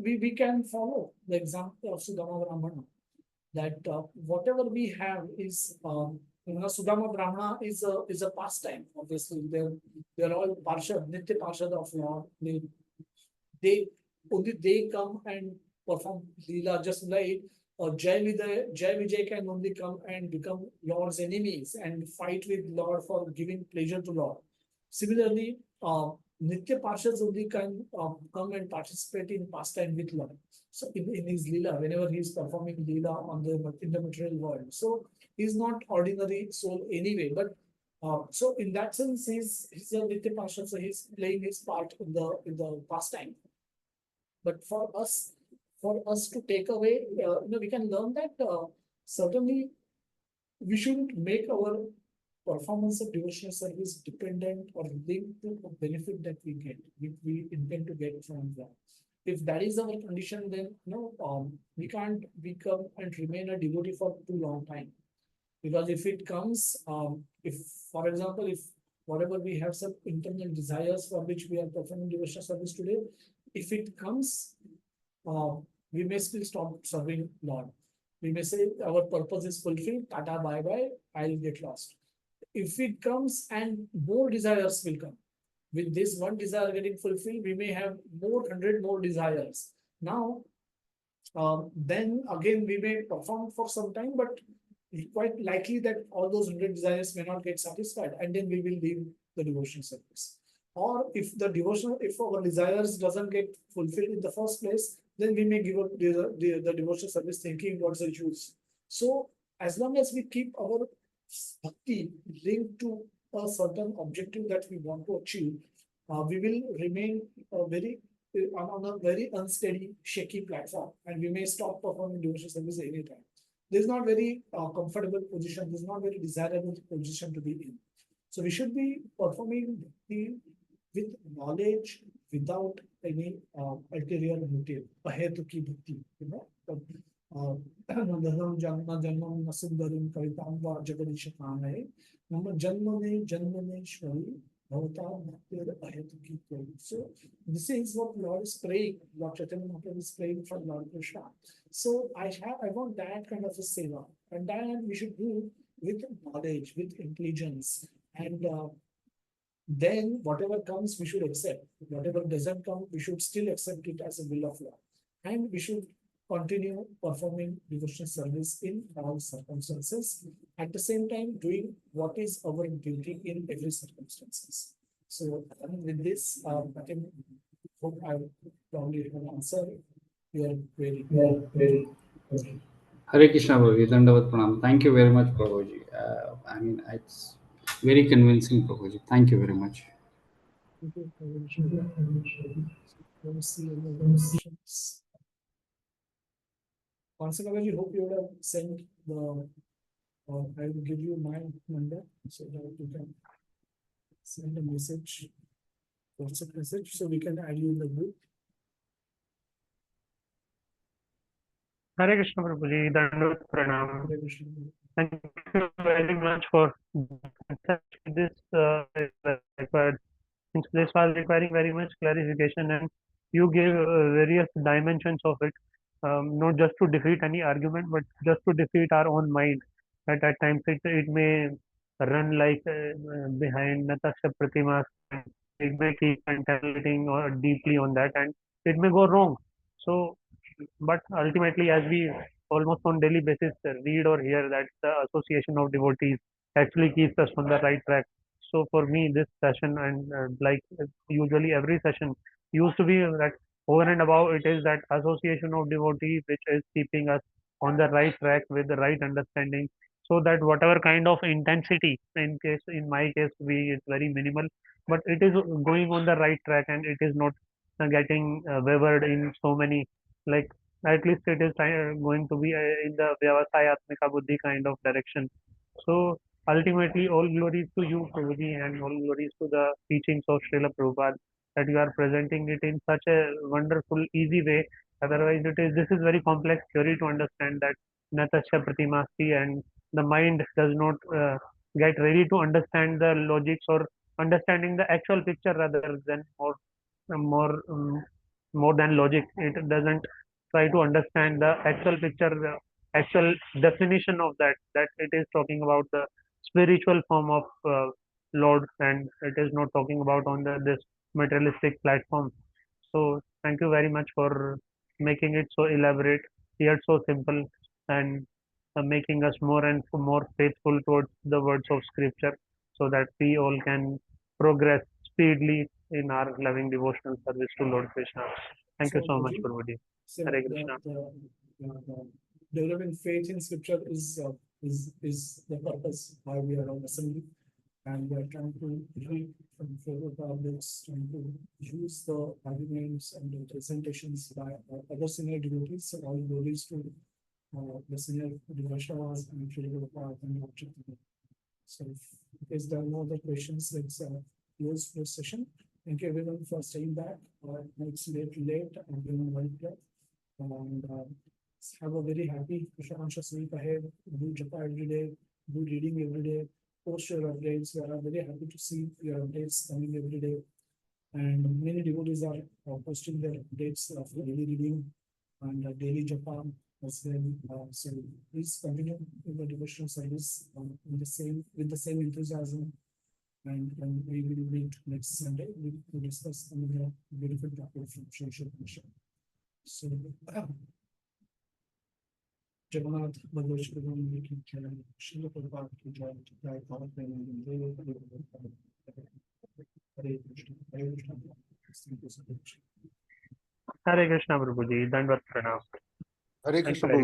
A: we can follow the example of Sudama Brahmana. That whatever we have is Sudama Brahmana is a pastime. Obviously, they're all Parshad, Nitya Parshad of Lord. They come and perform Leela, just like Jai Vijay can only come and become Lord's enemies and fight with Lord for giving pleasure to Lord. Similarly, Nitya Parshas only can come and participate in pastime with Lord. So in his Leela, whenever he is performing Leela on in the material world, so he's not ordinary soul anyway. But so in that sense, he's a Nitya Parsha, so he's playing his part in the pastime. But for us to take away, we can learn that certainly we shouldn't make our performance of devotional service dependent or linked to a benefit that we get, which we intend to get from that. If that is our condition, then we can't become and remain a devotee for too long time. Because if it comes, if for example, if whatever we have some internal desires for which we are performing devotional service today, if it comes, uh, we may still stop serving Lord. We may say our purpose is fulfilled, tata bye bye, I'll get lost. If it comes and more desires will come, with this one desire getting fulfilled, we may have more 100 more desires. Now, then again we may perform for some time, but quite likely that all those 100 desires may not get satisfied, and then we will leave the devotion service. Or if our desires doesn't get fulfilled in the first place, then we may give up the devotion service thinking what's the use. So as long as we keep our bhakti linked to a certain objective that we want to achieve, we will remain very on a very unsteady, shaky platform, and we may stop performing devotional service anytime. This is not very comfortable position. This is not very desirable position to be in. So we should be performing bhakti with knowledge, without any ulterior motive. Ahetuki bhakti, धर्म जन्म जन्म न सुंदरिम कविताम व जगदीशकामये मम जन्मने जन्मनेश्वरी भवता भक्तिर अहेतुकी कोई. So this is what Lord is praying, Lord Chaitanya Mahaprabhu is praying for Lord Krishna. So I want that kind of a seva, and that we should do with knowledge, with intelligence, and then whatever comes we should accept. Whatever doesn't come, we should still accept it as a will of Lord, and we should continue performing devotional service in all circumstances, at the same time doing what is our duty in every circumstances. So with this, I can hope I probably have answered your query.
F: Hare Krishna Prabhuji, Dandavat Pranam. Thank you very much, Prabhuji. I mean, it's very convincing, Prabhuji. Thank you very much.
A: Thank you. Let me see any other questions. Consequently, hope you would have sent the. I will give you my number so that you can send a message, WhatsApp message, so we can add you in the group.
C: Hare Krishna Prabhuji, Dandavat Pranam.
A: Hare Krishna.
C: Thank you very much for this required. Since this was requiring very much clarification, and you gave various dimensions of it, not just to defeat any argument, but just to defeat our own mind. That at times it may run like behind Natasha Pratimas, and it may keep contemplating or deeply on that, and it may go wrong. So, but ultimately, as we almost on daily basis read or hear that the association of devotees actually keeps us on the right track. So for me, this session and like usually every session used to be that over and above it is that association of devotees which is keeping us on the right track with the right understanding, so that whatever kind of intensity, in my case we it's very minimal, but it is going on the right track and it is not getting wavered in so many, like at least it is going to be in the Vyavasayatmika Buddhi kind of direction. So ultimately, all glories to you, Prabhuji, and all glories to the teachings of Srila Prabhupada, that you are presenting it in such a wonderful, easy way. Otherwise, this is very complex theory to understand that Natasya Pratimasti, and the mind does not get ready to understand the logics or understanding the actual picture rather than more more than logic. It doesn't try to understand the actual picture, the actual definition of that it is talking about the spiritual form of Lord, and it is not talking about on this materialistic platform. So thank you very much for making it so elaborate yet so simple, and making us more and more faithful towards the words of scripture, so that we all can progress speedily in our loving devotional service to Lord Krishna. Thank you so much, Prabhuji.
A: So
C: Hare Krishna.
A: the developing faith in scripture is the purpose why we are on assembly, and we are trying to read from favorite books, trying to use the arguments and the presentations by other senior devotees. So all glories to the senior Vaishnavas and Srila Prabhupada and Dr. So if there are no other questions, let's close this session. Thank you everyone for staying back. It's late and doing well here. And have a very happy Krishna conscious week ahead. Do japa every day, do reading every day, post your updates. We are very happy to see your updates coming every day. And many devotees are posting their updates of daily reading and daily japa as well. So please continue in the devotional service with the same enthusiasm. And we will meet next Sunday to discuss another beautiful topic from social mission. So, Jagannath Bhagavad Gita making channel, Srila Prabhupada to join to guide all of them and Hare Krishna, Hare Krishna. Thank you so much.
C: Hare Krishna, Prabhuji. Dandavat Pranam.
G: Hare
C: Thank
G: Krishna.
C: you very